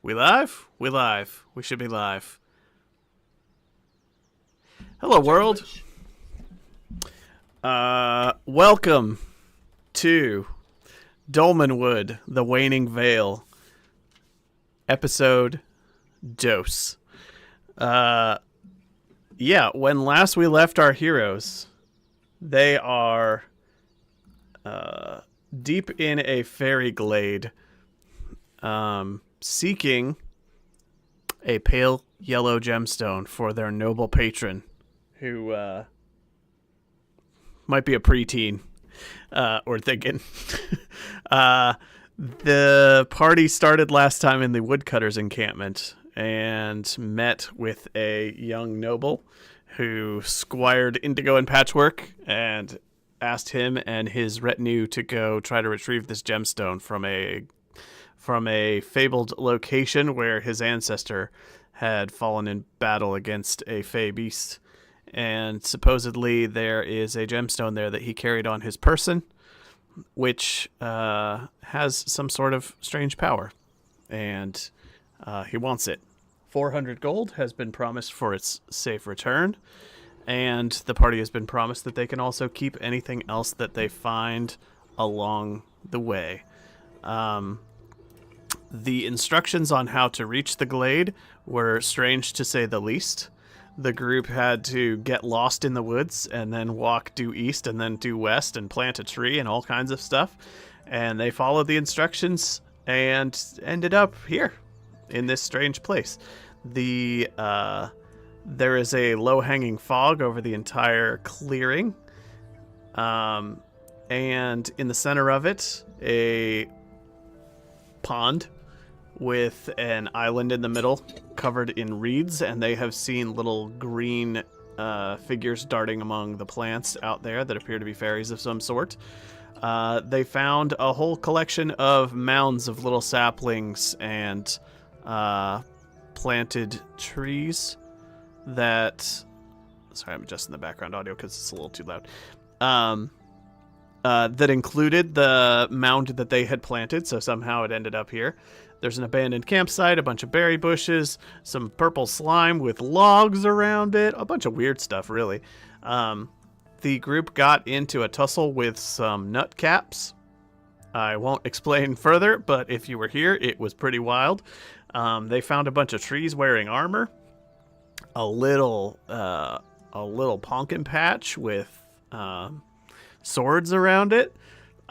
We live? We live. We should be live. Hello, world. Welcome to Dolmenwood, the Waning Vale, episode Dose. When last we left our heroes, they are deep in a fairy glade, seeking a pale yellow gemstone for their noble patron, who might be a preteen, or thinking. The party started last time in the woodcutter's encampment and met with a young noble who squired Indigo and Patchwork and asked him and his retinue to go try to retrieve this gemstone from a fabled location where his ancestor had fallen in battle against a fey beast. And supposedly there is a gemstone there that he carried on his person, which has some sort of strange power. And he wants it. 400 gold has been promised for its safe return. And the party has been promised that they can also keep anything else that they find along the way. The instructions on how to reach the glade were strange to say the least. The group had to get lost in the woods and then walk due east and then due west and plant a tree and all kinds of stuff. And they followed the instructions and ended up here in this strange place. There is a low-hanging fog over the entire clearing. And in the center of it, a pond with an island in the middle covered in reeds, and they have seen little green figures darting among the plants out there that appear to be fairies of some sort. They found a whole collection of mounds of little saplings and planted trees that... Sorry, I'm adjusting the background audio because it's a little too loud. That included the mound that they had planted, so somehow it ended up here. There's an abandoned campsite, a bunch of berry bushes, some purple slime with logs around it, a bunch of weird stuff, really. The group got into a tussle with some nut caps. I won't explain further, but if you were here, it was pretty wild. They found a bunch of trees wearing armor, a little pumpkin patch with swords around it.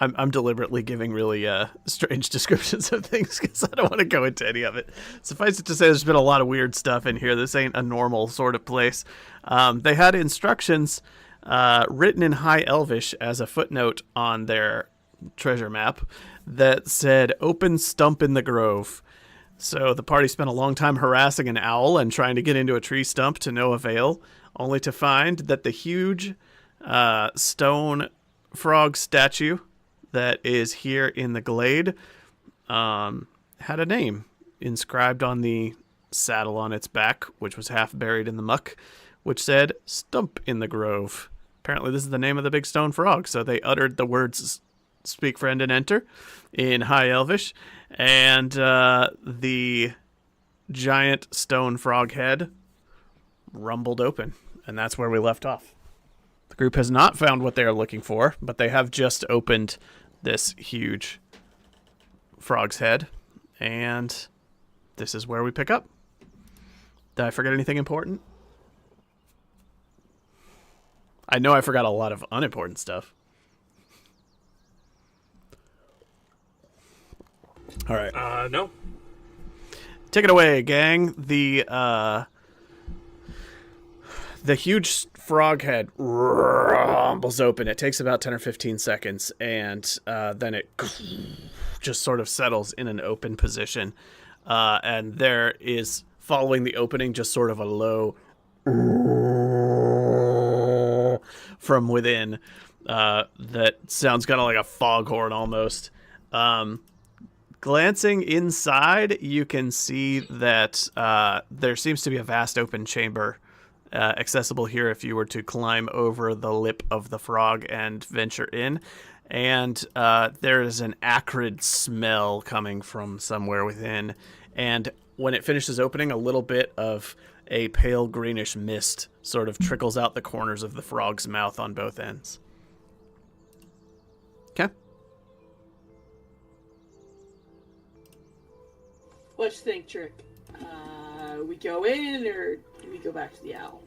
I'm deliberately giving really strange descriptions of things because I don't want to go into any of it. Suffice it to say, there's been a lot of weird stuff in here. This ain't a normal sort of place. They had instructions written in High Elvish as a footnote on their treasure map that said, "Open stump in the grove." So the party spent a long time harassing an owl and trying to get into a tree stump to no avail, only to find that the huge stone frog statue that is here in the glade had a name inscribed on the saddle on its back, which was half buried in the muck, which said, "Stump in the grove." Apparently this is the name of the big stone frog, so they uttered the words "Speak, friend, and enter" in High Elvish, and the giant stone frog head rumbled open, and that's where we left off. The group has not found what they are looking for, but they have just opened this huge frog's head, and this is where we pick up. Did I forget anything important? I know I forgot a lot of unimportant stuff. All right. No. Take it away, gang. The huge frog head rumbles open. It takes about 10 or 15 seconds, and then it just sort of settles in an open position. And there is, following the opening, just sort of a low from within that sounds kind of like a foghorn almost. Glancing inside, you can see that there seems to be a vast open chamber accessible here if you were to climb over the lip of the frog and venture in. and there is an acrid smell coming from somewhere within. And when it finishes opening, a little bit of a pale greenish mist sort of trickles out the corners of the frog's mouth on both ends. Okay. What you think, Trick? We go in, or do we go back to the owl?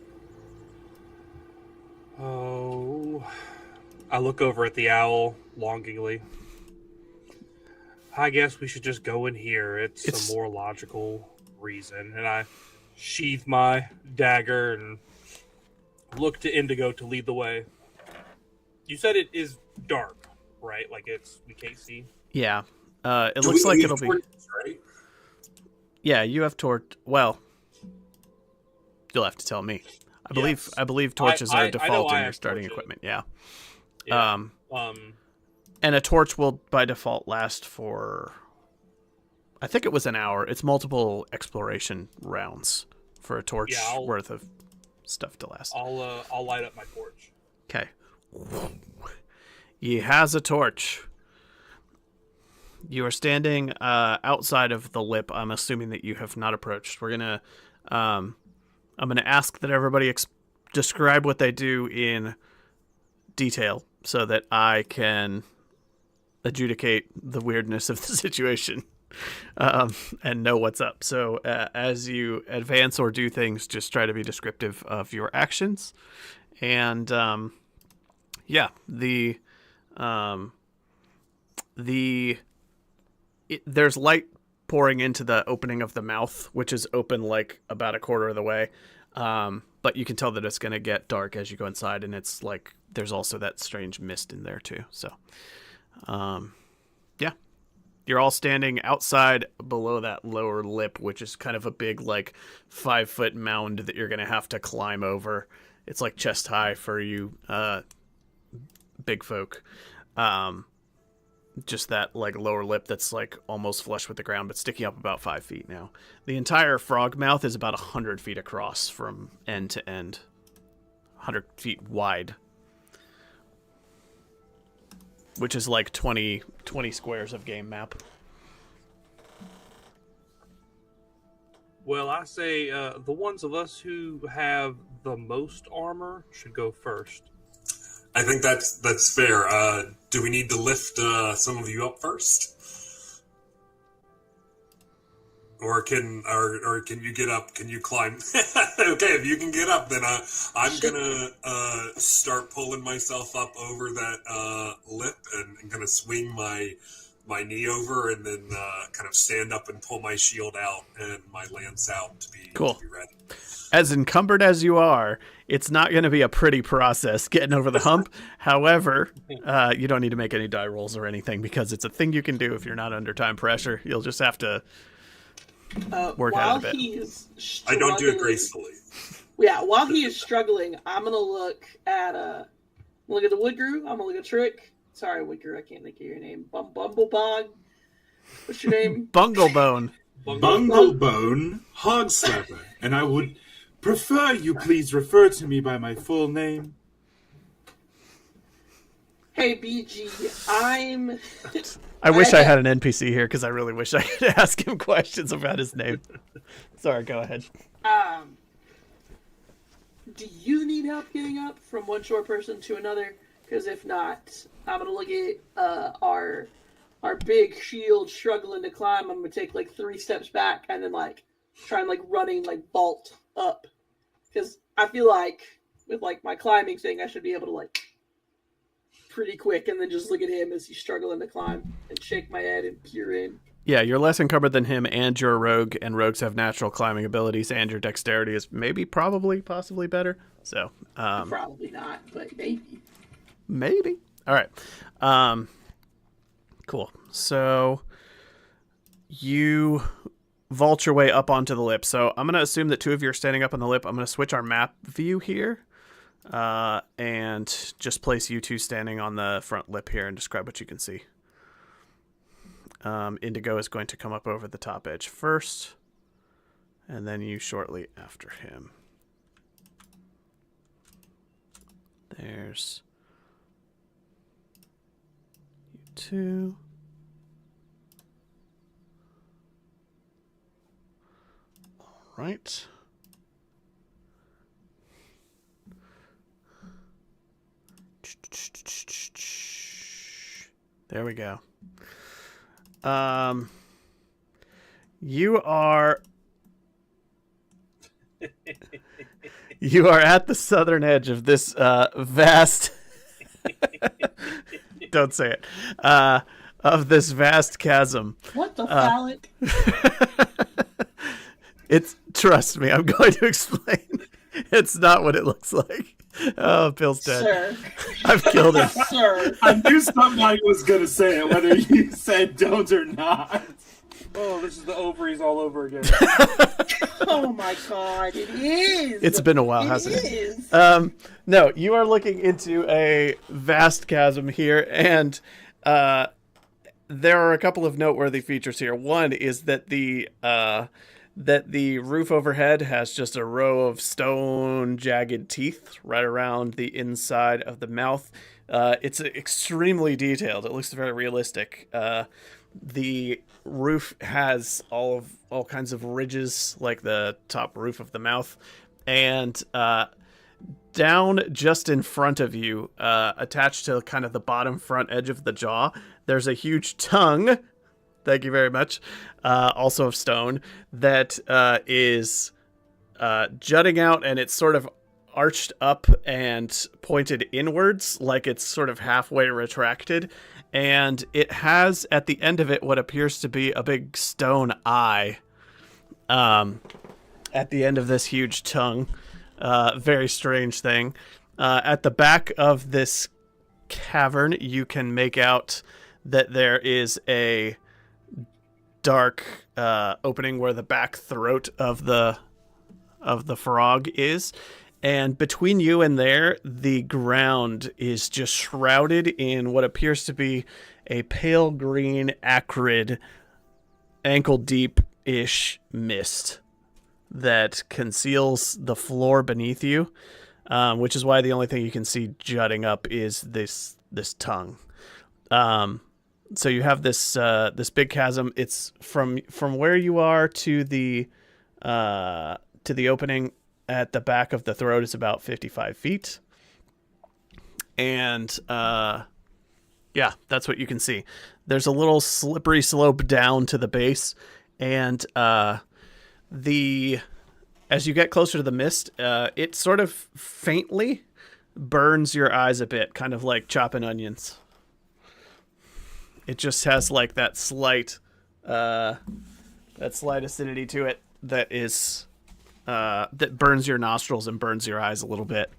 Oh, I look over at the owl longingly. I guess we should just go in here. It's a more logical reason. And I sheath my dagger and look to Indigo to lead the way. You said it is dark, right? Like we can't see? Yeah. It looks like it'll be... Right? Yeah, you have torch. Well, you'll have to tell me. I believe torches are default in your starting equipment. Yeah. And a torch will by default last for, I think it was an hour. It's multiple exploration rounds for a torch worth of stuff to last. I'll light up my torch. Okay. He has a torch. You are standing outside of the lip. I'm assuming that you have not approached. I'm gonna ask that everybody describe what they do in detail so that I can adjudicate the weirdness of the situation and know what's up. So as you advance or do things, just try to be descriptive of your actions. And there's light pouring into the opening of the mouth, which is open like about a quarter of the way. But you can tell that it's going to get dark as you go inside, and it's like there's also that strange mist in there too. So, yeah, you're all standing outside below that lower lip, which is kind of a big like 5-foot mound that you're going to have to climb over. It's like chest high for you, big folk. Just that like lower lip that's like almost flush with the ground, but sticking up about 5 feet now. The entire frog mouth is about 100 feet across from end to end, 100 feet wide, which is like 20 squares of game map. Well, I say the ones of us who have the most armor should go first. I think that's fair. Do we need to lift some of you up first, or can you get up? Can you climb? Okay, if you can get up, then I'm gonna start pulling myself up over that lip, and I'm gonna swing my knee over, and then kind of stand up and pull my shield out and my lance out to be ready. As encumbered as you are, it's not going to be a pretty process getting over the hump. However, you don't need to make any die rolls or anything because it's a thing you can do if you're not under time pressure. You'll just have to work out a bit. I don't do it gracefully. Yeah, while he is struggling, I'm going to look at the Woodgrew. I'm going to look at Trick. Sorry, Woodgrew, I can't think of your name. Bumblebog. What's your name? Bunglebone. Bunglebone Hogslapper. And I would prefer you please refer to me by my full name. Hey, BG, I wish I had an NPC here because I really wish I could ask him questions about his name. Sorry, go ahead. Do you need help getting up from one short person to another? Because if not, I'm going to look at our big shield struggling to climb. I'm going to take like 3 steps back and then like try and like running like vault up. Because I feel like with like my climbing thing, I should be able to like pretty quick and then just look at him as he's struggling to climb and shake my head and peer in. Yeah, you're less encumbered than him, and you're a rogue, and rogues have natural climbing abilities, and your dexterity is possibly better. So probably not, but maybe. All right. Cool. So you vault your way up onto the lip. So I'm going to assume that 2 of you are standing up on the lip. I'm going to switch our map view here and just place you 2 standing on the front lip here and describe what you can see. Indigo is going to come up over the top edge first, and then you shortly after him. 2. All right. There we go. You are at the southern edge of this vast don't say it. Of this vast chasm. What the phallic? Trust me, I'm going to explain. It's not what it looks like. Oh, Bill's dead. Sir. I've killed him. Sir. I knew somebody was going to say it, whether you said don't or not. Oh, this is the ovaries all over again. Oh my god, it is. It's been a while, hasn't it? It is. No, you are looking into a vast chasm here, and there are a couple of noteworthy features here. One is that the roof overhead has just a row of stone jagged teeth right around the inside of the mouth. It's extremely detailed. It looks very realistic. The roof has all kinds of ridges, like the top roof of the mouth, and down just in front of you, attached to kind of the bottom front edge of the jaw, there's a huge tongue. Thank you very much. Also of stone that is jutting out, and it's sort of arched up and pointed inwards, like it's sort of halfway retracted. And it has at the end of it what appears to be a big stone eye at the end of this huge tongue. Very strange thing. At the back of this cavern, you can make out that there is a dark opening where the back throat of the frog is. And between you and there, the ground is just shrouded in what appears to be a pale green, acrid, ankle-deep-ish mist that conceals the floor beneath you, which is why the only thing you can see jutting up is this tongue. So you have this big chasm. It's from where you are to the opening at the back of the throat is about 55 feet. And, yeah, that's what you can see. There's a little slippery slope down to the base. And, as you get closer to the mist, it sort of faintly burns your eyes a bit, kind of like chopping onions. It just has like that slight acidity to it that is... that burns your nostrils and burns your eyes a little bit.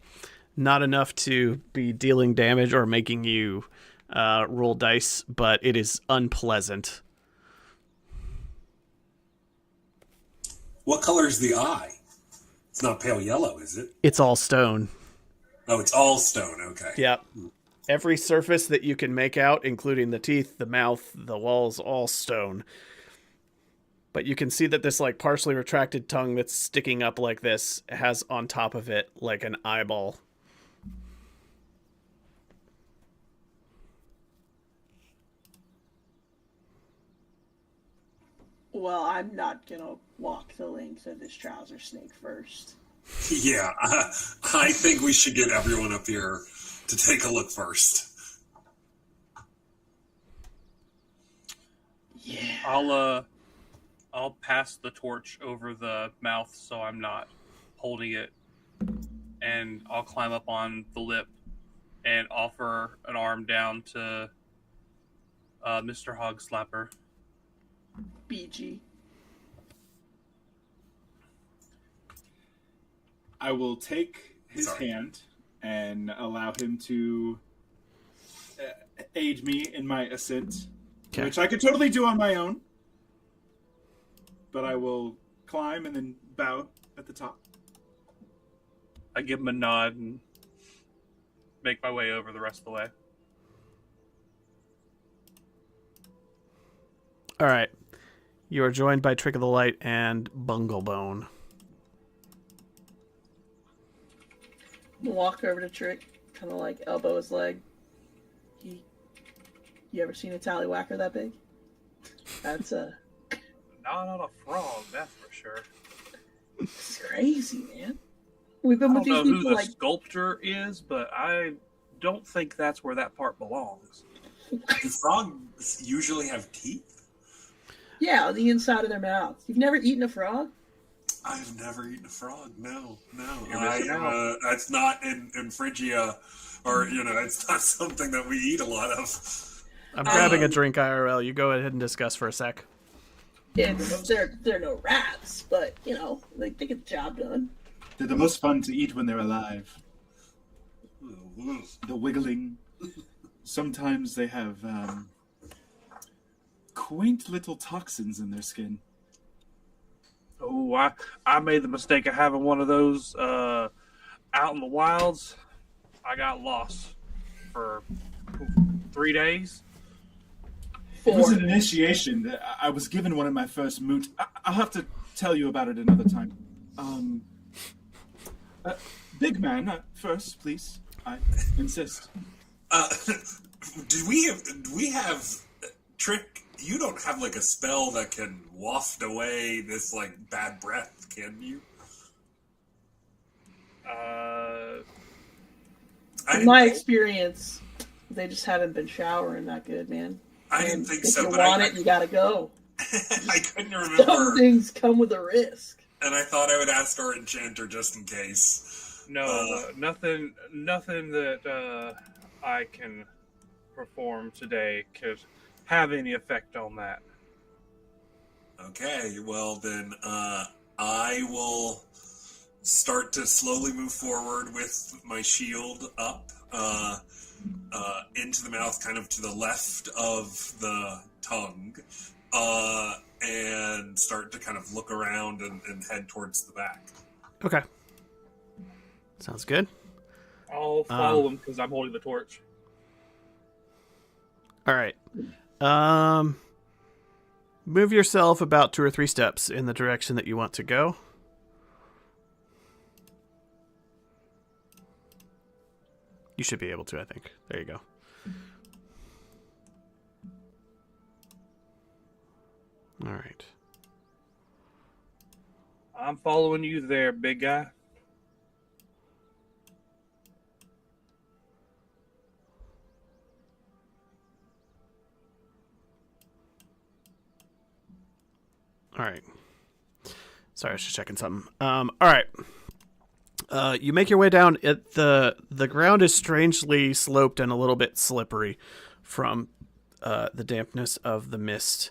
Not enough to be dealing damage or making you roll dice, but it is unpleasant. What color is the eye? It's not pale yellow, is it? It's all stone. Oh, it's all stone. Okay. Yep. Every surface that you can make out, including the teeth, the mouth, the walls, all stone. But you can see that this like partially retracted tongue that's sticking up like this has on top of it like an eyeball. Well, I'm not gonna walk the length of this trouser snake first. Yeah, I think we should get everyone up here to take a look first. Yeah. I'll pass the torch over the mouth so I'm not holding it, and I'll climb up on the lip and offer an arm down to Mr. Hogslapper. BG. I will take his hand and allow him to aid me in my ascent, which I could totally do on my own. But I will climb and then bow at the top. I give him a nod and make my way over the rest of the way. All right. You are joined by Trick of the Light and Bunglebone. Walk over to Trick, kind of like elbow his leg. You ever seen a tallywhacker that big? That's Not on a frog, that's for sure. it's crazy, man. We've been I with don't know these who people the like sculptor is, but I don't think that's where that part belongs. Do frogs usually have teeth? yeah, on the inside of their mouths. You've never eaten a frog? I've never eaten a frog. No. You're missing out. That's not in Phrygia, or it's not something that we eat a lot of. I'm grabbing a drink, IRL. You go ahead and discuss for a sec. They're no rats, but they get the job done. They're the most fun to eat when they're alive. The wiggling. Sometimes they have quaint little toxins in their skin. Oh, I made the mistake of having one of those out in the wilds. I got lost for 3 days. It was an initiation. I was given one in my first moot. I'll have to tell you about it another time. Big man, first, please. I insist. Do we have Trick? You don't have like a spell that can waft away this like bad breath, can you? In my experience, they just haven't been showering that good, man. I didn't think if so. If you but want it, you gotta go. I couldn't remember. Some things come with a risk. And I thought I would ask our enchanter just in case. No, nothing that I can perform today could have any effect on that. Okay, well then I will start to slowly move forward with my shield up into the mouth, kind of to the left of the tongue, and start to kind of look around and head towards the back. Okay. Sounds good. I'll follow him because I'm holding the torch. All right. Move yourself about 2 or 3 steps in the direction that you want to go. You should be able to, I think. There you go. All right. I'm following you there, big guy. All right. Sorry, I was just checking something. All right. You make your way down. The ground is strangely sloped and a little bit slippery from the dampness of the mist.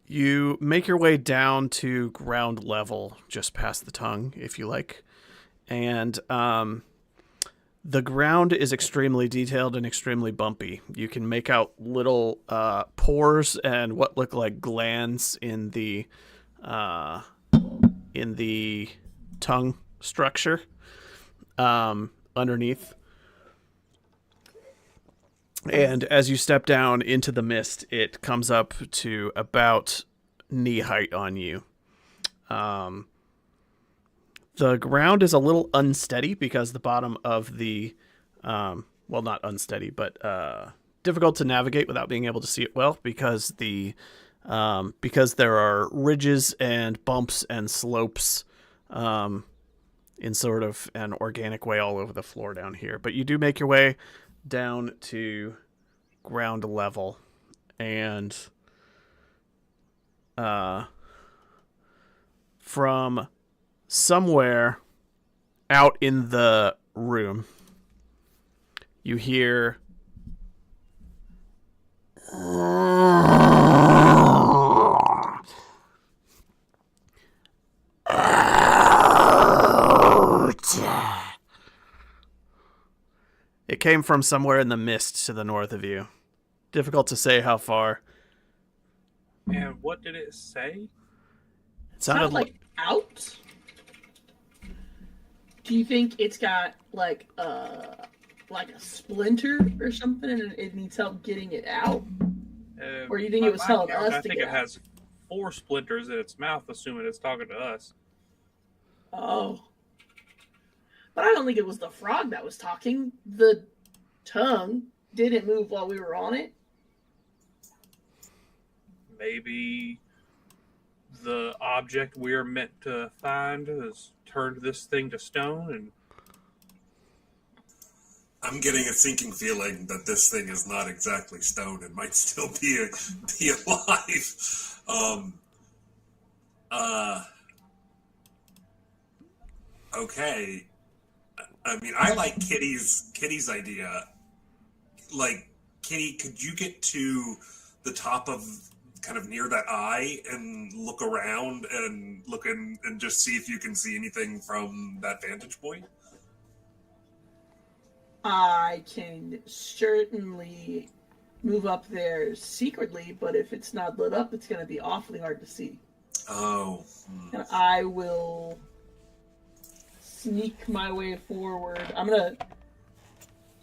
You make your way down to ground level, just past the tongue, if you like, and the ground is extremely detailed and extremely bumpy. You can make out little pores and what look like glands in the tongue structure underneath. And as you step down into the mist, it comes up to about knee height on you. The ground is a little unsteady because the bottom of the, well, not unsteady, but difficult to navigate without being able to see it well because because there are ridges and bumps and slopes in sort of an organic way all over the floor down here. But you do make your way down to ground level, and from somewhere out in the room, you hear It came from somewhere in the mist to the north of you. Difficult to say how far. And what did it say? It sounded like out? Do you think it's got like a splinter or something and it needs help getting it out? Or do you think it was telling us to get out? I think it has 4 splinters in its mouth, assuming it's talking to us. Oh. But I don't think it was the frog that was talking. The tongue didn't move while we were on it. Maybe the object we're meant to find has turned this thing to stone, and I'm getting a sinking feeling that this thing is not exactly stone. It might still be alive. Okay. I mean, I like Kitty's idea. Like, Kitty, could you get to the top of kind of near that eye and look around and look in and just see if you can see anything from that vantage point? I can certainly move up there secretly, but if it's not lit up, it's going to be awfully hard to see. Oh. And I will sneak my way forward. I'm going to...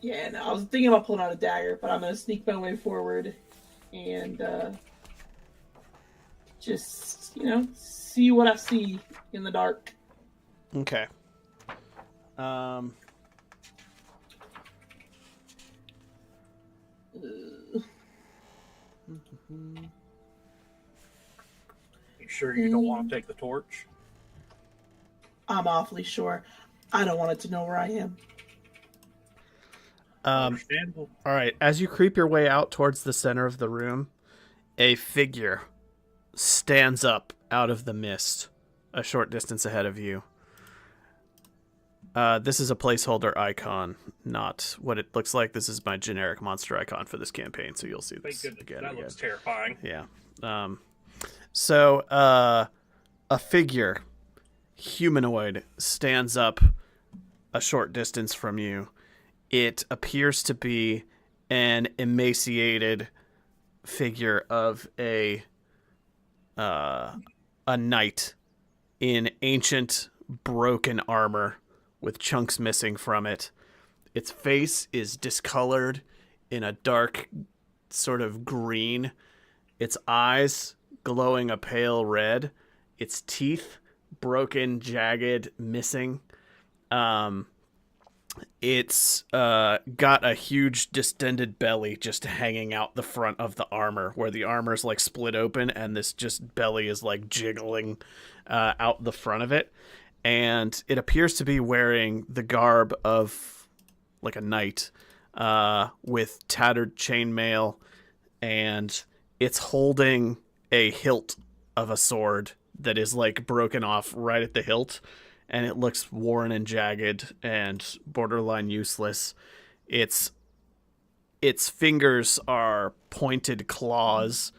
Yeah, no, I was thinking about pulling out a dagger, but I'm going to sneak my way forward and just, see what I see in the dark. Okay. you sure you don't want to take the torch? I'm awfully sure. I don't want it to know where I am. Understandable. All right. As you creep your way out towards the center of the room, a figure stands up out of the mist a short distance ahead of you. This is a placeholder icon, not what it looks like. This is my generic monster icon for this campaign, so you'll see this Thank goodness, again. that looks terrifying. Yeah. So a figure, humanoid, stands up a short distance from you. It appears to be an emaciated figure of a knight in ancient broken armor with chunks missing from it. Its face is discolored in a dark sort of green. Its eyes glowing a pale red. Its teeth broken, jagged, missing. It's got a huge distended belly just hanging out the front of the armor, where the armor's like split open and this just belly is like jiggling out the front of it. And it appears to be wearing the garb of like a knight with tattered chainmail, and it's holding a hilt of a sword that is like broken off right at the hilt, and it looks worn and jagged and borderline useless. Its fingers are pointed claws,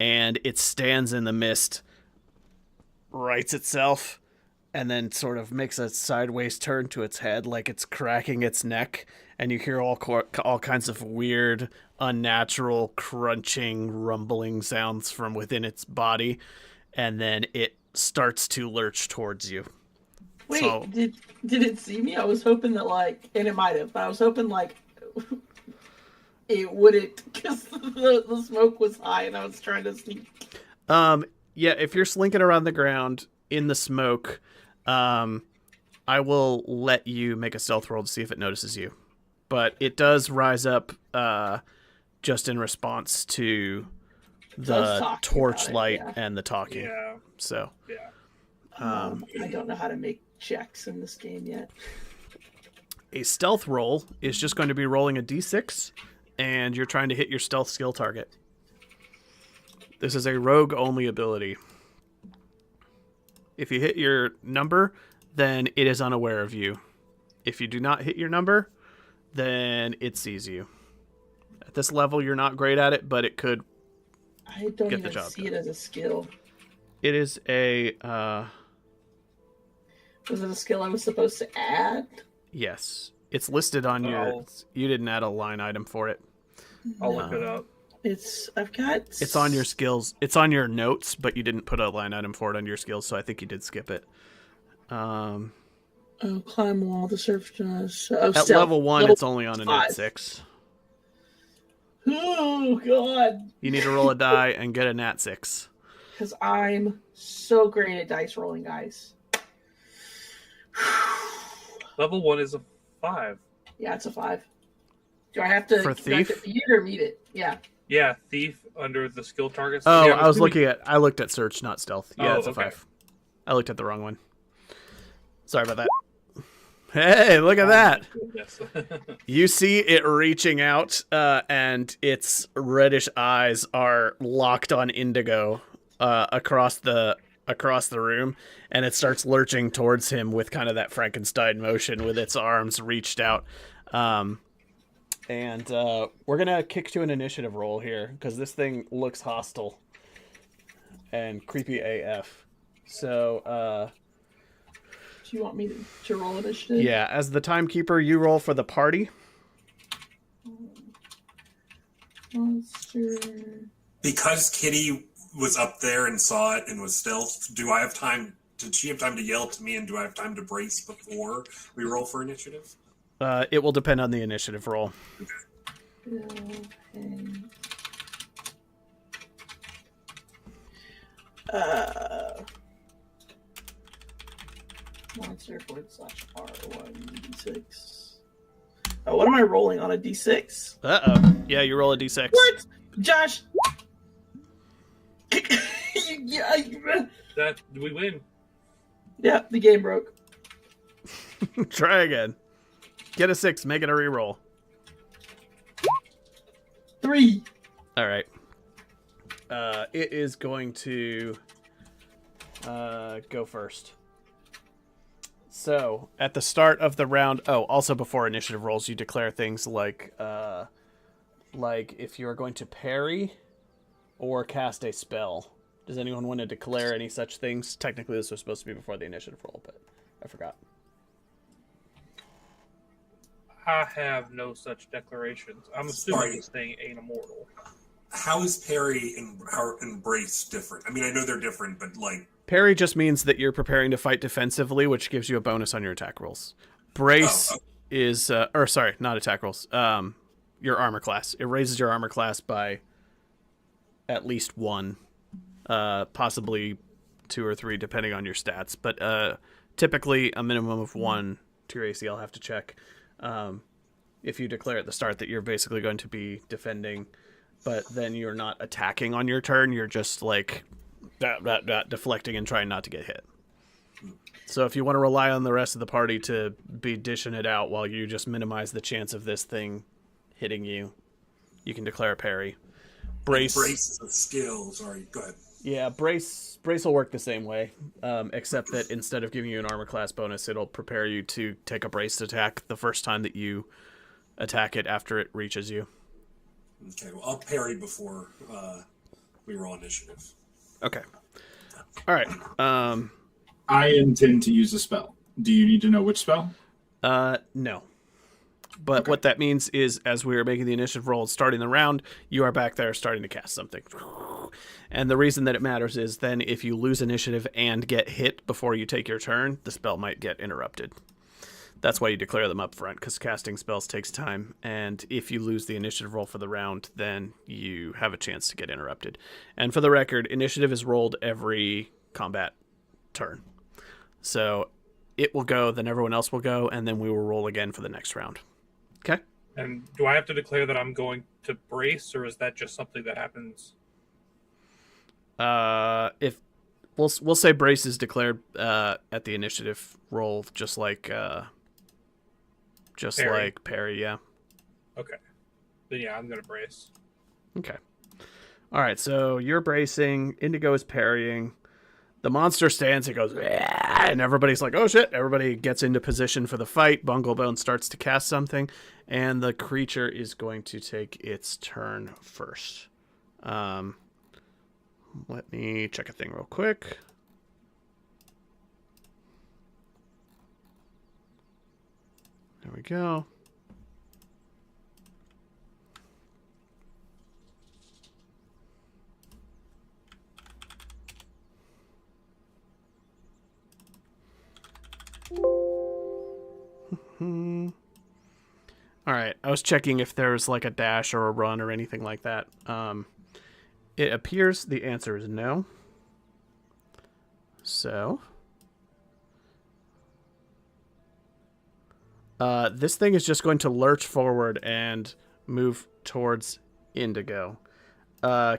and it stands in the mist, rights itself, and then sort of makes a sideways turn to its head like it's cracking its neck, and you hear all kinds of weird, unnatural, crunching, rumbling sounds from within its body, and then it starts to lurch towards you. Wait, So, did it see me? I was hoping that, and it might have, but I was hoping, it wouldn't, because the smoke was high and I was trying to sneak. yeah, if you're slinking around the ground in the smoke, I will let you make a stealth roll to see if it notices you. But it does rise up just in response to the torchlight and the talking. Yeah. So, Yeah. I don't know how to make checks in this game yet. a stealth roll is just going to be rolling a d6, and you're trying to hit your stealth skill target. This is a rogue-only ability. If you hit your number, then it is unaware of you. If you do not hit your number, then it sees you. At this level, you're not great at it, but it could I don't get the even job see done. it as a skill. It is a, Was it a skill I was supposed to add? yes. It's listed on your, Oh. you didn't add a line item for it. I'll look it up. I've got... It's on your skills. It's on your notes, but you didn't put a line item for it on your skills, so I think you did skip it. Oh, climb wall, the surf does... At stealth. level 1, it's only on a five. net 6. Oh, God. You need to roll a die and get a nat 6. Because I'm so great at dice rolling, guys. Level 1 is a 5. Yeah, it's a 5. Do I have to For do I have to thief? beat it or meet it? Yeah. Yeah, thief under the skill targets. Oh, Yeah, I looked at search, not stealth. Yeah, Oh, it's a okay. 5. I looked at the wrong one. Sorry about that. Hey, look at that. Yes. You see it reaching out, and its reddish eyes are locked on Indigo across the room, and it starts lurching towards him with kind of that Frankenstein motion with its arms reached out. And we're going to kick to an initiative roll here, because this thing looks hostile and creepy AF. So, Do you want me to roll initiative? yeah, as the timekeeper, you roll for the party. Monster. Because Kitty was up there and saw it and was stealth, do I have time? Did she have time to yell to me, and do I have time to brace before we roll for initiative? It will depend on the initiative roll. Monster /R1d6. Oh, what am I rolling on a d6? Uh-oh. Yeah, you roll a d6. What? Josh! That we win. Yeah, the game broke. Try again. Get a 6, make it a reroll. 3. All right. It is going to go first. So, at the start of the round... Oh, also before initiative rolls, you declare things like if you're going to parry or cast a spell. Does anyone want to declare any such things? Technically, this was supposed to be before the initiative roll, but I forgot. I have no such declarations. I'm assuming this thing ain't immortal. How is parry and brace different? I mean, I know they're different, but like... Parry just means that you're preparing to fight defensively, which gives you a bonus on your attack rolls. Brace is... or, sorry, not attack rolls. Your armor class. It raises your armor class by at least 1. Possibly 2 or 3, depending on your stats. But typically, a minimum of 1 to your AC. I'll have to check. If you declare at the start that you're basically going to be defending, but then you're not attacking on your turn, you're just like deflecting and trying not to get hit. So if you want to rely on the rest of the party to be dishing it out while you just minimize the chance of this thing hitting you, you can declare a parry. Brace is a skill. Sorry, go ahead. Yeah, brace will work the same way, except that instead of giving you an armor class bonus, it'll prepare you to take a braced attack the first time that you attack it after it reaches you. Okay, well, I'll parry before we roll initiative. Okay. All right. I intend to use a spell. Do you need to know which spell? No. But what that means is, as we are making the initiative roll and starting the round, you are back there starting to cast something. And the reason that it matters is then if you lose initiative and get hit before you take your turn, the spell might get interrupted. That's why you declare them up front, because casting spells takes time. And if you lose the initiative roll for the round, then you have a chance to get interrupted. And for the record, initiative is rolled every combat turn. So it will go, then everyone else will go, and then we will roll again for the next round. Okay? And do I have to declare that I'm going to brace, or is that just something that happens? If we'll say brace is declared at the initiative roll, just like parry, yeah. Okay. Then yeah, I'm gonna brace. Okay. All right. So you're bracing. Indigo is parrying. The monster stands. It goes, and everybody's like, "Oh shit!" Everybody gets into position for the fight. Bunglebone starts to cast something, and the creature is going to take its turn first. Let me check a thing real quick. There we go. All right, I was checking if there's like a dash or a run or anything like that. It appears the answer is no. So This thing is just going to lurch forward and move towards Indigo.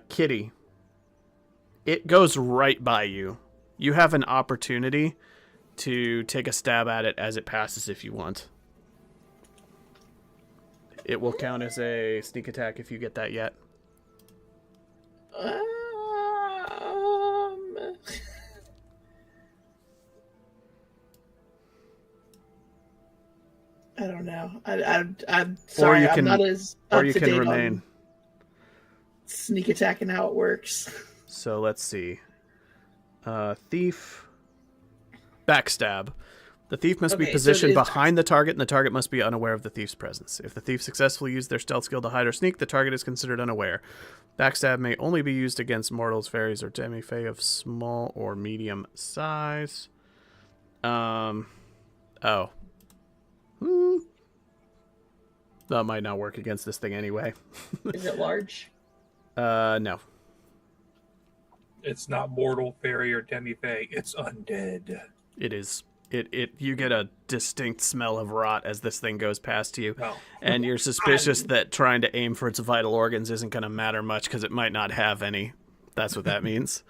Kitty, it goes right by you. You have an opportunity to take a stab at it as it passes if you want. It will count as a sneak attack if you get that yet. I don't know. I'm sorry. I'm not as up to date on sneak attack and how it works. So let's see. Thief. Backstab. The thief must be positioned behind the target, and the target must be unaware of the thief's presence. If the thief successfully used their stealth skill to hide or sneak, the target is considered unaware. Backstab may only be used against mortals, fairies, or demi-fae of small or medium size. Oh. That might not work against this thing anyway. Is it large? No. It's not mortal, fairy, or demi-fae. It's undead. It is. You get a distinct smell of rot as this thing goes past you, and you're suspicious that trying to aim for its vital organs isn't going to matter much because it might not have any. That's what that means.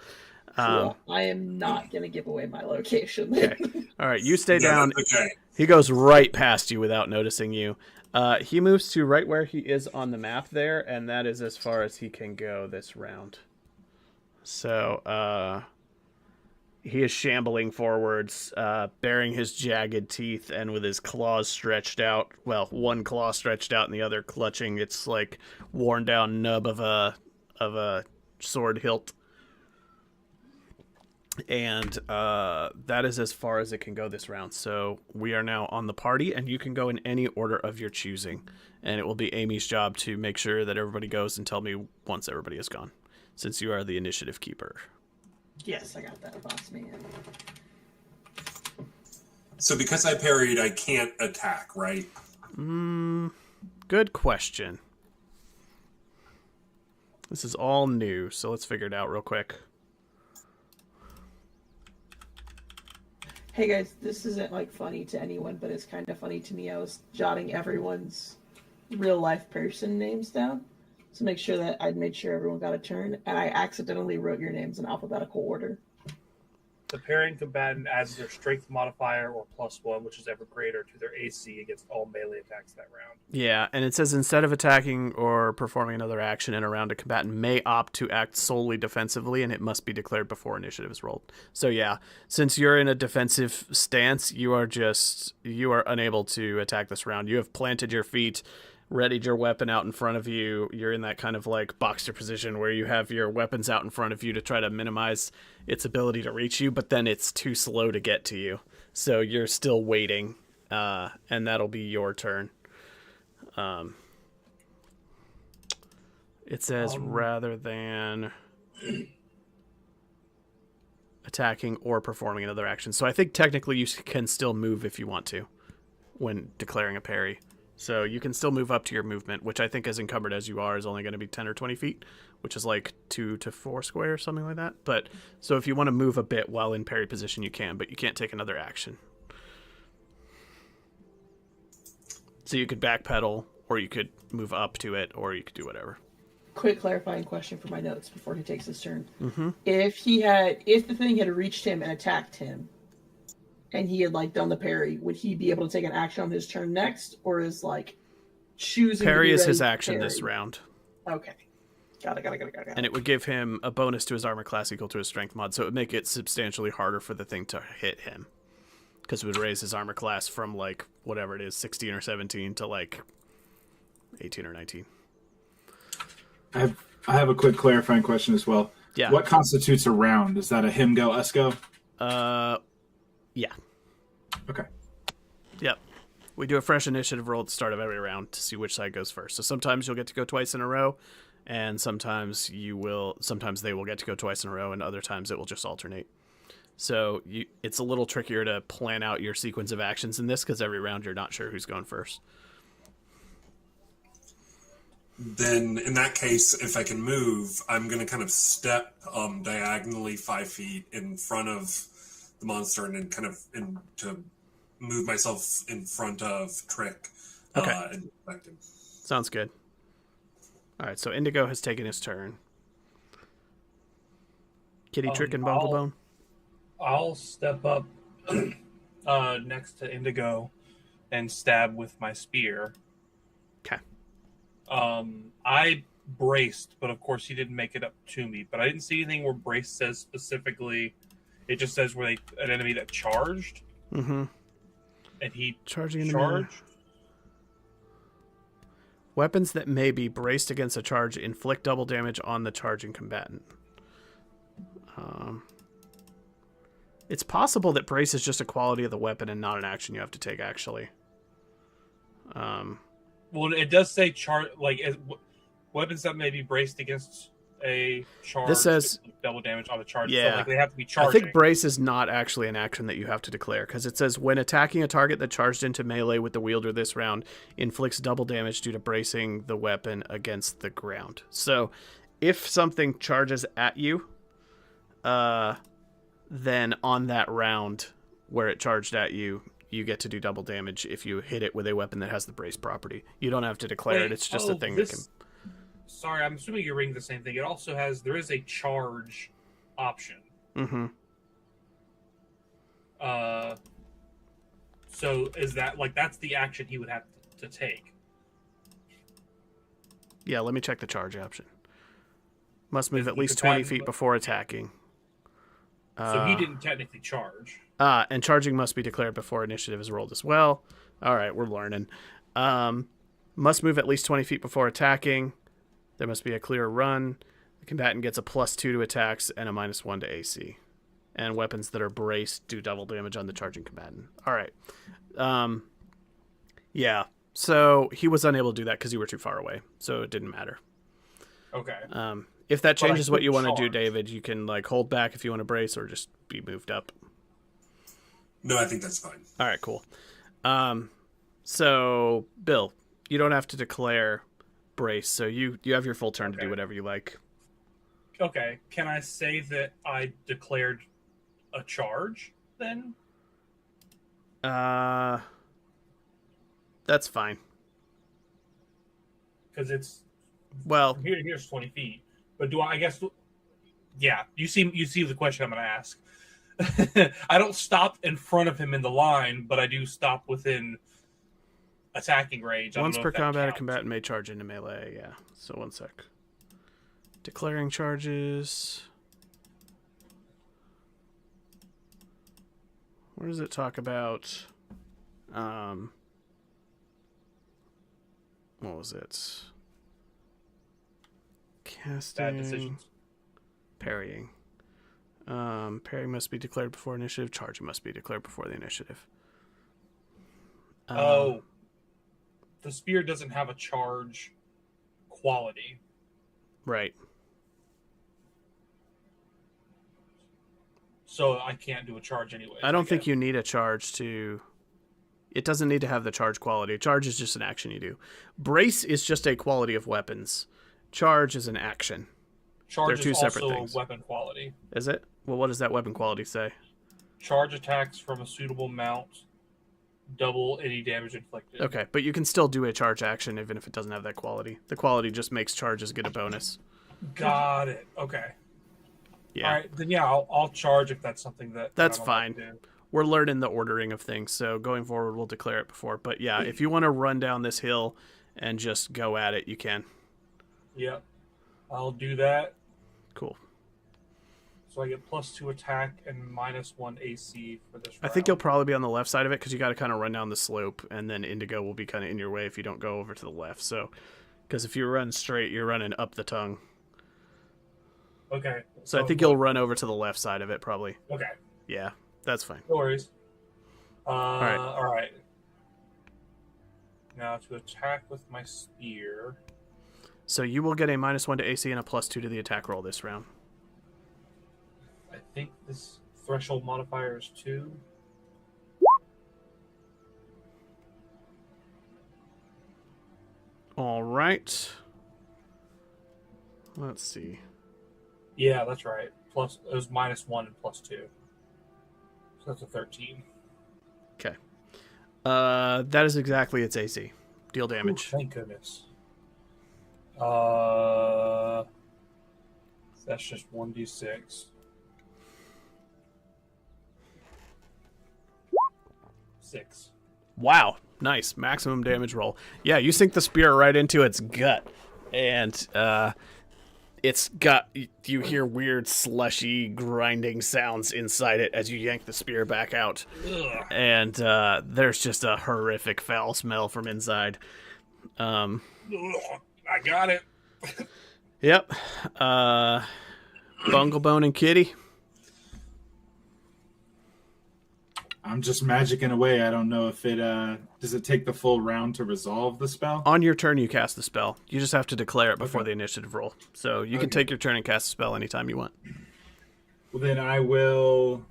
Cool. I am not going to give away my location. Okay. All right, you stay down. Okay. He goes right past you without noticing you. He moves to right where he is on the map there, and that is as far as he can go this round. So, he is shambling forwards, baring his jagged teeth, and with his claws stretched out. Well, one claw stretched out, and the other clutching its like worn down nub of a sword hilt. And that is as far as it can go this round. So we are now on the party, and you can go in any order of your choosing. And it will be Amy's job to make sure that everybody goes and tell me once everybody is gone, since you are the initiative keeper. Yes, I got that, boss man. So because I parried, I can't attack, right? Good question. This is all new, so let's figure it out real quick. Hey guys, this isn't like funny to anyone, but it's kind of funny to me. I was jotting everyone's real life person names down to make sure that I'd made sure everyone got a turn, and I accidentally wrote your names in alphabetical order. The parrying combatant adds their strength modifier or +1, which is ever greater, to their AC against all melee attacks that round. Yeah, and it says instead of attacking or performing another action in a round, a combatant may opt to act solely defensively, and it must be declared before initiative is rolled. So yeah, since you're in a defensive stance, you are unable to attack this round. You have planted your feet, readied your weapon out in front of you. You're in that kind of like boxer position where you have your weapons out in front of you to try to minimize its ability to reach you, but then it's too slow to get to you. So you're still waiting, and that'll be your turn. It says rather than attacking or performing another action. So I think technically you can still move if you want to when declaring a parry. So you can still move up to your movement, which I think as encumbered as you are is only going to be 10 or 20 feet, which is like 2 to 4 squares, something like that. But so if you want to move a bit while in parry position, you can, but you can't take another action. So you could backpedal, or you could move up to it, or you could do whatever. Quick clarifying question for my notes before he takes his turn. Mm-hmm. If the thing had reached him and attacked him, and he had like done the parry, would he be able to take an action on his turn next, or is like choosing parry to be is ready his to action parry? this round? Okay, got it. And it would give him a bonus to his armor class equal to his strength mod, so it would make it substantially harder for the thing to hit him, because it would raise his armor class from like whatever it is, 16 or 17 to like 18 or 19. I have a quick clarifying question as well. Yeah. What constitutes a round? Is that a him go, us go? Yeah. Okay. Yep. We do a fresh initiative roll at the start of every round to see which side goes first. So sometimes you'll get to go twice in a row, and sometimes they will get to go twice in a row, and other times it will just alternate. So it's a little trickier to plan out your sequence of actions in this, because every round you're not sure who's going first. Then in that case, if I can move, I'm going to kind of step diagonally 5 feet in front of the monster and then kind of into move myself in front of Trick. Okay. And distract him. Sounds good. All right, so Indigo has taken his turn. Kitty, Trick, and Bunglebone. I'll step up next to Indigo and stab with my spear. Okay. I braced, but of course he didn't make it up to me. But I didn't see anything where brace says specifically. It just says where an enemy that charged. Mm-hmm. And he Charging charged. Weapons that may be braced against a charge inflict double damage on the charging combatant. It's possible that brace is just a quality of the weapon and not an action you have to take, actually. Well, it does say weapons that may be braced against a charge. This says double damage on the charge. Yeah. So they have to be charging. I think brace is not actually an action that you have to declare, because it says when attacking a target that charged into melee with the wielder this round inflicts double damage due to bracing the weapon against the ground. So if something charges at you, then on that round where it charged at you, you get to do double damage if you hit it with a weapon that has the brace property. You don't have to declare it. It's just a thing that can... Sorry, I'm assuming you're reading the same thing. It also there is a charge option. Mm-hmm. So is that, that's the action he would have to take? Yeah, let me check the charge option. Must move at least 20 feet before attacking. So he didn't technically charge. And charging must be declared before initiative is rolled as well. All right, we're learning. Must move at least 20 feet before attacking. There must be a clear run. The combatant gets a +2 to attacks and a -1 to AC. And weapons that are braced do double damage on the charging combatant. All right. Yeah. So he was unable to do that because you were too far away. So it didn't matter. Okay. If that changes what you want to do, charge. David, you can hold back if you want to brace or just be moved up. No, I think that's fine. All right, cool. So Bill, you don't have to declare brace, so you have your full turn to do whatever you like. Okay. Can I say that I declared a charge then? That's fine. Because it's Well, here's 20 feet. But do I guess? Yeah, you see the question I'm going to ask. I don't stop in front of him in the line, but I do stop within attacking range. once per combat, a combatant may charge into melee. Yeah. So 1 sec. Declaring charges. Where does it talk about? What was it? Casting. Bad decisions. Parrying. Parrying must be declared before initiative. Charging must be declared before the initiative. The spear doesn't have a charge quality. Right. So I can't do a charge anyway. I don't think you need a charge to... It doesn't need to have the charge quality. A charge is just an action you do. Brace is just a quality of weapons. Charge is an action. Charge They're two is separate also things. a weapon quality. Is it? Well, what does that weapon quality say? Charge attacks from a suitable mount double any damage inflicted. Okay, but you can still do a charge action even if it doesn't have that quality. The quality just makes charges get a bonus. Got it. Okay. Yeah. All right, then yeah, I'll charge if that's something that... That's I don't fine. like to do. We're learning the ordering of things, so going forward we'll declare it before. But yeah, if you want to run down this hill and just go at it, you can. Yep. I'll do that. Cool. So I get +2 attack and -1 AC for this round. I think you'll probably be on the left side of it because you got to kind of run down the slope, and then Indigo will be kind of in your way if you don't go over to the left. So, because if you run straight, you're running up the tongue. Okay. So I think you'll run over to the left side of it probably. Okay. Yeah, that's fine. No worries. right. All right. Now to attack with my spear. So you will get a -1 to AC and a +2 to the attack roll this round. I think this threshold modifier is 2. All right. Let's see. Yeah, that's right. Plus it was -1 and +2. So that's a 13. Okay. That is exactly its AC. Deal damage. Ooh, thank goodness. That's just 1d6. 6. Wow. Nice. Maximum damage roll. Yeah, you sink the spear right into its gut. And it's got... You hear weird, slushy, grinding sounds inside it as you yank the spear back out. Ugh. And there's just a horrific foul smell from inside. Ugh, I got it. Yep. Bunglebone and Kitty. I'm just magicking away. I don't know if it does it take the full round to resolve the spell? On your turn, you cast the spell. You just have to declare it before the initiative roll. So you can take your turn and cast the spell anytime you want. Well, then I will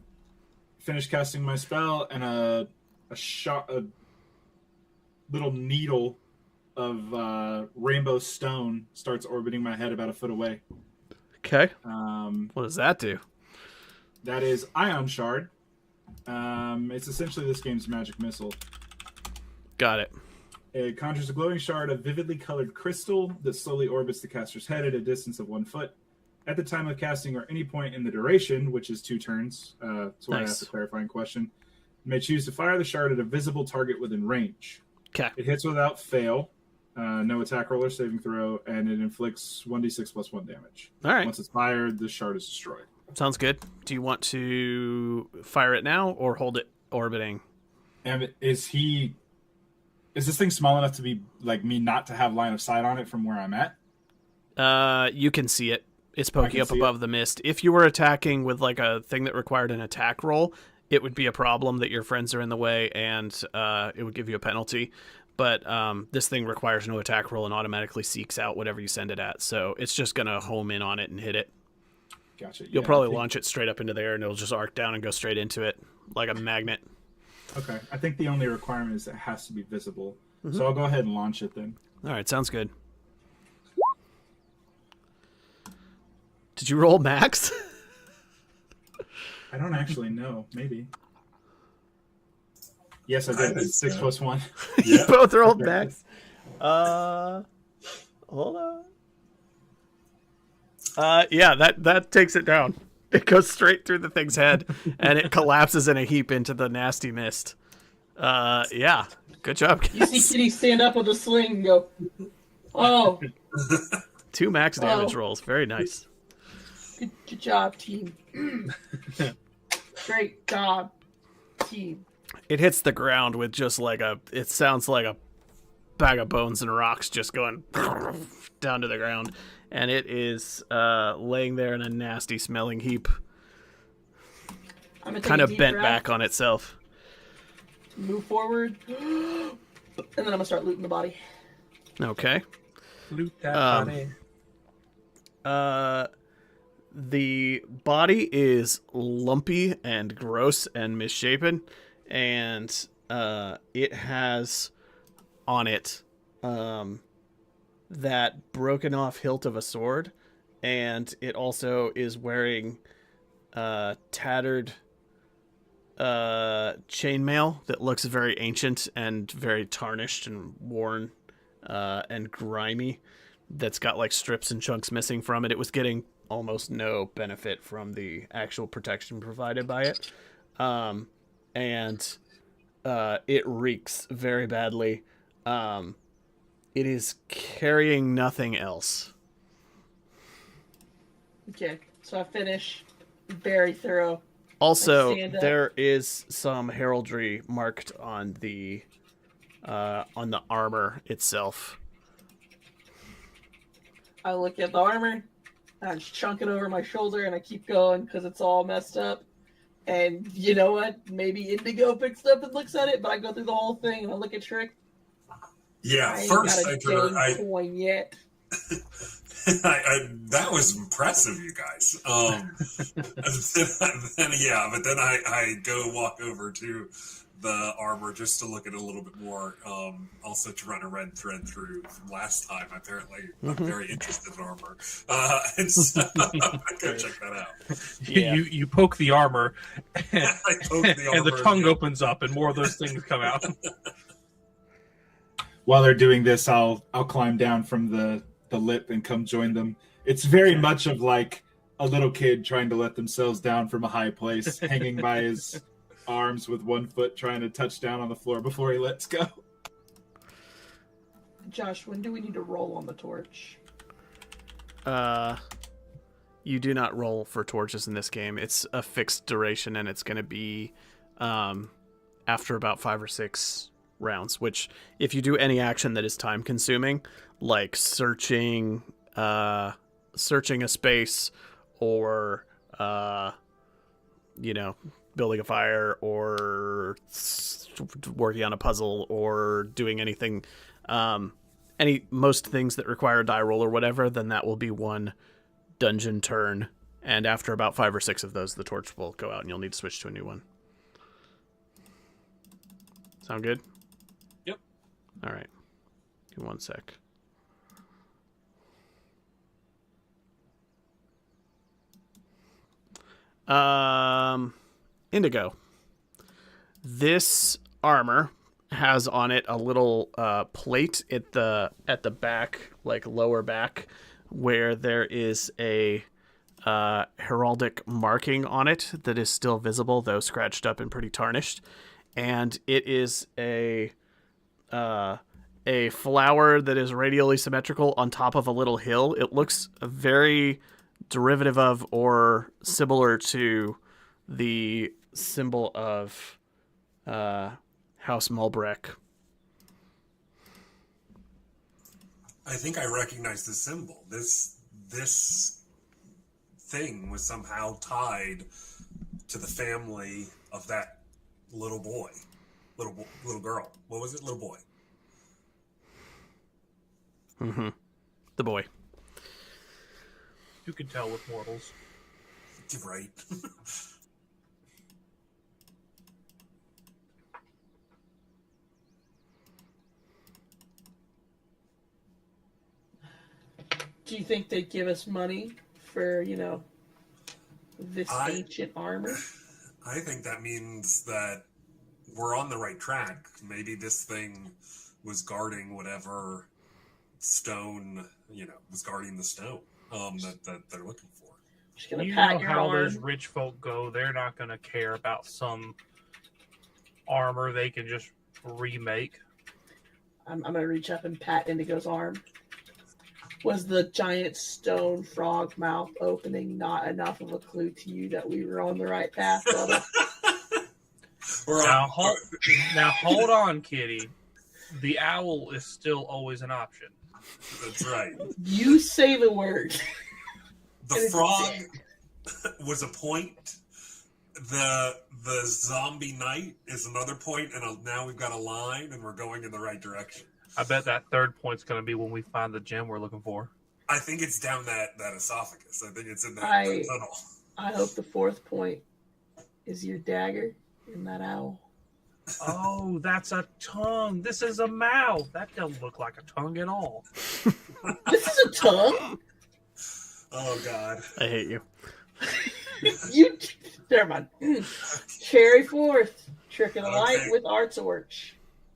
finish casting my spell, and a little needle of rainbow stone starts orbiting my head about a foot away. Okay. What does that do? That is Ion Shard. It's essentially this game's magic missile. Got it. It conjures a glowing shard of vividly colored crystal that slowly orbits the caster's head at a distance of 1 foot. At the time of casting or any point in the duration, which is 2 turns, that's why I asked a clarifying question, you may choose to fire the shard at a visible target within range. Okay. It hits without fail, no attack roll or saving throw, and it inflicts 1d6 plus 1 damage. All right. Once it's fired, the shard is destroyed. Sounds good. Do you want to fire it now or hold it orbiting? And is this thing small enough to be like me not to have line of sight on it from where I'm at? You can see it. It's poking up above the mist. If you were attacking with like a thing that required an attack roll, it would be a problem that your friends are in the way, and it would give you a penalty. But this thing requires no attack roll and automatically seeks out whatever you send it at. So it's just going to home in on it and hit it. Gotcha. You'll probably launch it straight up into the air, and it'll just arc down and go straight into it like a magnet. Okay. I think the only requirement is it has to be visible. Mm-hmm. So I'll go ahead and launch it then. All right. Sounds good. Did you roll max? I don't actually know. Maybe. Yes, I did. 6 plus 1. You both rolled max. Hold on. Yeah, that takes it down. It goes straight through the thing's head, and it collapses in a heap into the nasty mist. Yeah, good job, guys. You see Kitty stand up with a sling and go, oh. 2 max damage rolls. Very nice. Good job, team. Great job, team. It hits the ground with just like it sounds like a bag of bones and rocks just going down to the ground. And it is laying there in a nasty smelling heap. Kind of bent back on itself. Move forward. And then I'm going to start looting the body. Okay. Loot that body. The body is lumpy and gross and misshapen. And it has on it that broken off hilt of a sword, and it also is wearing tattered chainmail that looks very ancient and very tarnished and worn and grimy, that's got like strips and chunks missing from it. It was getting almost no benefit from the actual protection provided by it, and it reeks very badly. It is carrying nothing else. Okay, so I finish. Very thorough. Also, there is some heraldry marked on the armor itself. I look at the armor, I just chunk it over my shoulder, and I keep going because it's all messed up. And you know what? Maybe Indigo picks it up and looks at it, but I go through the whole thing and I look at Trick. Yeah, first I coin yet. That was impressive, you guys. Then I go walk over to the armor just to look at it a little bit more. Also to run a red thread through from last time. Apparently, I'm very interested in armor, and so I'm gonna go check that out. Yeah. You poke the armor, and, I poke the and the armor, tongue yeah. opens up, and more of those things come out. While they're doing this, I'll climb down from the lip and come join them. It's very much of like a little kid trying to let themselves down from a high place, hanging by his arms with one foot, trying to touch down on the floor before he lets go. Josh, when do we need to roll on the torch? You do not roll for torches in this game. It's a fixed duration, and it's going to be after about 5 or 6 rounds, which if you do any action that is time consuming, like searching a space or building a fire or working on a puzzle or doing anything, most things that require a die roll or whatever, then that will be one dungeon turn, and after about 5 or 6 of those, the torch will go out and you'll need to switch to a new one. Sound good? Yep. All right. Give me 1 sec. Indigo. This armor has on it a little plate at the back, like lower back, where there is a heraldic marking on it that is still visible, though scratched up and pretty tarnished. And it is a flower that is radially symmetrical on top of a little hill. It looks very derivative of or similar to the symbol of House Mulbreck. I think I recognize the symbol. This thing was somehow tied to the family of that little boy, little girl. What was it? Little boy. Mm-hmm. The boy. You can tell with mortals. You're right. Do you think they'd give us money for, this ancient armor? I think that means that we're on the right track. Maybe this thing was guarding whatever stone, was guarding the stone that they're looking for. Just gonna You pat know your how arm. those rich folk go. They're not going to care about some armor they can just remake. I'm gonna reach up and pat Indigo's arm. Was the giant stone frog mouth opening not enough of a clue to you that we were on the right path, brother? Now hold on, kitty. The owl is still always an option. That's right. You say the word. The frog was a point. The zombie knight is another point, and now we've got a line, and we're going in the right direction. I bet that third point's going to be when we find the gem we're looking for. I think it's down that esophagus. I think it's in that tunnel. I hope the fourth point is your dagger in that owl. Oh, that's a tongue. This is a mouth. That doesn't look like a tongue at all. This is a tongue? Oh, God. I hate you. Never mind. Cherry fourth. Trick of the light Okay. with arts orch.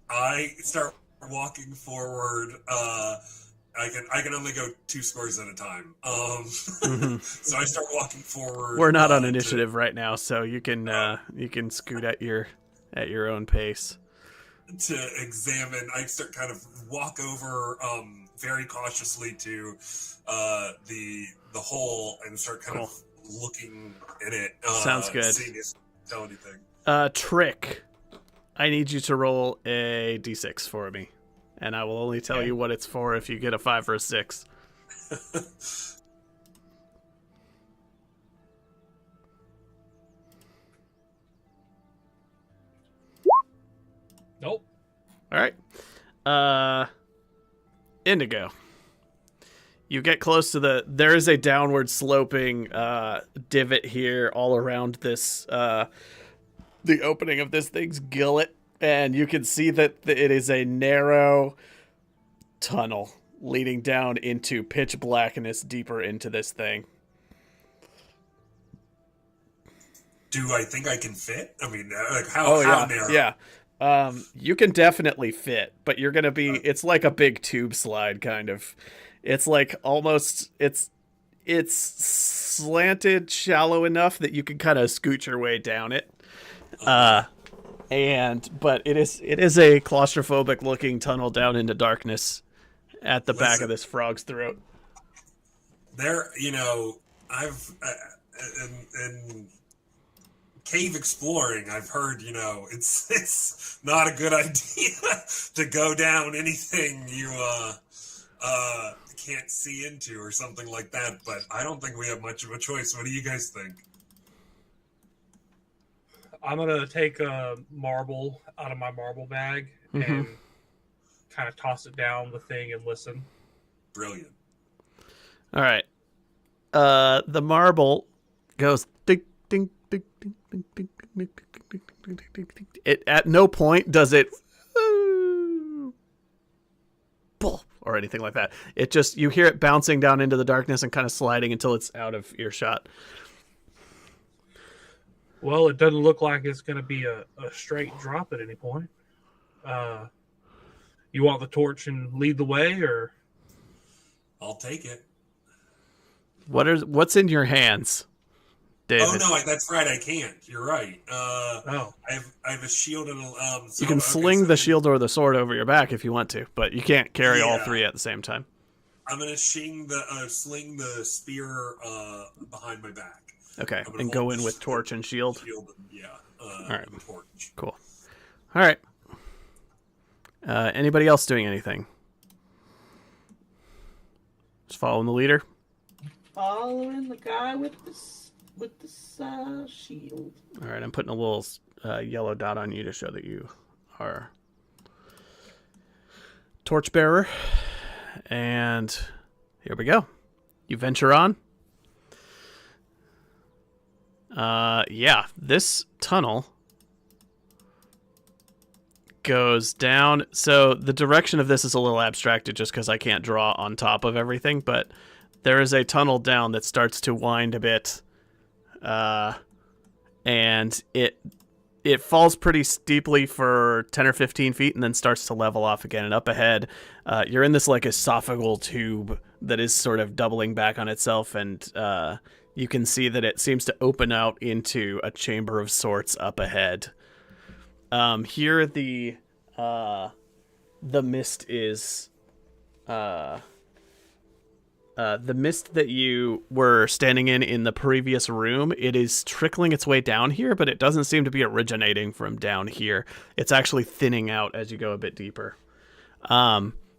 I start walking forward. I can only go 2 squares at a time. So I start walking forward. We're not on initiative right now, so you can scoot at your own pace. To examine. I start kind of walk over very cautiously to the hole and start kind of looking in it. Sounds good. Seeing if I tell anything. Trick. I need you to roll a d6 for me, and I will only tell you what it's for if you get a 5 or a 6. Nope. All right. Indigo. You get close to there is a downward sloping divot here all around this the opening of this thing's gillet, and you can see that it is a narrow tunnel leading down into pitch blackness deeper into this thing. Do I think I can fit? I mean, like how narrow? Yeah. You can definitely fit, but you're gonna be. It's like a big tube slide, kind of. It's like almost. It's slanted, shallow enough that you can kind of scoot your way down it. But it is a claustrophobic looking tunnel down into darkness at the back of this frog's throat. There, I've in cave exploring, I've heard, it's not a good idea to go down anything you can't see into or something like that, but I don't think we have much of a choice. What do you guys think? I'm gonna take a marble out of my marble bag and kind of toss it down the thing and listen. Brilliant. All right. The marble goes ding ding ding ding ding ding ding ding ding ding ding. It at no point does it or anything like that. It just, you hear it bouncing down into the darkness and kind of sliding until it's out of earshot. Well, it doesn't look like it's going to be a straight drop at any point. You want the torch and lead the way, or? I'll take it. What's in your hands, David? Oh no, that's right. I can't. You're right. I have a shield and a. You can sling the shield or the sword over your back if you want to, but you can't carry all three at the same time. I'm gonna sling the spear behind my back. Okay, and go in with torch and shield. All right, torch. Cool. All right. Anybody else doing anything? Just following the leader. Following the guy with the shield. All right, I'm putting a little yellow dot on you to show that you are torchbearer. And here we go. You venture on. Yeah, this tunnel goes down. So the direction of this is a little abstracted just because I can't draw on top of everything, but there is a tunnel down that starts to wind a bit. And it falls pretty steeply for 10 or 15 feet and then starts to level off again. And up ahead, you're in this like esophageal tube that is sort of doubling back on itself, and you can see that it seems to open out into a chamber of sorts up ahead. Here the mist is the mist that you were standing in the previous room. It is trickling its way down here, but it doesn't seem to be originating from down here. It's actually thinning out as you go a bit deeper.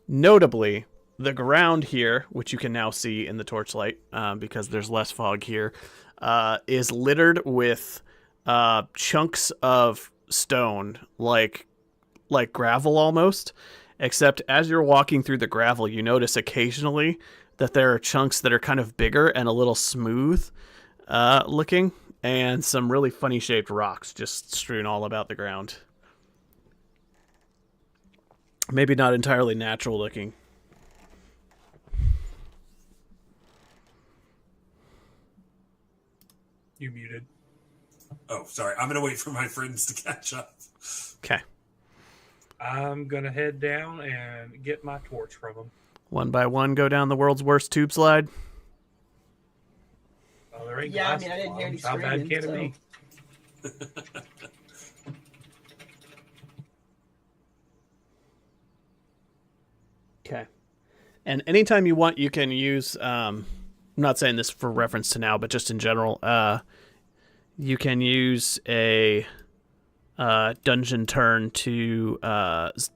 Notably, the ground here, which you can now see in the torchlight because there's less fog here, is littered with chunks of stone, like gravel almost, except as you're walking through the gravel, you notice occasionally that there are chunks that are kind of bigger and a little smooth looking, and some really funny shaped rocks just strewn all about the ground. Maybe not entirely natural looking. You muted. Oh, sorry. I'm going to wait for my friends to catch up. Okay. I'm going to head down and get my torch from them. One by one, go down the world's worst tube slide. Oh, there ain't I didn't hear any How bad can so. it be? Okay. And anytime you want, you can use, I'm not saying this for reference to now, but just in general, you can use a dungeon turn to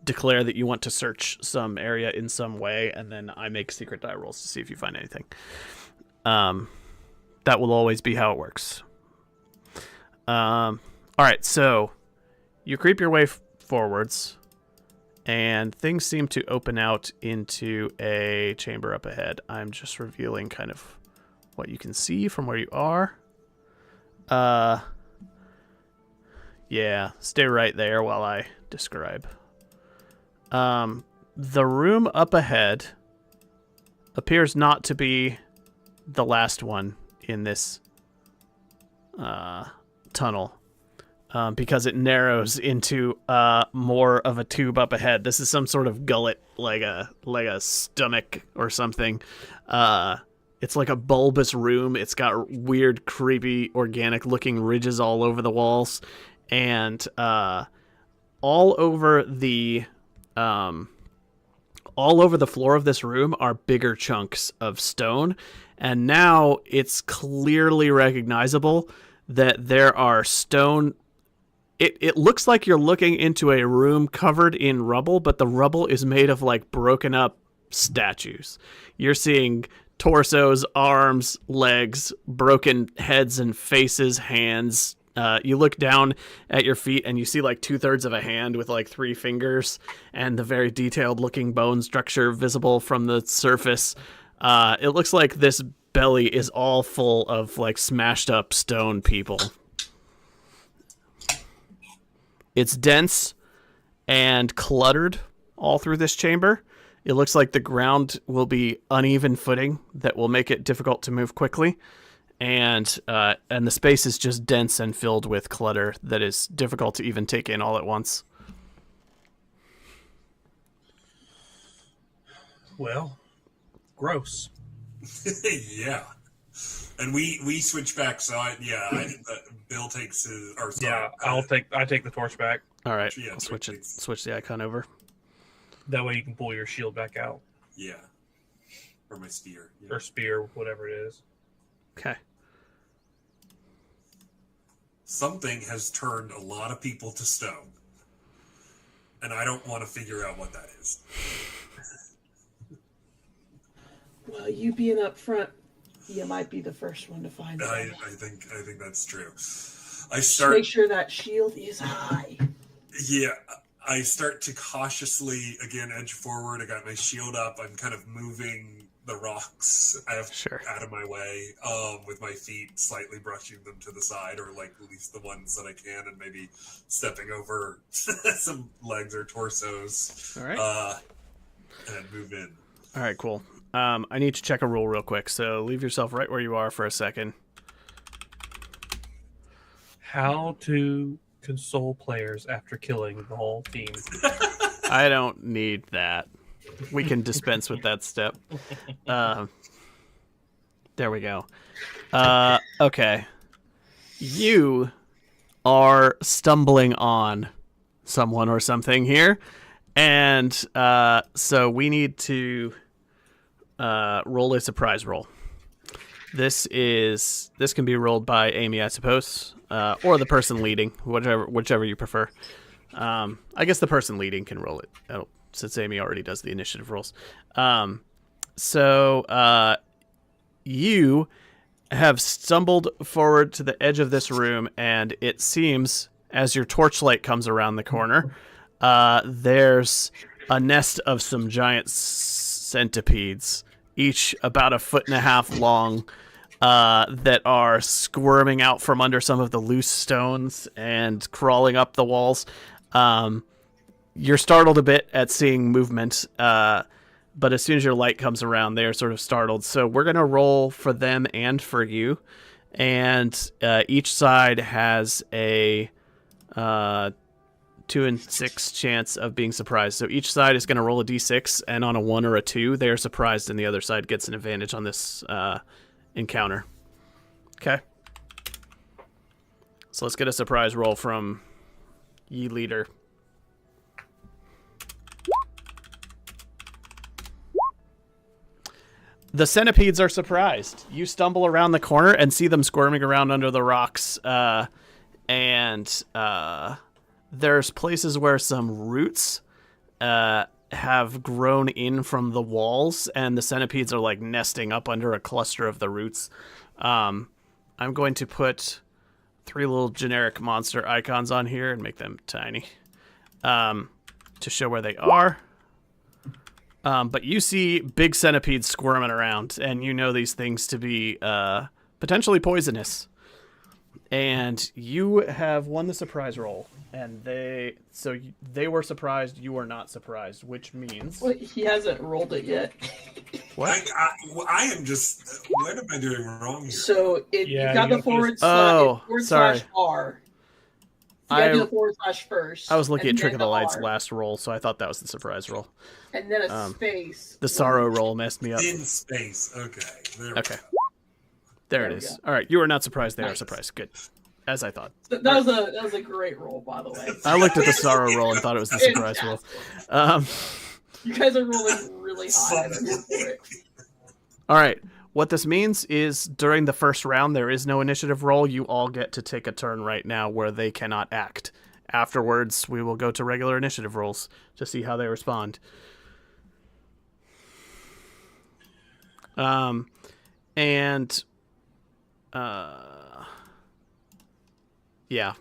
declare that you want to search some area in some way, and then I make secret die rolls to see if you find anything. That will always be how it works. All right, so you creep your way forwards, and things seem to open out into a chamber up ahead. I'm just revealing kind of what you can see from where you are. Yeah, stay right there while I describe. The room up ahead appears not to be the last one in this tunnel. Because it narrows into more of a tube up ahead. This is some sort of gullet, like a stomach or something. It's like a bulbous room. It's got weird, creepy, organic-looking ridges all over the walls, and all over the floor of this room are bigger chunks of stone. And now it's clearly recognizable that there are stone. It looks like you're looking into a room covered in rubble, but the rubble is made of like broken up statues. You're seeing torsos, arms, legs, broken heads and faces, hands. You look down at your feet and you see like 2/3 of a hand with like 3 fingers and the very detailed looking bone structure visible from the surface. It looks like this belly is all full of like smashed up stone people. It's dense and cluttered all through this chamber. It looks like the ground will be uneven footing that will make it difficult to move quickly. And the space is just dense and filled with clutter that is difficult to even take in all at once. Well, gross. Yeah. And we switch back, so Bill takes his. Or sorry, I take the torch back. All right, Yeah, I'll switch the icon over. That way you can pull your shield back out. Yeah. Or my spear. Yeah. Or spear, whatever it is. Okay. Something has turned a lot of people to stone. And I don't want to figure out what that is. Well, you being up front, you might be the first one to find out. I think that's true. Make sure that shield is high. Yeah, I start to cautiously again edge forward. I got my shield up. I'm kind of moving the rocks out of my way, with my feet slightly brushing them to the side, or like at least the ones that I can, and maybe stepping over some legs or torsos. All right. And move in. All right, cool. I need to check a rule real quick, so leave yourself right where you are for a second. How to console players after killing the whole team. I don't need that. We can dispense with that step. There we go. Okay. You are stumbling on someone or something here, and so we need to roll a surprise roll. This can be rolled by Amy, I suppose, or the person leading, whichever you prefer. I guess the person leading can roll it, since Amy already does the initiative rolls. So you have stumbled forward to the edge of this room, and it seems, as your torchlight comes around the corner, there's a nest of some giant centipedes, each about 1.5 feet long, that are squirming out from under some of the loose stones and crawling up the walls. You're startled a bit at seeing movement, but as soon as your light comes around, they are sort of startled. So we're going to roll for them and for you, and each side has a 2 and 6 chance of being surprised. So each side is going to roll a d6, and on a 1 or a 2, they are surprised, and the other side gets an advantage on this encounter. Okay. So let's get a surprise roll from ye leader. The centipedes are surprised. You stumble around the corner and see them squirming around under the rocks, and there's places where some roots have grown in from the walls, and the centipedes are like nesting up under a cluster of the roots. I'm going to put 3 little generic monster icons on here and make them tiny to show where they are. But you see big centipedes squirming around, and you know these things to be potentially poisonous. And you have won the surprise roll, and they were surprised. You are not surprised, which means Wait, he hasn't rolled it yet. what? I am just. What am I doing wrong here? So you Yeah, got you the have to forward sorry. slash R. You gotta do the forward slash first. I was looking and at Trick of then the Light's R, last roll, so I thought that was the surprise roll. and then a space. The sorrow roll messed me up. In space. Okay. There we Okay. go. There it we is. go. All right, you are not surprised. They are Nice. surprised. Good, as I thought. That was a great roll, by the way. I looked at the sorrow roll and thought it was the surprise roll. You guys are rolling really high. I'm here for it. All right. What this means is during the first round, there is no initiative roll. You all get to take a turn right now where they cannot act. Afterwards, we will go to regular initiative rolls to see how they respond. Yeah.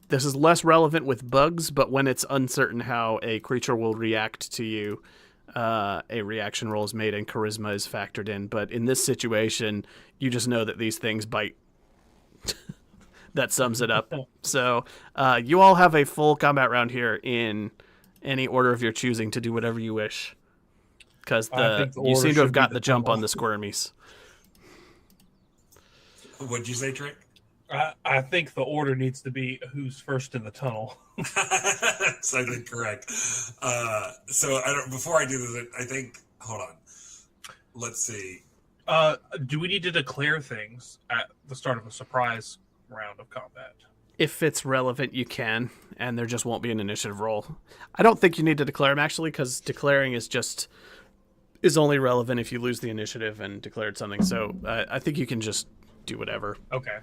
This is less relevant with bugs, but when it's uncertain how a creature will react to you, a reaction roll is made and charisma is factored in. But in this situation, you just know that these things bite. That sums it up. So you all have a full combat round here in any order of your choosing to do whatever you wish. Because you seem to have got the jump on the squirmies. What'd you say, Trick? I think the order needs to be who's first in the tunnel. That's, I think, correct. So before I do this, I think. Hold on. Let's see. Do we need to declare things at the start of a surprise round of combat? If it's relevant, you can, and there just won't be an initiative roll. I don't think you need to declare them, actually, because declaring is only relevant if you lose the initiative and declared something. So I think you can just do whatever. Okay.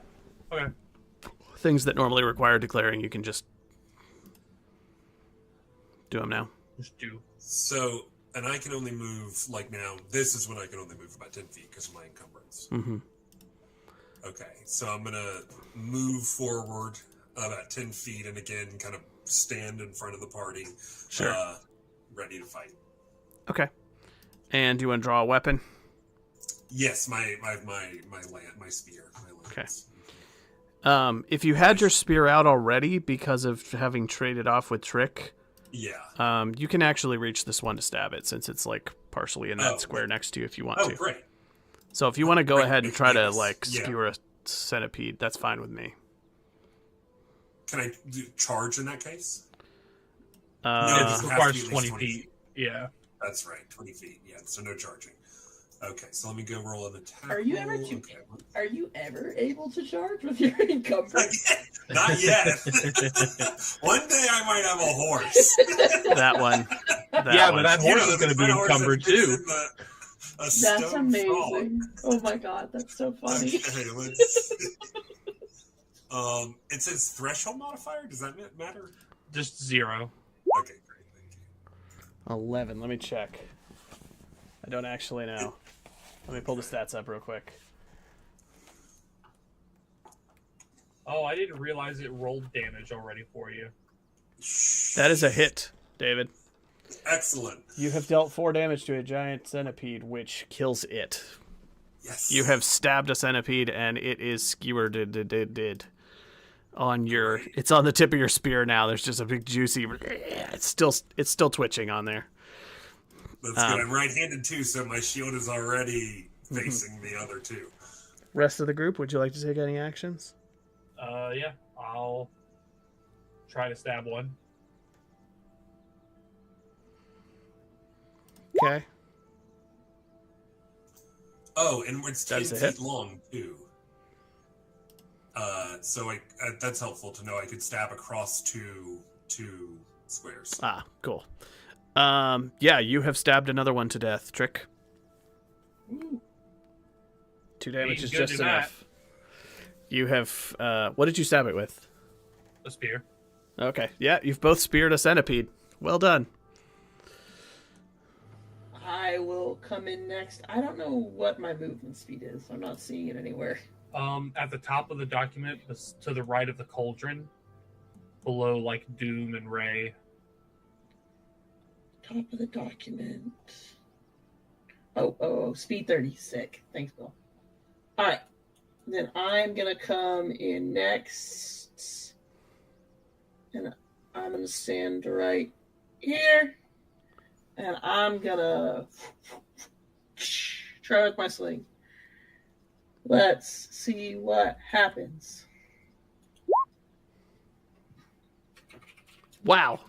Things that normally require declaring, you can just do them now. Just do. So, and I can only move, like now, this is when I can only move about 10 feet because of my encumbrance. Mm-hmm. Okay, so I'm going to move forward about 10 feet and again kind of stand in front of the party. Sure. Ready to fight. Okay. And do you want to draw a weapon? Yes, my spear. My lance. If you had your spear out already because of having traded off with Trick, yeah, you can actually reach this one to stab it since it's like partially in that square next to you if you want to. Oh, great. So if you want to go ahead and try to skewer a centipede, that's fine with me. Can I charge in that case? It requires 20 feet. Yeah. That's right, 20 feet. Yeah, so no charging. Okay, so let me go roll an attack. Are you ever able to charge with your encumbrance? Not yet. One day I might have a horse. That one. But that horse is going to be encumbered too. That's amazing. Oh my god, that's so funny. Okay, let's see. It says threshold modifier. Does that matter? Just 0. Okay, great. Thank you. 11. Let me check. I don't actually know. Let me pull the stats up real quick. Oh, I didn't realize it rolled damage already for you. That is a hit, David. Excellent. You have dealt 4 damage to a giant centipede, which kills it. Yes. You have stabbed a centipede, and it is skewered on your. It's on the tip of your spear now. There's just a big juicy. It's still twitching on there. That's good. I'm right-handed too, so my shield is already facing the other two. Rest of the group, would you like to take any actions? Yeah, I'll try to stab one. Okay. Oh, and it's 10 That's a feet hit. long too. So that's helpful to know. I could stab across two squares. Ah, cool. Yeah, you have stabbed another one to death, Trick. Ooh. 2 damage Being is good just to that. enough. You have, what did you stab it with? A spear. Okay, yeah, you've both speared a centipede. Well done. I will come in next. I don't know what my movement speed is. I'm not seeing it anywhere. At the top of the document, to the right of the cauldron, below like Doom and Ray. Top of the document. Oh, speed 30. Sick. Thanks, Bill. All right. Then I'm gonna come in next, and I'm gonna stand right here, and I'm gonna try with my sling. Let's see what happens. Wow.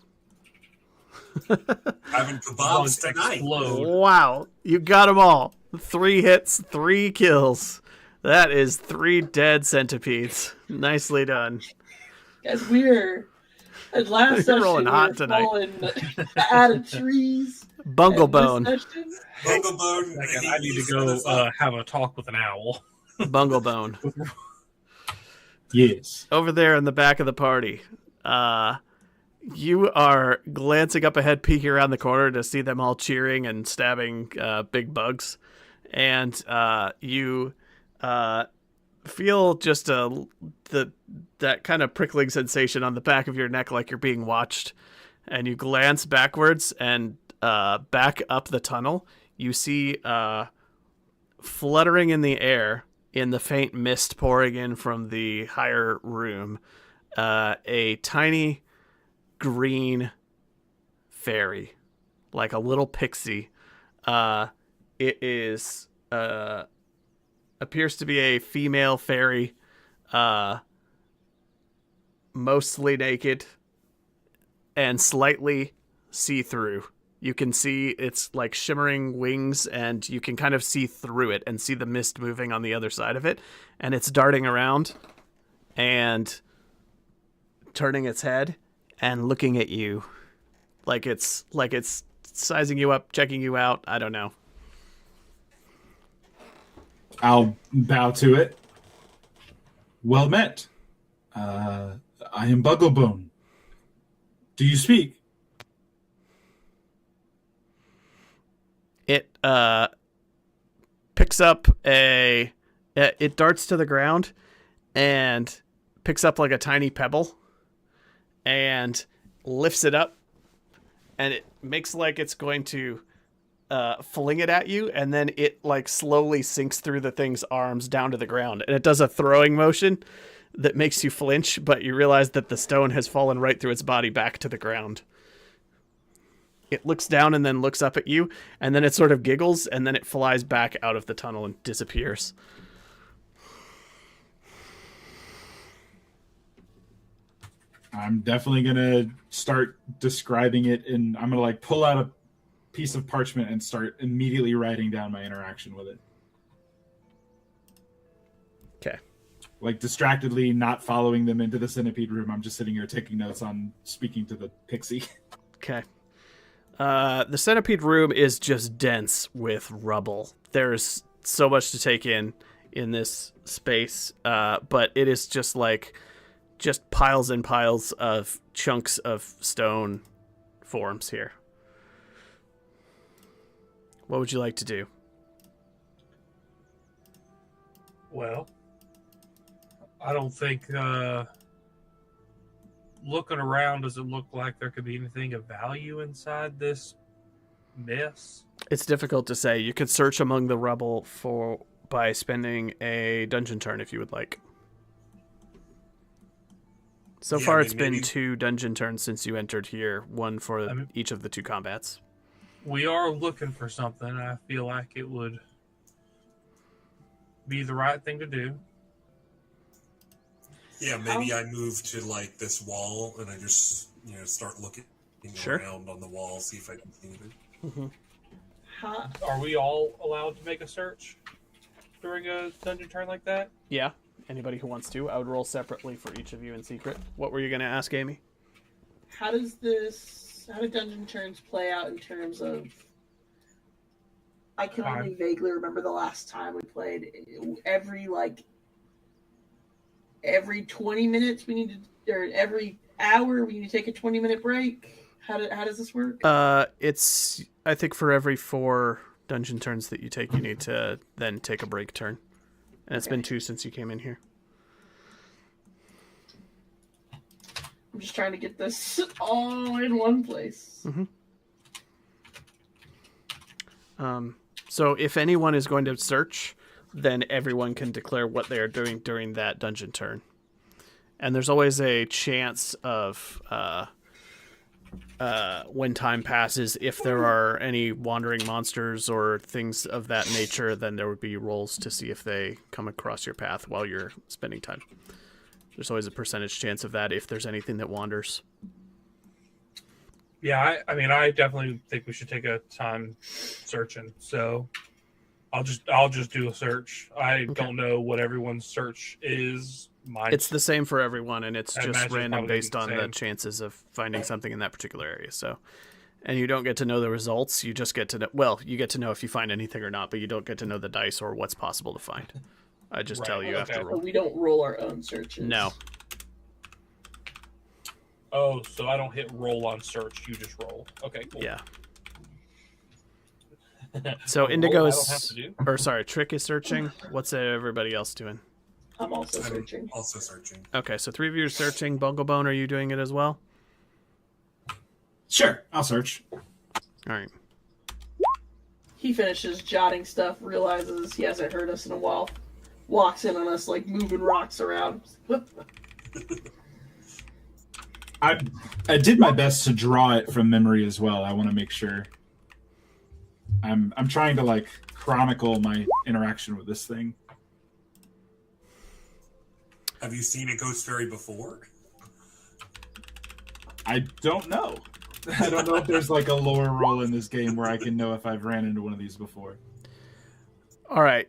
Having kebabs tonight. Explode. Wow. You got them all. 3 hits, 3 kills. That is 3 dead centipedes. Nicely done. Guys, we're at last You're session. rolling We hot were tonight. falling out of trees. Bunglebone. And this session, Bunglebone. Second, I need to go have a talk with an owl. Bunglebone. Yes. Over there in the back of the party. You are glancing up ahead, peeking around the corner to see them all cheering and stabbing big bugs. And you feel just that kind of prickling sensation on the back of your neck like you're being watched. And you glance backwards and back up the tunnel. You see fluttering in the air in the faint mist pouring in from the higher room, a tiny green fairy, like a little pixie. It is appears to be a female fairy, mostly naked and slightly see-through. You can see its like shimmering wings, and you can kind of see through it and see the mist moving on the other side of it, and it's darting around and turning its head and looking at you like it's sizing you up, checking you out. I don't know. I'll bow to it. Well met. I am Bunglebone. Do you speak? It picks up it darts to the ground and picks up like a tiny pebble and lifts it up, and it makes like it's going to fling it at you, and then it like slowly sinks through the thing's arms down to the ground, and it does a throwing motion that makes you flinch, but you realize that the stone has fallen right through its body back to the ground. It looks down and then looks up at you, and then it sort of giggles, and then it flies back out of the tunnel and disappears. I'm definitely going to start describing it, and I'm going to like pull out a piece of parchment and start immediately writing down my interaction with it. Okay. Like distractedly not following them into the centipede room. I'm just sitting here taking notes on speaking to the pixie. Okay. The centipede room is just dense with rubble. There's so much to take in this space, but it is just piles and piles of chunks of stone forms here. What would you like to do? Well, I don't think looking around, does it look like there could be anything of value inside this mess? It's difficult to say. You could search among the rubble by spending a dungeon turn if you would like. So far, it's been 2 dungeon turns since you entered here, one for each of the 2 combats. We are looking for something. I feel like it would be the right thing to do. Yeah, maybe I move to like this wall and I just start looking around on the wall, see if I can see anything. Mm-hmm. Are we all allowed to make a search during a dungeon turn like that? Yeah, anybody who wants to. I would roll separately for each of you in secret. What were you going to ask, Amy? How do dungeon turns play out in terms of? I can only vaguely remember the last time we played. Every 20 minutes we need to, or every hour we need to take a 20-minute break. How does this work? It's I think for every 4 dungeon turns that you take, you need to then take a break turn, and it's been 2 since you came in here. I'm just trying to get this all in one place. Mm-hmm. So if anyone is going to search, then everyone can declare what they are doing during that dungeon turn. And there's always a chance of when time passes, if there are any wandering monsters or things of that nature, then there would be rolls to see if they come across your path while you're spending time. There's always a percentage chance of that if there's anything that wanders. Yeah, I mean, I definitely think we should take a time searching. So I'll just do a search. I don't know what everyone's search is. It's the same for everyone, and it's just random based on the same. chances of finding something in that particular area. So, and you don't get to know the results. You just get to know. Well, you get to know if you find anything or not, but you don't get to know the dice or what's possible to find. I just tell you after roll. We don't roll our own searches. No. Oh, so I don't hit roll on search. You just roll. Okay, cool. Yeah. So Indigo's, or sorry, Trick is searching. What's everybody else doing? I'm also searching. Also searching. Okay, so 3 of you are searching. Bunglebone, are you doing it as well? Sure, I'll search. All right. He finishes jotting stuff, realizes he hasn't heard us in a while, walks in on us like moving rocks around. I did my best to draw it from memory as well. I want to make sure. I'm trying to like chronicle my interaction with this thing. Have you seen a ghost fairy before? I don't know. I don't know if there's like a lore roll in this game where I can know if I've ran into one of these before. All right.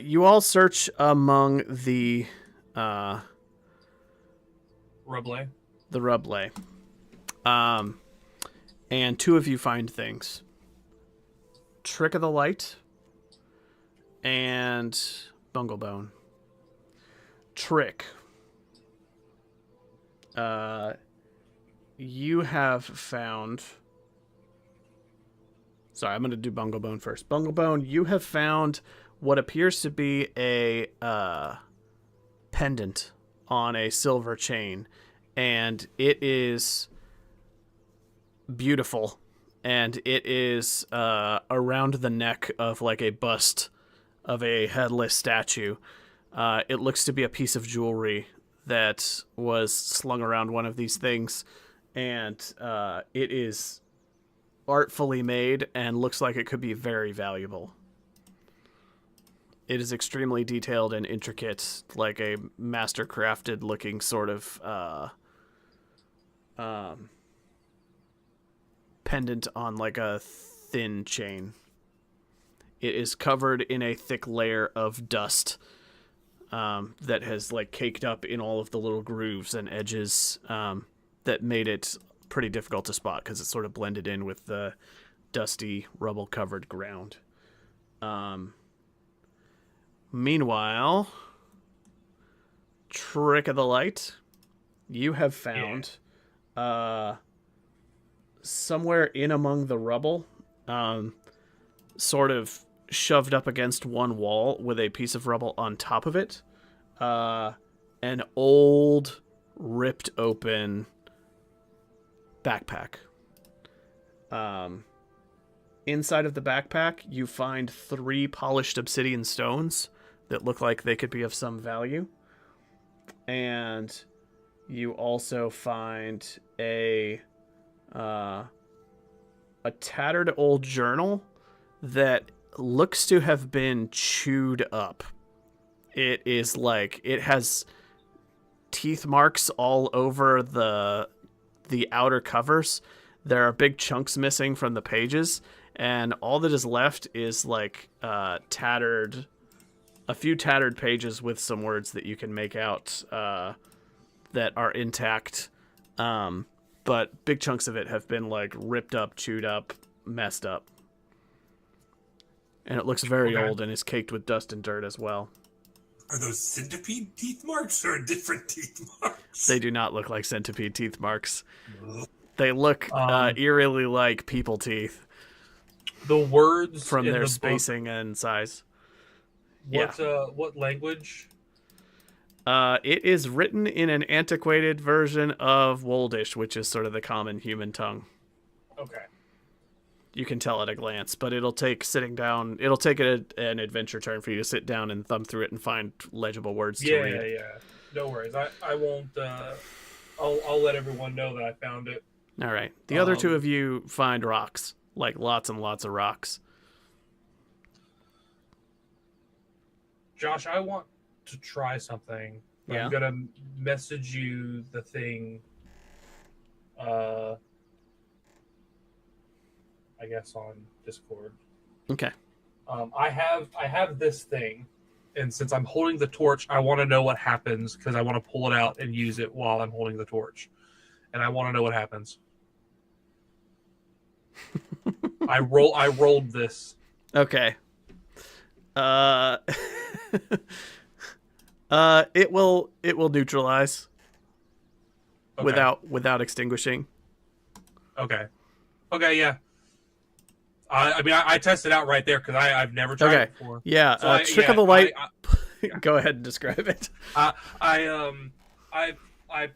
You all search among the Rublay. The Rublay. And 2 of you find things. Trick of the Light and Bunglebone. Trick. You have found... Sorry, I'm going to do Bunglebone first. Bunglebone, you have found what appears to be a pendant on a silver chain. And it is beautiful. And it is around the neck of like a bust of a headless statue. It looks to be a piece of jewelry that was slung around one of these things. And it is artfully made and looks like it could be very valuable. It is extremely detailed and intricate, like a master-crafted looking sort of pendant on like a thin chain. It is covered in a thick layer of dust that has like caked up in all of the little grooves and edges that made it pretty difficult to spot because it's sort of blended in with the dusty, rubble-covered ground. Meanwhile, Trick of the Light, you have found somewhere in among the rubble, sort of shoved up against one wall with a piece of rubble on top of it, an old, ripped open backpack. Inside of the backpack, you find 3 polished obsidian stones that look like they could be of some value. And you also find a tattered old journal that looks to have been chewed up. It is like, it has teeth marks all over the outer covers. There are big chunks missing from the pages, and all that is left is like a few tattered pages with some words that you can make out that are intact. But big chunks of it have been like ripped up, chewed up, messed up. And it looks very old and is caked with dust and dirt as well. Are those centipede teeth marks or different teeth marks? They do not look like centipede teeth marks. They look eerily like people teeth. The words from in their the spacing and size. What language? It is written in an antiquated version of Woldish, which is sort of the common human tongue. Okay. You can tell at a glance, but it'll take sitting down. It'll take an adventure turn for you to sit down and thumb through it and find legible words to read. Yeah. No worries. I won't. I'll let everyone know that I found it. All right. The other two of you find rocks, like lots and lots of rocks. Josh, I want to try something. Yeah. I'm gonna message you the thing. I guess on Discord. Okay. I have this thing, and since I'm holding the torch, I want to know what happens because I want to pull it out and use it while I'm holding the torch, and I want to know what happens. I rolled this. Okay. It will neutralize Okay. without extinguishing. Okay, yeah. I mean, I tested out right there because I've never tried it before. Yeah, So trick of the light. Go ahead and describe it. I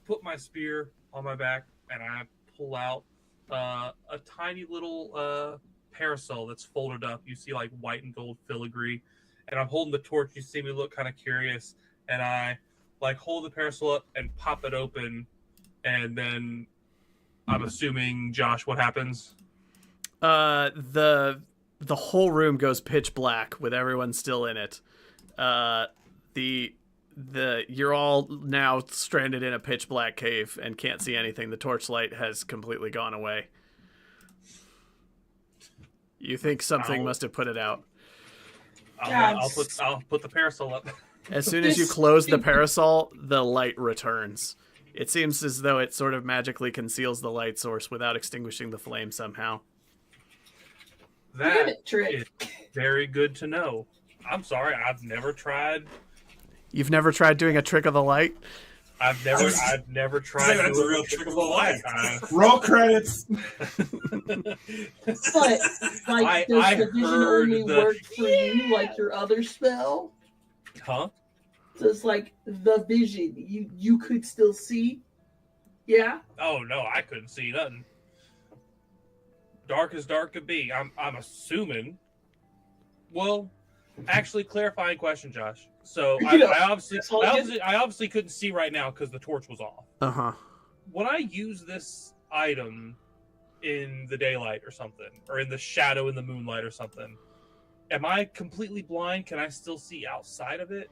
put my spear on my back and I pull out a tiny little parasol that's folded up. You see like white and gold filigree, and I'm holding the torch. You see me look kind of curious, and I like hold the parasol up and pop it open, and then I'm assuming, Josh, what happens? The whole room goes pitch black with everyone still in it. You're all now stranded in a pitch black cave and can't see anything. The torchlight has completely gone away. You think something must have put it out. I'll put the parasol up. As soon as you close the parasol, the light returns. It seems as though it sort of magically conceals the light source without extinguishing the flame somehow. That is very good to know. I'm sorry, I've never tried. You've never tried doing a trick of the light? I've never tried. That's a real trick of the light. Roll credits. But like, does the vision only work for you, like your other spell? Huh? Does like the vision you could still see? Yeah. Oh no, I couldn't see nothing. Dark as dark could be. I'm assuming. Well, actually, clarifying question, Josh. So I obviously couldn't see right now because the torch was off. Uh-huh. When I use this item in the daylight or something, or in the shadow in the moonlight or something, am I completely blind? Can I still see outside of it?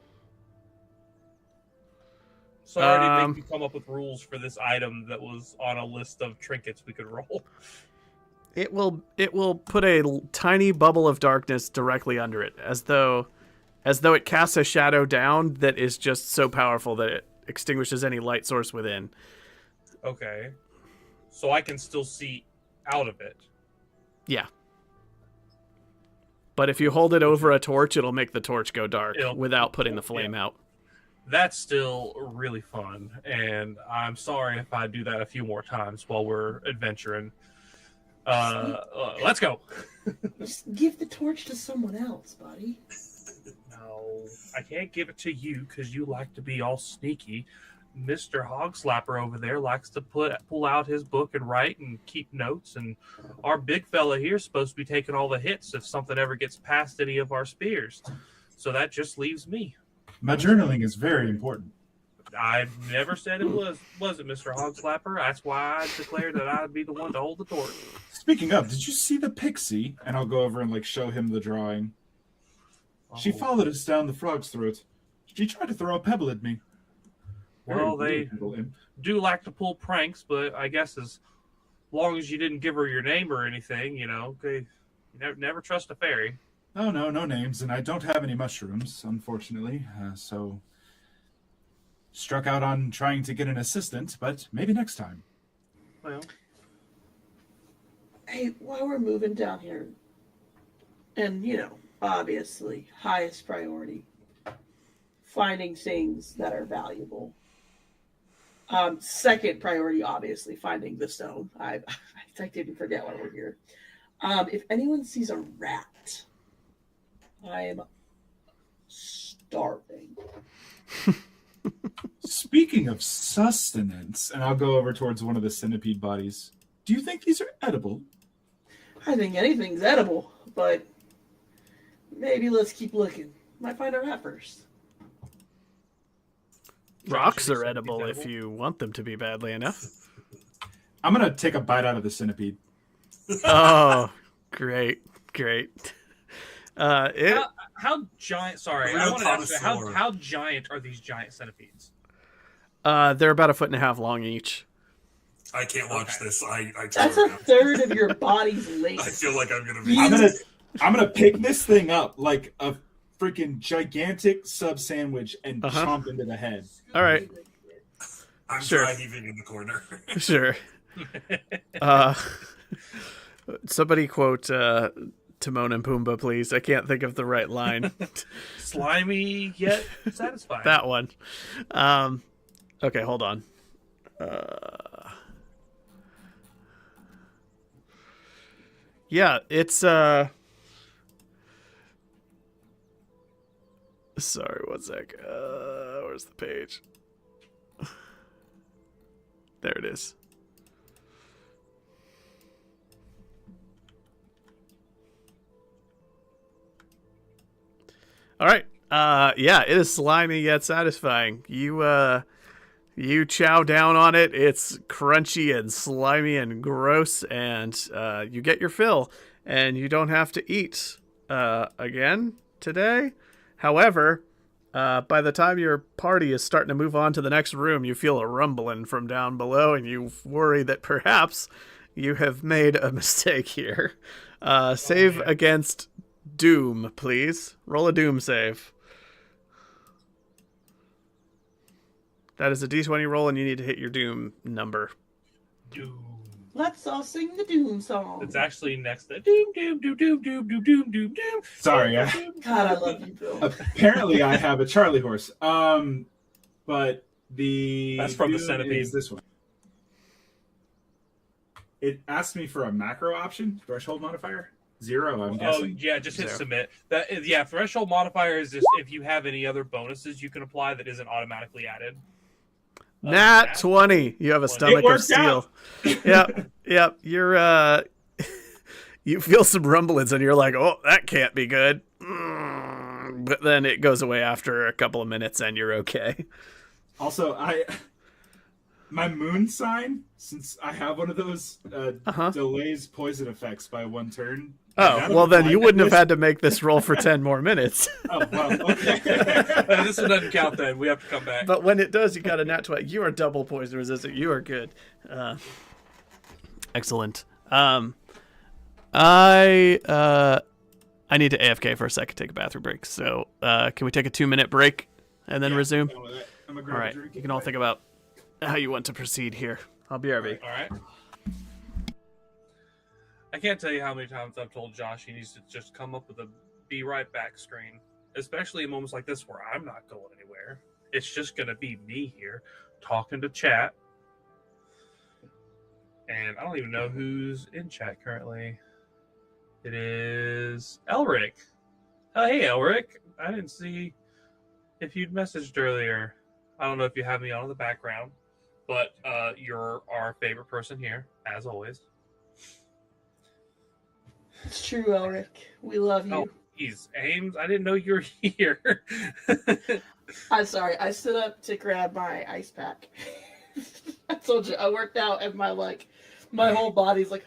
Sorry to make you come up with rules for this item that was on a list of trinkets we could roll. It will put a tiny bubble of darkness directly under it, as though it casts a shadow down that is just so powerful that it extinguishes any light source within. Okay. So I can still see out of it. Yeah. But if you hold it over a torch, it'll make the torch go dark without putting the flame out. That's still really fun, and I'm sorry if I do that a few more times while we're adventuring. Let's go. Just give the torch to someone else, buddy. No, I can't give it to you because you like to be all sneaky. Mr. Hogslapper over there likes to pull out his book and write and keep notes, and our big fella here is supposed to be taking all the hits if something ever gets past any of our spears. So that just leaves me. My journaling is very important. I never said it wasn't, Mr. Hogslapper. That's why I declared that I'd be the one to hold the torch. Speaking of, did you see the pixie? And I'll go over and show him the drawing. She followed us down the frog's throat. She tried to throw a pebble at me. Well, they do like to pull pranks, but I guess as long as you didn't give her your name or anything, you never trust a fairy. Oh, no names, and I don't have any mushrooms, unfortunately, so struck out on trying to get an assistant, but maybe next time. Well, hey, while we're moving down here, and, obviously, highest priority, finding things that are valuable. Second priority, obviously, finding the stone. I didn't forget why we're here. If anyone sees a rat, I'm starving. Speaking of sustenance, and I'll go over towards one of the centipede bodies. Do you think these are edible? I think anything's edible, but maybe let's keep looking. Might find a rat first. Rocks are edible if you want them to be badly enough. I'm gonna take a bite out of the centipede. Oh, great. How giant? Sorry, Real I want to ask you, connoisseur. how giant are these giant centipedes? They're about 1.5 feet long each. I can't watch this. I That's a totally- third of your body's I length. feel like I'm gonna be. I'm gonna pick this thing up like a freaking gigantic sub sandwich and chomp into the head. All right, I'm Sure. dry heaving in the corner. sure. Somebody quote Timon and Pumbaa, please. I can't think of the right line. Slimy yet satisfying. That one. Okay, hold on. Yeah, it's sorry, one sec. Where's the page? There it is. All right. Yeah, it is slimy yet satisfying. You chow down on it. It's crunchy and slimy and gross, and you get your fill, and you don't have to eat again today. However, by the time your party is starting to move on to the next room, you feel a rumbling from down below, and you worry that perhaps you have made a mistake here. Save against Doom, please. Roll a Doom save. That is a d20 roll, and you need to hit your Doom number. Doom. Let's all sing the Doom song. It's actually next to doom doom doom doom doom doom doom doom doom. Sorry, God, I love you, Bill. apparently I have a Charlie horse. But the That's from the Doom centipede. is this one. It asked me for a macro option, threshold modifier 0. I'm Oh guessing. yeah, just hit 0. submit. That is, yeah, threshold modifier is just if you have any other bonuses you can apply that isn't automatically added. Nat 20. You have a stomach of worked steel. Yep. You're you feel some rumblings, and you're like, "Oh, that can't be good." But then it goes away after a couple of minutes, and you're okay. Also, my moon sign, since I have one of those, delays poison effects by 1 turn. Oh, That'll well, be then fine. you wouldn't have had to make this roll for 10 more minutes. Oh, well, okay. This one doesn't count then. We have to come back. But when it does, you got a nat 20. You are double poison resistant. You are good. Excellent. I need to AFK for a second, take a bathroom break. So can we take a 2-minute break and then resume? I'm gonna All grab a right. drink. You can all think about how you want to proceed here. I'll be RB. All right. I can't tell you how many times I've told Josh he needs to just come up with a be right back screen, especially in moments like this where I'm not going anywhere. It's just going to be me here talking to chat. And I don't even know who's in chat currently. It is Elric. Oh, hey, Elric. I didn't see if you'd messaged earlier. I don't know if you have me on in the background, but you're our favorite person here, as always. It's true, Elric. We love you. Oh, geez, Ames, I didn't know you were here. I'm sorry. I stood up to grab my ice pack. I told you I worked out, and my whole body's like.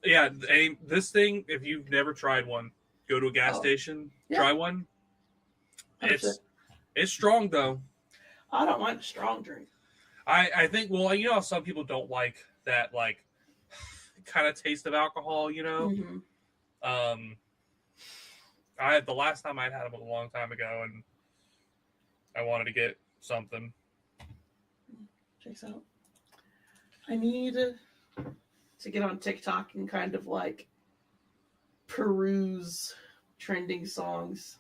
Yeah, Ames, this thing, if you've never tried one, go to a gas station, try one. 100%. It's strong though. I don't mind a strong drink. I think, well, you know how some people don't like that kind of taste of alcohol, you know. Mm-hmm. The last time I'd had them was a long time ago, and I wanted to get something. Checks out. I need to get on TikTok and kind of peruse trending songs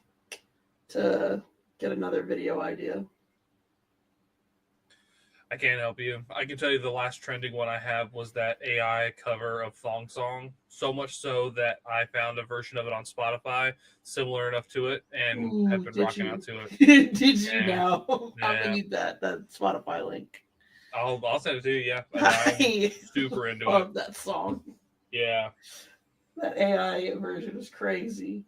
to get another video idea. I can't help you. I can tell you the last trending one I have was that AI cover of Thong Song. So much so that I found a version of it on Spotify similar enough to it and have been rocking out to it. Did you Yeah. now? I'm Yeah. gonna need that Spotify link. I'll send it to you. Yeah, I'm I super into love it. that song. Yeah. That AI version is crazy.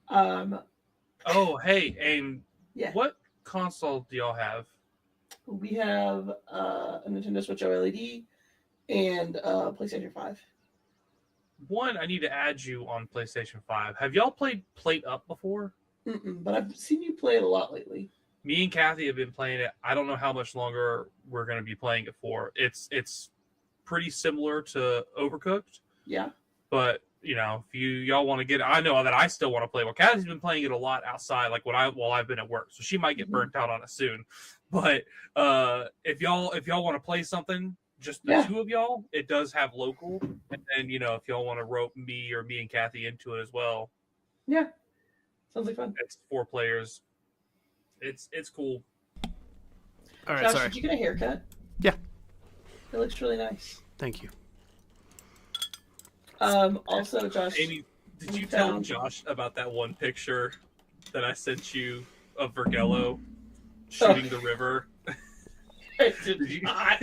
Oh, hey, and Yeah. what console do y'all have? We have a Nintendo Switch OLED and PlayStation 5. One, I need to add you on PlayStation 5. Have y'all played Plate Up before? But I've seen you play it a lot lately. Me and Kathy have been playing it. I don't know how much longer we're going to be playing it for. It's pretty similar to Overcooked. Yeah. But, you know, if y'all want to get it, I know that I still want to play. Well, Kathy's been playing it a lot outside, like while I've been at work. So she might get burnt out on it soon. But if y'all want to play something, just the two of y'all, it does have local. And then, you know, if y'all want to rope me and Kathy into it as well. Yeah. Sounds like fun. It's 4 players. It's cool. All right, Josh, sorry. did you get a haircut? Yeah. It looks really nice. Thank you. Also, Josh, Amy, did you tell Josh about that one picture that I sent you of Vergello shooting the river? I did not.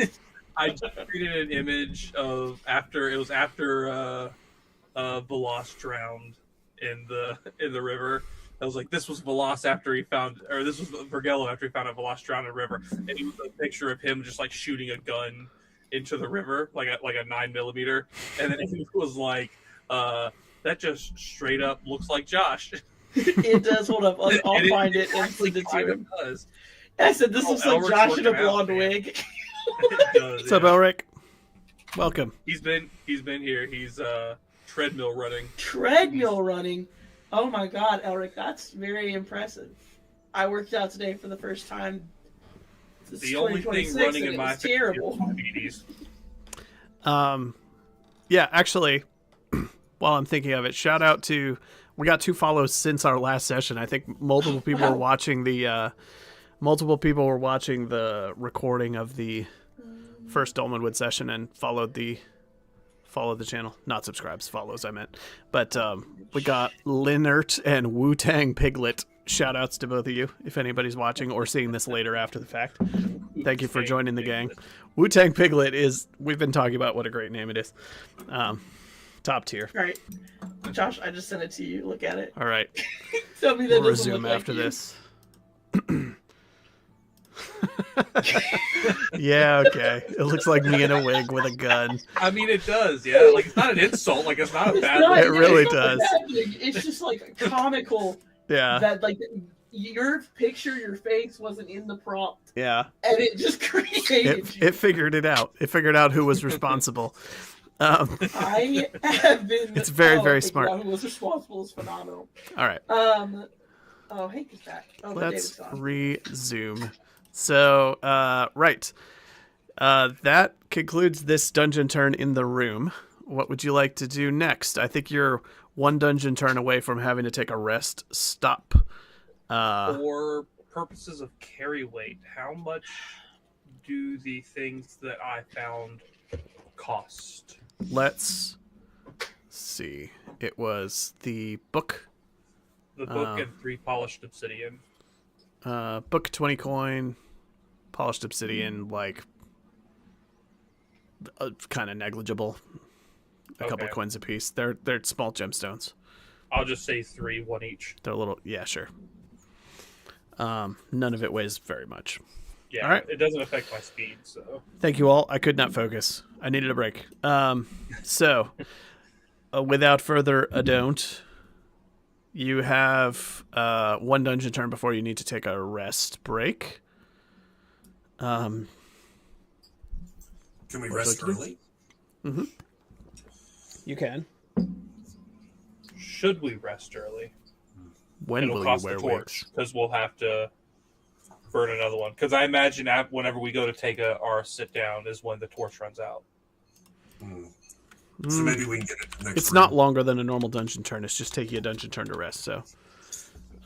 I created an image of after Veloz drowned in the river. I was like, this was Veloz after he found, or this was Vergello after he found a Veloz drowned in the river, and he was a picture of him just like shooting a gun into the river, like a 9mm, and then he was like, that just straight up looks like Josh. It does. Hold up, I'll find it and send it to him. Does. I said this looks like Elric's Josh in a working out, blonde man. wig. It does, What's up, Elric? Welcome. He's been here. He's treadmill running. Treadmill running. Oh my God, Elric, that's very impressive. I worked out today for the first time. It's The only thing 2026, running and in it my was terrible. diabetes. Yeah, actually, while I'm thinking of it, shout out to, we got 2 follows since our last session. I think multiple people were watching the recording of the first Dolmenwood session and followed the channel. Not subscribes, follows I meant. But we got Linnert and Wu-Tang Piglet. Shout outs to both of you if anybody's watching or seeing this later after the fact. Thank you for joining the gang. Wu-Tang Piglet is, we've been talking about what a great name it is. Top tier. All right, Josh, I just sent it to you. Look at it. All right. Tell me that We'll doesn't resume look after like you. this. Yeah, okay. It looks like me in a wig with a gun. I mean, it does, yeah. Like, it's not an insult. Like, it's not a bad not- thing. It really it's not a does. bad thing. It's just like comical Yeah, that like your picture, your face wasn't in the prompt, yeah. and it just created you. It figured it out. It figured out who was responsible. I have been. It's very, very figuring smart. out Who was responsible is phenomenal. All right. Oh, Hank is back. Oh, but Let's David's gone. resume. So, right. That concludes this dungeon turn in the room. What would you like to do next? I think you're 1 dungeon turn away from having to take a rest stop. For purposes of carry weight, how much do the things that I found cost? Let's see. It was the book. The book and 3 polished obsidian. Book 20 coin, polished obsidian, like kind of negligible. A couple Okay. coins apiece. They're small gemstones. I'll just say 3, 1 each. They're a little, yeah, sure. None of it weighs very much. Yeah, All right. It doesn't affect my speed, so. Thank you all. I could not focus. I needed a break. So, without further ado, you have 1 dungeon turn before you need to take a rest break. Can we rest early? Mm-hmm. You can. Should we rest early? When It'll will you cost wear the wigs? torch, because we'll have to burn another one. Because I imagine whenever we go to take our sit down is when the torch runs out. So maybe we can get it next It's round. not longer than a normal dungeon turn. It's just taking a dungeon turn to rest. So,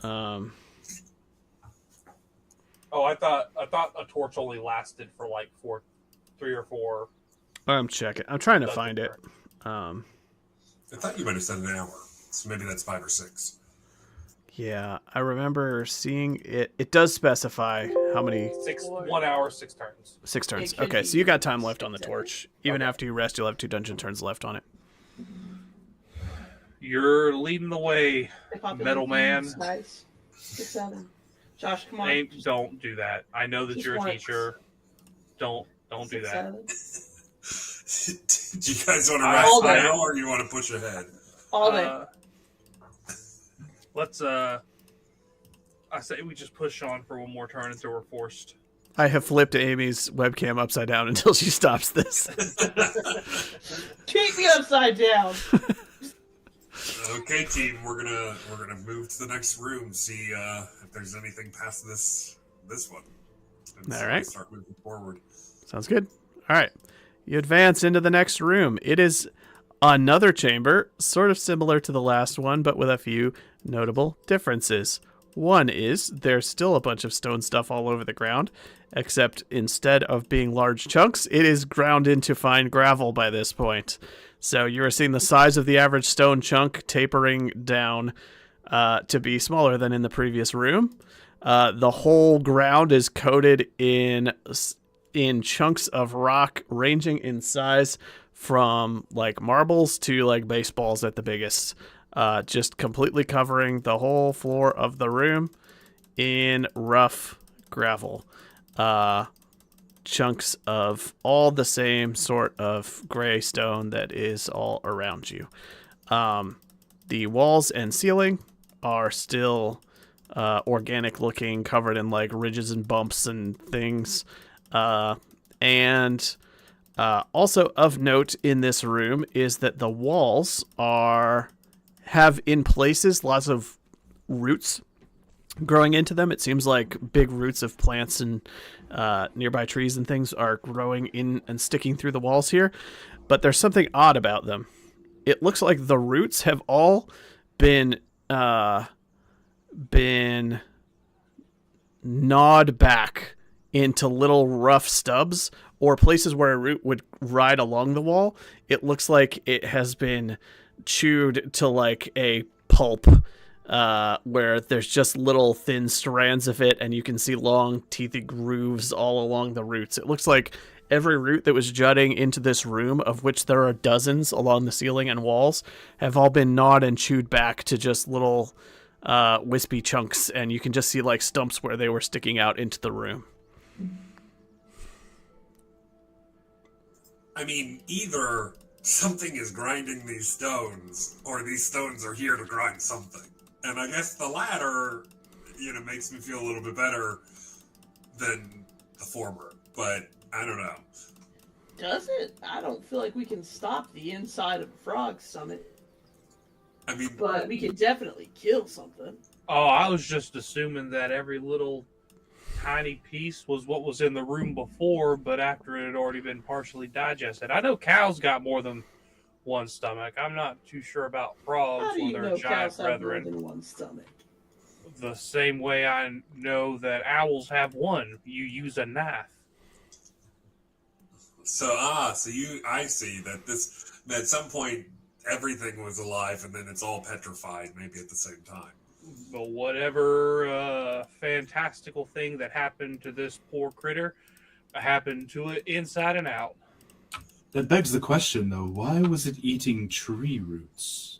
Oh, I thought a torch only lasted for like 3 or 4. I'm checking. I'm trying to dungeon find it. turns. I thought you might have said an hour, so maybe that's 5 or 6. Yeah, I remember seeing it. It does specify how many. 1 hour, 6 turns. 6 turns. It could Okay, be so you got time left on the 6 torch. Even Okay. after you rest, you'll have 2 dungeon turns left on it. You're leading the way. They pop in Metal the man. fuse, Nice. 6-7. Josh, come on. Hey, don't do that. I know that Just you're a once. teacher. Don't do that. 6-7. Do you guys want to All rest day. now, or you want to push ahead? All day. Let's I say we just push on for one more turn until we're forced. I have flipped Amy's webcam upside down until she stops this. Keep me upside down. Okay, team, we're gonna move to the next room. See if there's anything past this one. And All so right. start moving forward. Sounds good. All right. You advance into the next room. It is another chamber, sort of similar to the last one, but with a few notable differences. One is there's still a bunch of stone stuff all over the ground, except instead of being large chunks, it is ground into fine gravel by this point. So you are seeing the size of the average stone chunk tapering down to be smaller than in the previous room. The whole ground is coated in chunks of rock ranging in size from like marbles to like baseballs at the biggest, just completely covering the whole floor of the room in rough gravel. Chunks of all the same sort of gray stone that is all around you. The walls and ceiling are still organic looking, covered in like ridges and bumps and things. And also of note in this room is that the walls have in places lots of roots growing into them. It seems like big roots of plants and nearby trees and things are growing in and sticking through the walls here. But there's something odd about them. It looks like the roots have all been gnawed back into little rough stubs or places where a root would ride along the wall. It looks like it has been chewed to like a pulp, where there's just little thin strands of it and you can see long teethy grooves all along the roots. It looks like every root that was jutting into this room, of which there are dozens along the ceiling and walls, have all been gnawed and chewed back to just little wispy chunks, and you can just see like stumps where they were sticking out into the room. I mean, either something is grinding these stones, or these stones are here to grind something. And I guess the latter, makes me feel a little bit better than the former. But I don't know. Does it? I don't feel like we can stop the inside of a frog summit, I mean, but we can definitely kill something. Oh, I was just assuming that every little tiny piece was what was in the room before, but after it had already been partially digested. I know cows got more than one stomach. I'm not too sure about frogs How do when you they're know giant cows have more brethren. than one stomach? The same way I know that owls have one. You use a knife. I see that at some point everything was alive and then it's all petrified maybe at the same time. But whatever fantastical thing that happened to this poor critter happened to it inside and out. That begs the question, though. Why was it eating tree roots?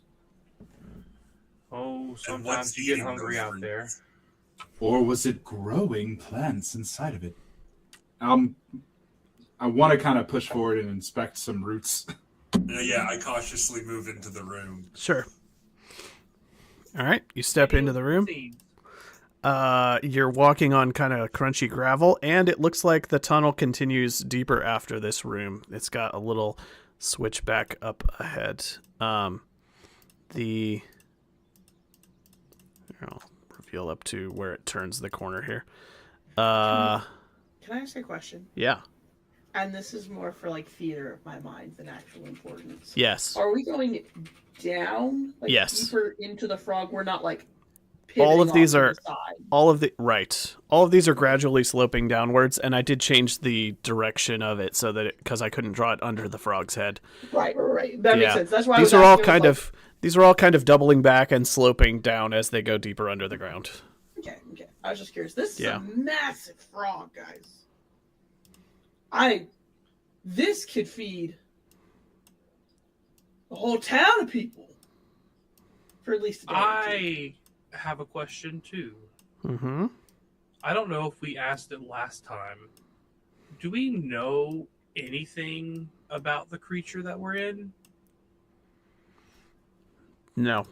Oh, what's sometimes you get eating hungry those out there. roots? Or was it growing plants inside of it? I want to kind of push forward and inspect some roots. Yeah, I cautiously move into the room. Sure. All right, you step into the room. You're walking on kind of crunchy gravel, and it looks like the tunnel continues deeper after this room. It's got a little switch back up ahead. I'll reveal up to where it turns the corner here. Can I ask a question? Yeah. And this is more for like theater of my mind than actual importance. Yes. Are we going down? Like, Yes. Deeper into the frog? We're not like. All of pivoting these off to are the side. all of these are gradually sloping downwards, and I did change the direction of it so that because I couldn't draw it under the frog's head. Right. That makes sense. That's why these I are was all asking, kind like, of These are all kind of doubling back and sloping down as they go deeper under the ground. Okay. I was just curious. This is Yeah. a massive frog, guys. This could feed a whole town of people for at least a day. I have a question too. Mm-hmm. I don't know if we asked it last time. Do we know anything about the creature that we're in? No.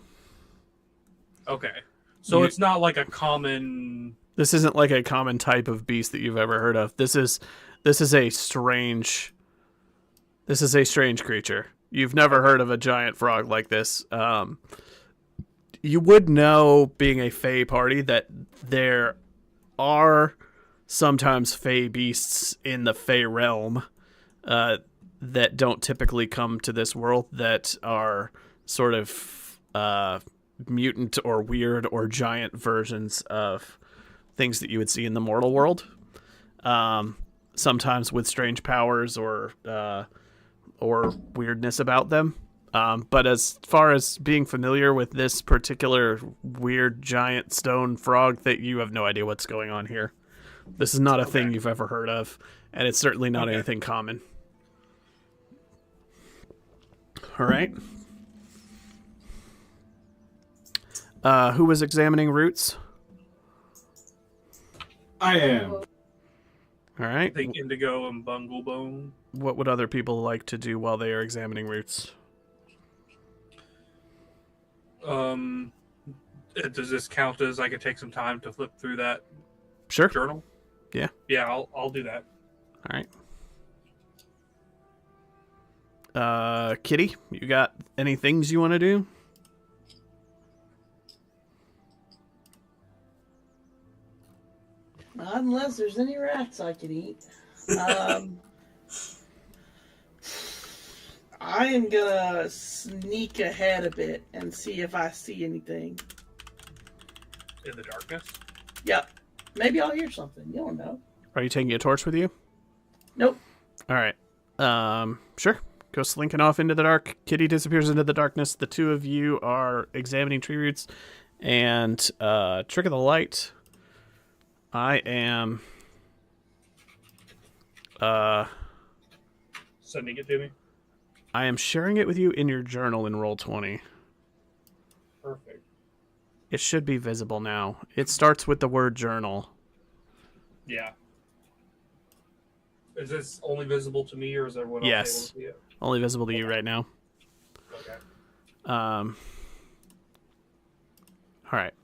Okay. So it's not like a common... This isn't like a common type of beast that you've ever heard of. This is a strange creature. You've never heard of a giant frog like this. You would know, being a Fey party, that there are sometimes Fey beasts in the Fey realm that don't typically come to this world, that are sort of mutant or weird or giant versions of things that you would see in the mortal world. Sometimes with strange powers or weirdness about them. But as far as being familiar with this particular weird giant stone frog, that you have no idea what's going on here. This is not a thing you've ever heard of, and it's certainly not anything common. All right. Who was examining roots? I am. All right. I think Indigo and Bunglebone. What would other people like to do while they are examining roots? Does this count as I could take some time to flip through that Sure. journal? Yeah. Yeah, I'll do that. All right. Kitty, you got any things you want to do? Not unless there's any rats I could eat. I am gonna sneak ahead a bit and see if I see anything. In the darkness? Yep. Maybe I'll hear something. You don't know. Are you taking a torch with you? Nope. All right. Sure. Go slinking off into the dark. Kitty disappears into the darkness. The two of you are examining tree roots. And trick of the light. I am Sending it to me? I am sharing it with you in your journal in Roll20. Perfect. It should be visible now. It starts with the word journal. Yeah. Is this only visible to me, or is everyone else Yes. able to see it? Only visible to you right now. Okay. All right.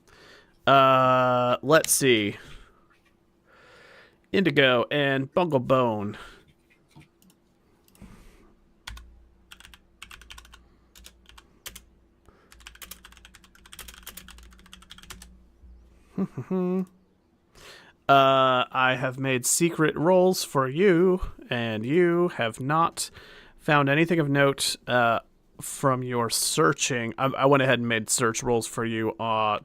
Let's see. Indigo and Bunglebone. I have made secret rolls for you, and you have not found anything of note from your searching. I went ahead and made search rolls for you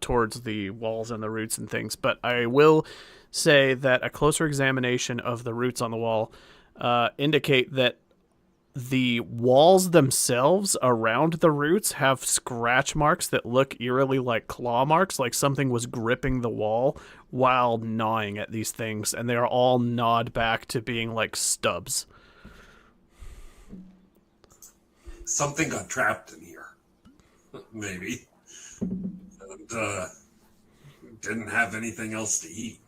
towards the walls and the roots and things, but I will say that a closer examination of the roots on the wall indicate that the walls themselves around the roots have scratch marks that look eerily like claw marks, like something was gripping the wall while gnawing at these things, and they are all gnawed back to being like stubs. Something got trapped in here. Maybe. And didn't have anything else to eat.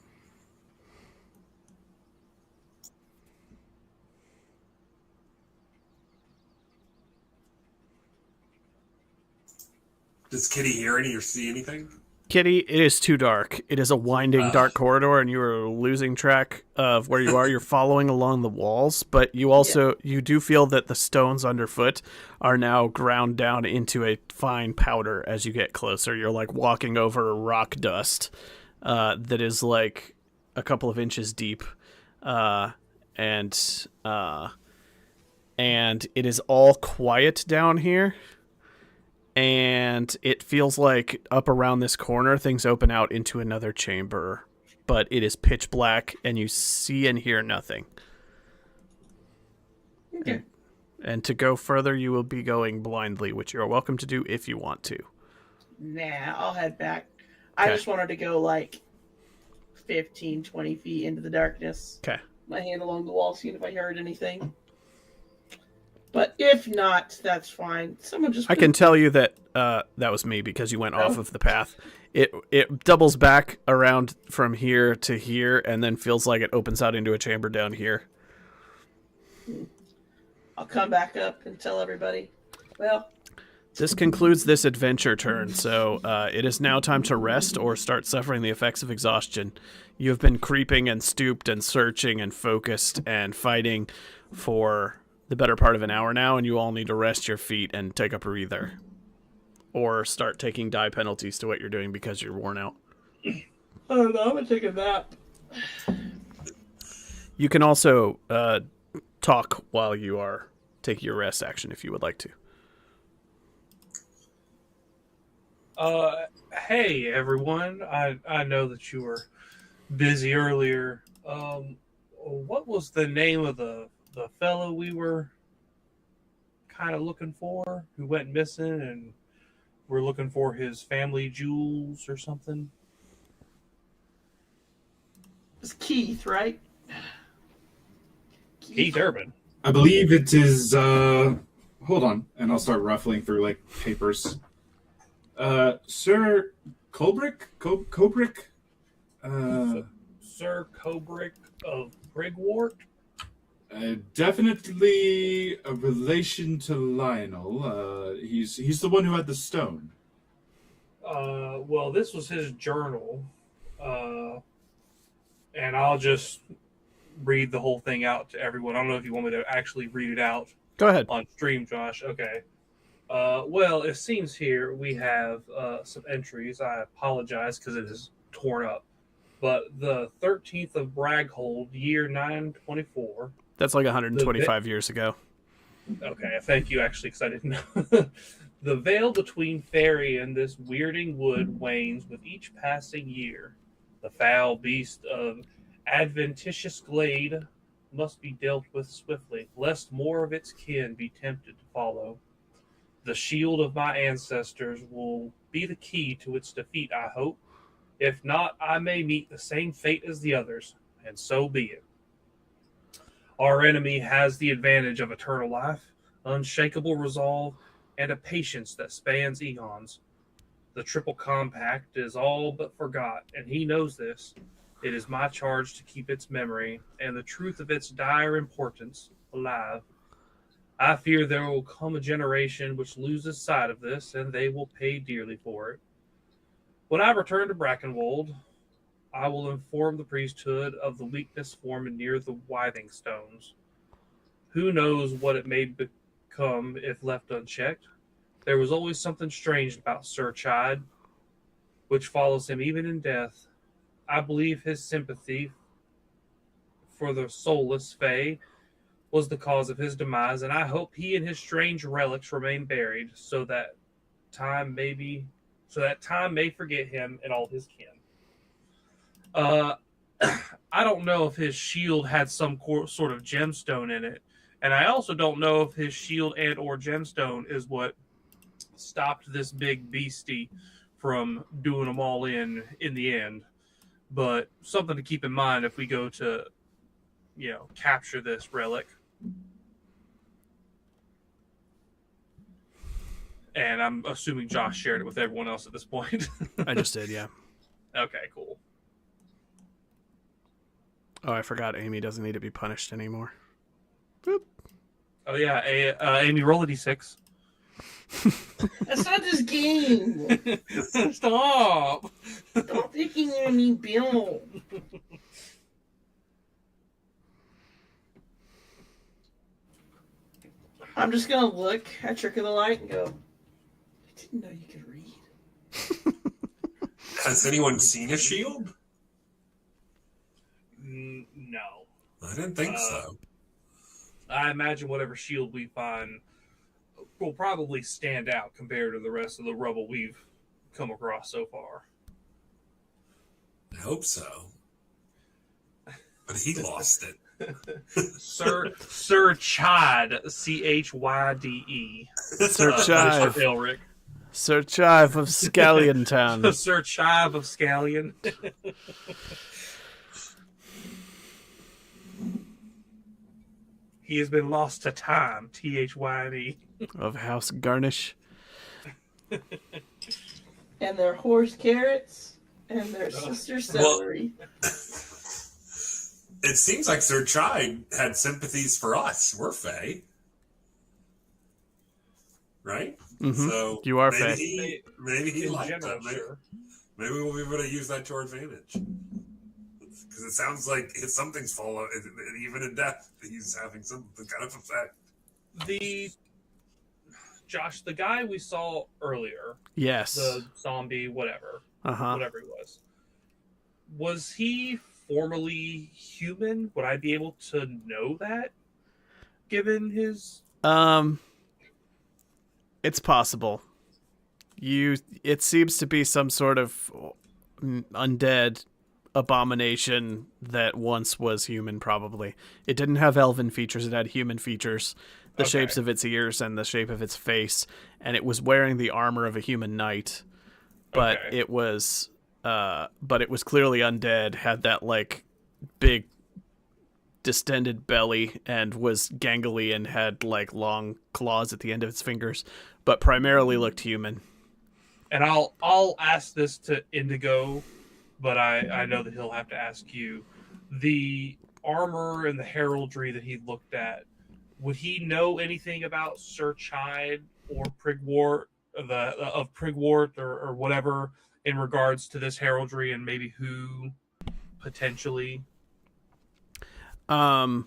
Does Kitty hear any or see anything? Kitty, it is too dark. It is a winding dark corridor, and you are losing track of where you are. You're following along the walls, but you also you do feel that the stones underfoot are now ground down into a fine powder as you get closer. You're like walking over rock dust that is like a couple of inches deep, and it is all quiet down here. And it feels like up around this corner, things open out into another chamber. But it is pitch black, and you see and hear nothing. Okay. And to go further, you will be going blindly, which you are welcome to do if you want to. Nah, I'll head back. I Okay. just wanted to go like 15, 20 feet into the darkness. Okay. My hand along the wall, seeing if I heard anything. But if not, that's fine. Someone just... I can tell you that that was me because you went off of the path. It doubles back around from here to here and then feels like it opens out into a chamber down here. I'll come back up and tell everybody. Well, this concludes this adventure turn, so it is now time to rest or start suffering the effects of exhaustion. You have been creeping and stooped and searching and focused and fighting for the better part of an hour now, and you all need to rest your feet and take a breather. Or start taking die penalties to what you're doing because you're worn out. I don't know, I'm going to take a nap. You can also talk while you are taking your rest action if you would like to. Hey everyone. I know that you were busy earlier. What was the name of the fellow we were kind of looking for who went missing, and we're looking for his family jewels or something? It's Keith, right? Keith Urban. I believe it is. Hold on, and I'll start ruffling through like papers. Sir Colbrick? Cobrick? Sir Cobrick of Brigwort? Definitely a relation to Lionel. He's the one who had the stone. Well, this was his journal. And I'll just read the whole thing out to everyone. I don't know if you want me to actually read it out. Go ahead. On stream, Josh. Okay. Well, it seems here we have some entries. I apologize because it is torn up. But the 13th of Braghold, year 924. That's like 125 years ago. Okay, thank you, actually, because I didn't know. The veil between Fairy and this weirding wood wanes with each passing year. The foul beast of adventitious glade must be dealt with swiftly, lest more of its kin be tempted to follow. The shield of my ancestors will be the key to its defeat, I hope. If not, I may meet the same fate as the others, and so be it. Our enemy has the advantage of eternal life, unshakable resolve, and a patience that spans eons. The triple compact is all but forgot, and he knows this. It is my charge to keep its memory and the truth of its dire importance alive. I fear there will come a generation which loses sight of this, and they will pay dearly for it. When I return to Brackenwold, I will inform the priesthood of the weakness formed near the Waning stones. Who knows what it may become if left unchecked? There was always something strange about Sir Chide, which follows him even in death. I believe his sympathy for the soulless Fae was the cause of his demise, and I hope he and his strange relics remain buried, so that time may forget him and all his kin. I don't know if his shield had some sort of gemstone in it, and I also don't know if his shield and or gemstone is what stopped this big beastie from doing them all in the end. But something to keep in mind if we go to, capture this relic. And I'm assuming Josh shared it with everyone else at this point. I just did, yeah. Okay, cool. Oh, I forgot Amy doesn't need to be punished anymore. Boop. Oh, yeah. Amy, roll a d6. That's not this game. Stop. Stop picking on me, Bill. I'm just going to look at Trick of the Light and go, I didn't know you could read. Has anyone seen a shield? No. I didn't think so. I imagine whatever shield we find will probably stand out compared to the rest of the rubble we've come across so far. I hope so. But he lost it. Sir Chide, Chyde. Sir Chive. Elric. Sir Chive of Scallion Town. Sir Chive of Scallion. He has been lost to time, Thyne. Of House Garnish. And their horse carrots and their sister celery. It seems like Sir Chide had sympathies for us. We're Fae. Right? Mm-hmm. So You are maybe Fae. Maybe he In liked general, that. sure. Maybe we'll be able to use that to our advantage. Because it sounds like if something's fallen, even in death, he's having some kind of effect. Josh, the guy we saw earlier, Yes. the zombie, whatever he was he formerly human? Would I be able to know that, given his... It's possible. It seems to be some sort of undead abomination that once was human, probably. It didn't have elven features, it had human features. The shapes of its ears and the shape of its face, and it was wearing the armor of a human knight. But it was clearly undead, had that like big distended belly, and was gangly and had like long claws at the end of its fingers, but primarily looked human. And I'll ask this to Indigo, but I know that he'll have to ask you. The armor and the heraldry that he looked at, would he know anything about Sir Chide or Prigwort, of Prigwort or whatever, in regards to this heraldry and maybe who potentially? So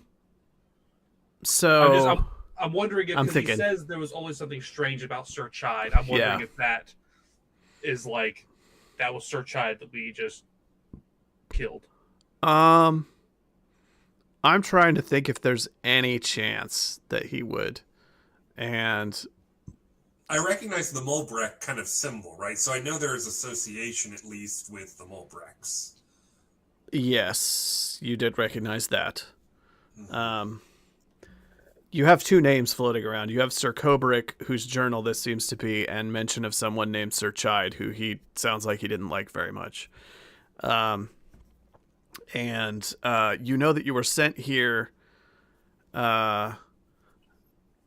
I'm wondering if he says there was always something strange about Sir Chide. I'm wondering if that is like that was Sir Chide that we just killed. I'm trying to think if there's any chance that he would. And I recognize the Mulbrecht kind of symbol, right? So I know there is association at least with the Mulbrechts. Yes, you did recognize that. You have two names floating around. You have Sir Kobrick, whose journal this seems to be, and mention of someone named Sir Chide, who he sounds like he didn't like very much. And you know that you were sent here on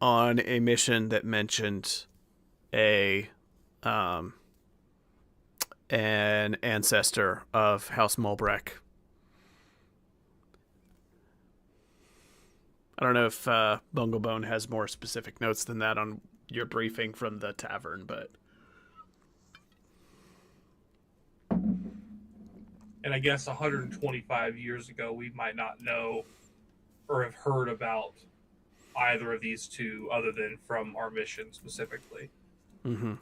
a mission that mentioned an ancestor of House Mulbrecht. I don't know if Bunglebone has more specific notes than that on your briefing from the tavern, but... And I guess 125 years ago, we might not know or have heard about either of these two other than from our mission specifically. Mm-hmm.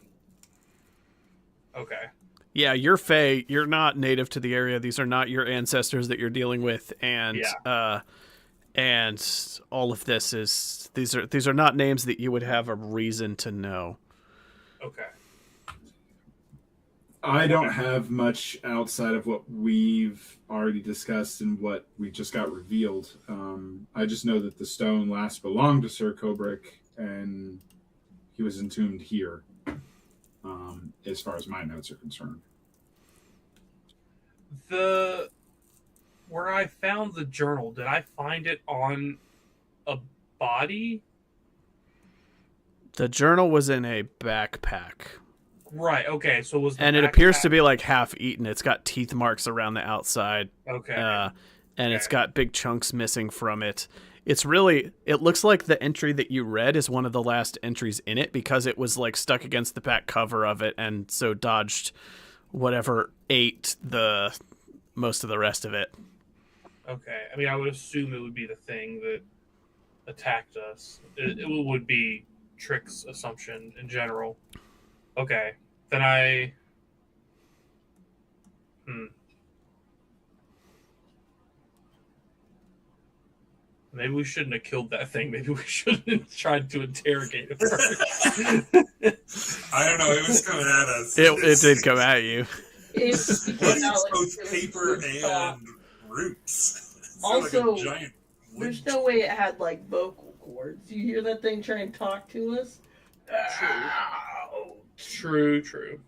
Okay. Yeah, you're Fae. You're not native to the area. These are not your ancestors that you're dealing with, and all of this is these are not names that you would have a reason to know. Okay. I don't have much outside of what we've already discussed and what we just got revealed. I just know that the stone last belonged to Sir Kobrick, and he was entombed here, as far as my notes are concerned. Where I found the journal, did I find it on a body? The journal was in a backpack. Right, okay, so and it appears to be like half eaten. It's got teeth marks around the outside. Okay. It's got big chunks missing from it. It looks like the entry that you read is one of the last entries in it, because it was like stuck against the back cover of it, and so dodged whatever ate the most of the rest of it. Okay, I mean, I would assume it would be the thing that attacked us. It would be Trick's assumption in general. Okay, then maybe we shouldn't have killed that thing. Maybe we shouldn't have tried to interrogate it first. I don't know. It was coming at us. It did come at you. It's both paper and roots. It's also like a giant There's no way it had like vocal cords. You hear that thing try and talk to us? True.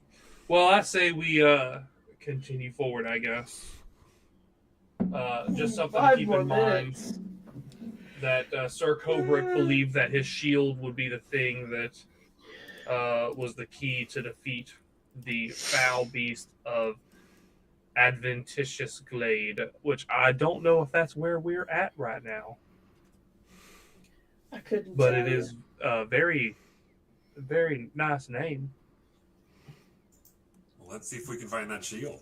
Well, I say we continue forward, I guess. Just something to 5 keep more in mind minutes. that Sir Kubrick believed that his shield would be the thing that was the key to defeat the foul beast of adventitious glade, which I don't know if that's where we're at right now. I couldn't But tell it you. is a very, very nice name. Well, let's see if we can find that shield.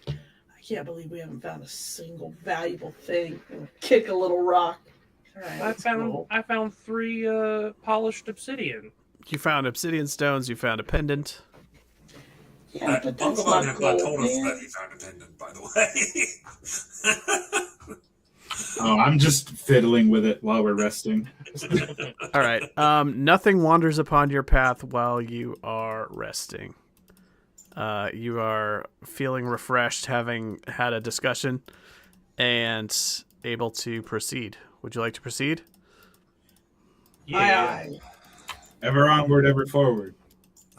I can't believe we haven't found a single valuable thing. Kick a little rock. All right, I let's roll. found 3 polished obsidian. You found obsidian stones. You found a pendant. Yeah, but that's Uncle not Bob gold, told us man. that he found a pendant, by the way. Oh, I'm just fiddling with it while we're resting. All right. Nothing wanders upon your path while you are resting. You are feeling refreshed, having had a discussion, and able to proceed. Would you like to proceed? Aye. Ever onward, ever forward.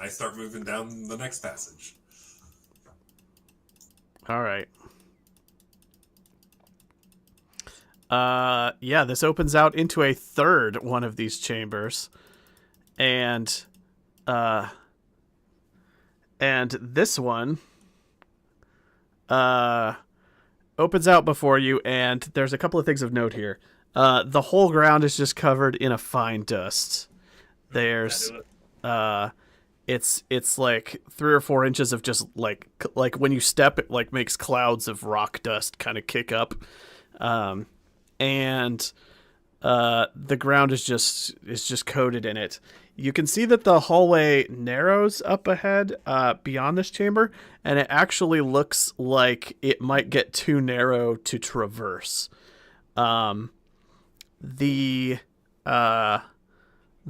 I start moving down the next passage. All right. Yeah, this opens out into a third one of these chambers. And this one opens out before you, and there's a couple of things of note here. The whole ground is just covered in a fine dust. There's it's like 3 or 4 inches of just like when you step, it like makes clouds of rock dust kind of kick up. And the ground is just coated in it. You can see that the hallway narrows up ahead beyond this chamber, and it actually looks like it might get too narrow to traverse.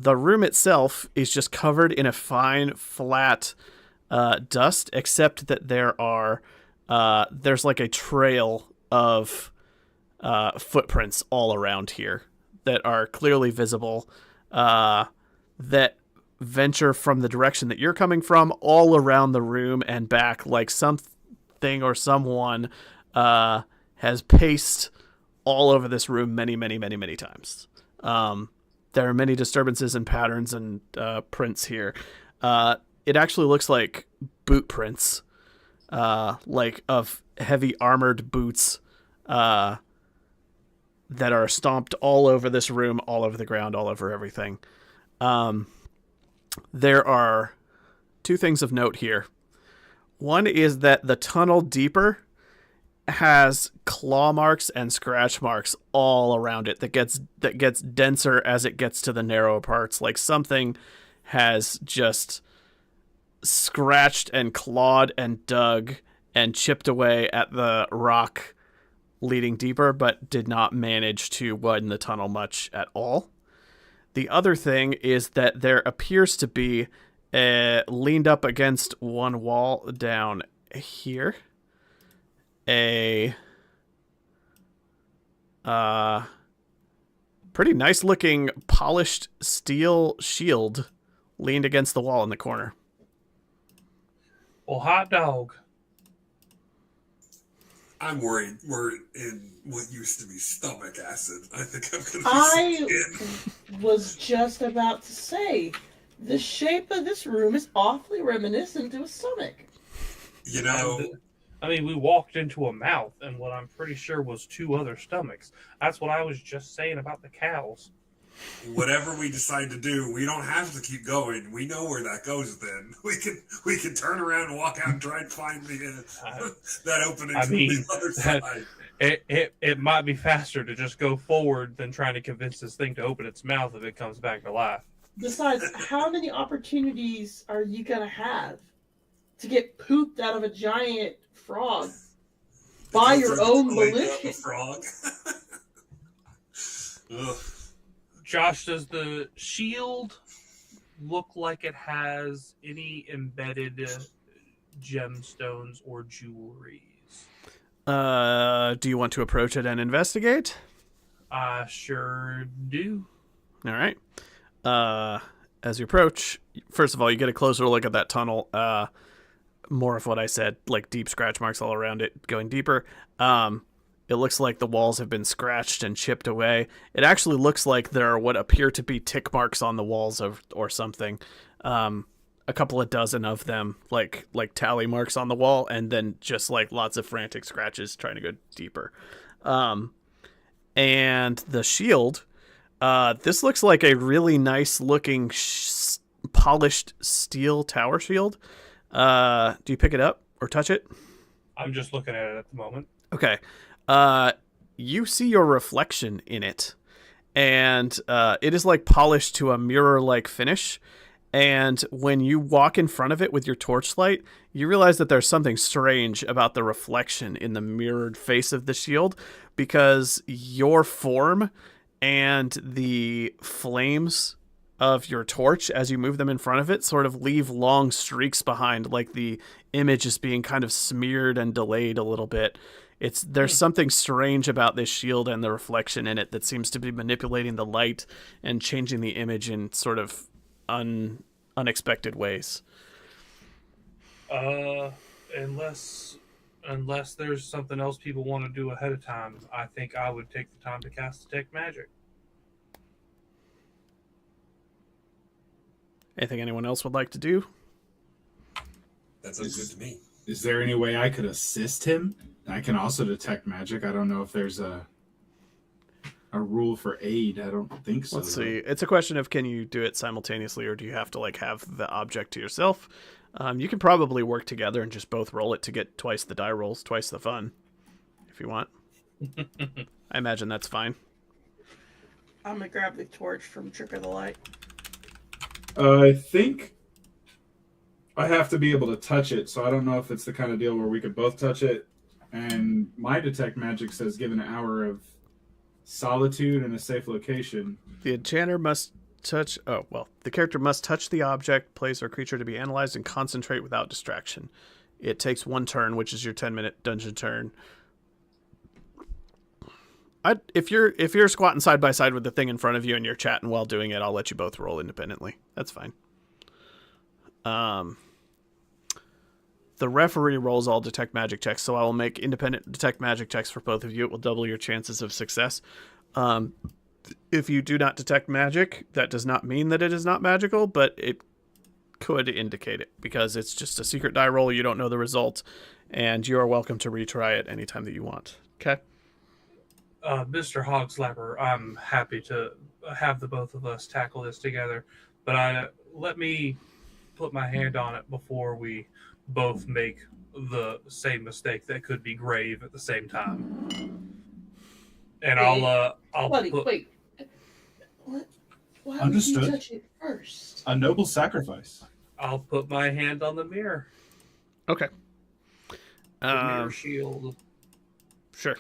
The room itself is just covered in a fine, flat dust, except that there's like a trail of footprints all around here that are clearly visible, that venture from the direction that you're coming from all around the room and back, like something or someone has paced all over this room many, many, many, many times. There are many disturbances and patterns and prints here. It actually looks like boot prints, like of heavy armored boots that are stomped all over this room, all over the ground, all over everything. There are 2 things of note here. One is that the tunnel deeper has claw marks and scratch marks all around it that gets denser as it gets to the narrow parts. Like something has just scratched and clawed and dug and chipped away at the rock leading deeper, but did not manage to widen the tunnel much at all. The other thing is that there appears to be leaned up against one wall down here a pretty nice looking polished steel shield leaned against the wall in the corner. Well, hot dog. I'm worried we're in what used to be stomach acid. I think I'm going to be I sick. was just about to say, the shape of this room is awfully reminiscent of a stomach. You know, I mean, we walked into a mouth and what I'm pretty sure was 2 other stomachs. That's what I was just saying about the cows. whatever we decide to do, we don't have to keep going. We know where that goes. Then we can turn around and walk out and try and find that opening I from mean, the other side. It might be faster to just go forward than trying to convince this thing to open its mouth if it comes back to life. Besides, how many opportunities are you going to have to get pooped out of a giant frog by Go your through own the toilet of volition? a frog. Ugh. Josh, does the shield look like it has any embedded gemstones or jewelries? Do you want to approach it and investigate? I sure do. All right. As you approach, first of all, you get a closer look at that tunnel. More of what I said, like deep scratch marks all around it, going deeper. It looks like the walls have been scratched and chipped away. It actually looks like there are what appear to be tick marks on the walls or something. A couple of dozen of them, like tally marks on the wall, and then just like lots of frantic scratches trying to go deeper. And the shield, this looks like a really nice looking polished steel tower shield. Do you pick it up or touch it? I'm just looking at it at the moment. Okay. You see your reflection in it, and it is like polished to a mirror-like finish. And when you walk in front of it with your torchlight, you realize that there's something strange about the reflection in the mirrored face of the shield, because your form and the flames of your torch, as you move them in front of it, sort of leave long streaks behind, like the image is being kind of smeared and delayed a little bit. There's something strange about this shield and the reflection in it that seems to be manipulating the light and changing the image in sort of unexpected ways. Unless there's something else people want to do ahead of time, I think I would take the time to cast Detect Magic. Anything anyone else would like to do? That sounds good to me. Is there any way I could assist him? I can also detect magic. I don't know if there's a rule for aid. I don't think so. Let's see. It's a question of, can you do it simultaneously, or do you have to like have the object to yourself? You can probably work together and just both roll it to get twice the die rolls, twice the fun, if you want. I imagine that's fine. I'm gonna grab the torch from Trick of the Light. I think I have to be able to touch it, so I don't know if it's the kind of deal where we could both touch it. And my detect magic says given an hour of solitude in a safe location. The enchanter must touch... Oh, well. The character must touch the object, place, or creature to be analyzed and concentrate without distraction. It takes 1 turn, which is your 10-minute dungeon turn. If you're squatting side by side with the thing in front of you and you're chatting while doing it, I'll let you both roll independently. That's fine. The referee rolls all detect magic checks, so I will make independent detect magic checks for both of you. It will double your chances of success. If you do not detect magic, that does not mean that it is not magical, but it could indicate it, because it's just a secret die roll. You don't know the result, and you are welcome to retry it anytime that you want. Okay? Mr. Hogslapper, I'm happy to have the both of us tackle this together, but let me put my hand on it before we both make the same mistake that could be grave at the same time. And I'll Buddy, put... wait. What? Why Understood. would you touch it first? A noble sacrifice. I'll put my hand on the mirror. Okay. The mirror shield. Sure.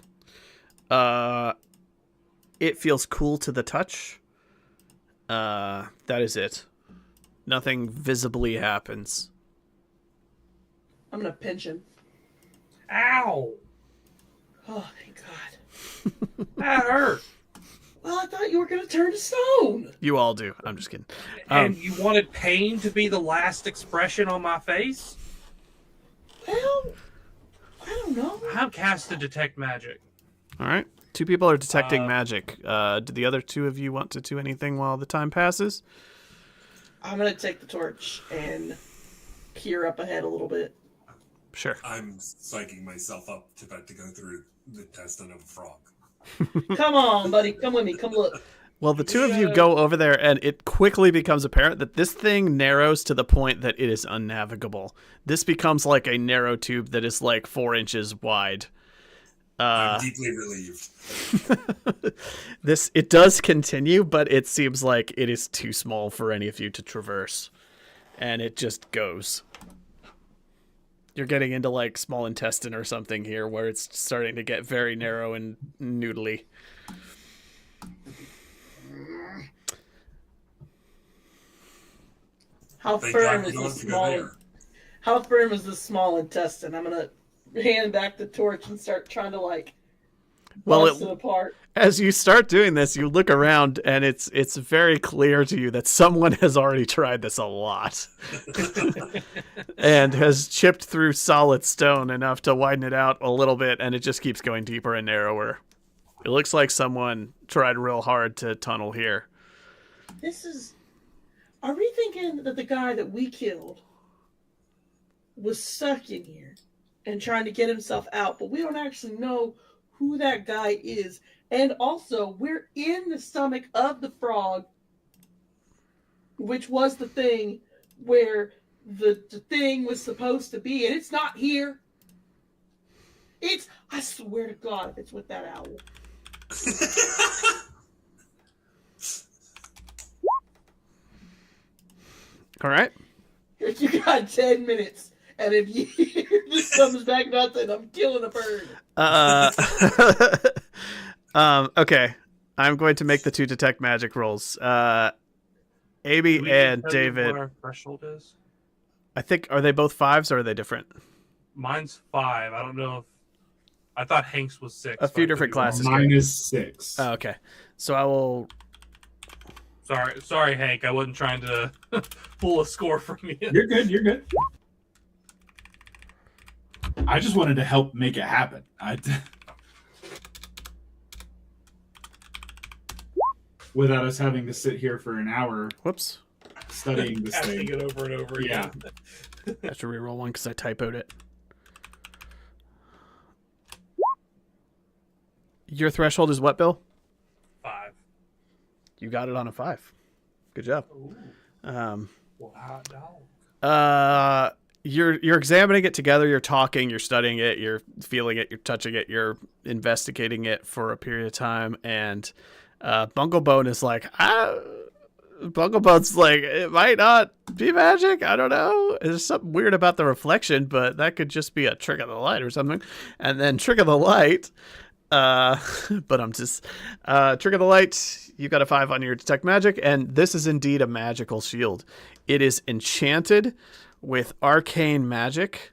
It feels cool to the touch. That is it. Nothing visibly happens. I'm gonna pinch him. Ow! Oh, thank God. That hurt. Well, I thought you were gonna turn to stone. You all do. I'm just kidding. And you wanted pain to be the last expression on my face? Well, I don't know. I've cast to detect magic. All right. 2 people are detecting magic. Do the other 2 of you want to do anything while the time passes? I'm gonna take the torch and peer up ahead a little bit. Sure. I'm psyching myself up to go through the intestine of a frog. Come on, buddy. Come with me. Come look. Well, the 2 of you go over there, and it quickly becomes apparent that this thing narrows to the point that it is unnavigable. This becomes like a narrow tube that is like 4 inches wide. I'm deeply relieved. It does continue, but it seems like it is too small for any of you to traverse. And it just goes. You're getting into like small intestine or something here, where it's starting to get very narrow and noodly. How Thank firm God is we don't this have to go small? there. How firm is this small intestine? I'm gonna hand back the torch and start trying to like Well, busting apart. as you start doing this, you look around, and it's very clear to you that someone has already tried this a lot, and has chipped through solid stone enough to widen it out a little bit, and it just keeps going deeper and narrower. It looks like someone tried real hard to tunnel here. This is. Are we thinking that the guy that we killed was stuck in here and trying to get himself out, but we don't actually know who that guy is? And also, we're in the stomach of the frog, which was the thing where the thing was supposed to be, and it's not here. I swear to God, it's with that owl. All right. You got 10 minutes, and if this comes back nothing, I'm killing a bird. Okay. I'm going to make the 2 detect magic rolls. Amy Do we and tell you David. what our threshold is? I think, are they both 5s or are they different? Mine's 5. I don't know if I thought Hank's was 6. A few different classes. Mine is 6. Oh, okay. So I will. Sorry, Hank. I wasn't trying to pull a score from you. You're good. You're good. I just wanted to help make it happen. Without us having to sit here for an hour Whoops. studying this Casting thing. it over and over again. I have to reroll one because I typoed it. Your threshold is what, Bill? 5. You got it on a 5. Good job. Ooh, Um, what a hot dog. you're examining it together. You're talking. You're studying it. You're feeling it. You're touching it. You're investigating it for a period of time. And Bunglebone is like, Bunglebone's like, it might not be magic. I don't know. There's something weird about the reflection, but that could just be a trick of the light or something. And then trick of the light. But I'm just trick of the light. You got a 5 on your detect magic, and this is indeed a magical shield. It is enchanted with arcane magic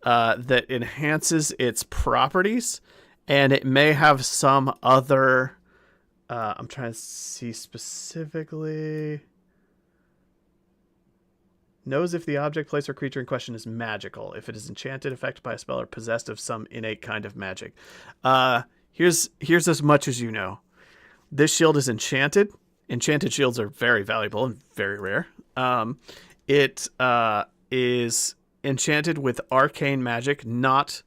that enhances its properties, and it may have some other. I'm trying to see specifically. Knows if the object, place, or creature in question is magical. If it is enchanted, affected by a spell, or possessed of some innate kind of magic. Here's as much as you know. This shield is enchanted. Enchanted shields are very valuable and very rare. It is enchanted with arcane magic, not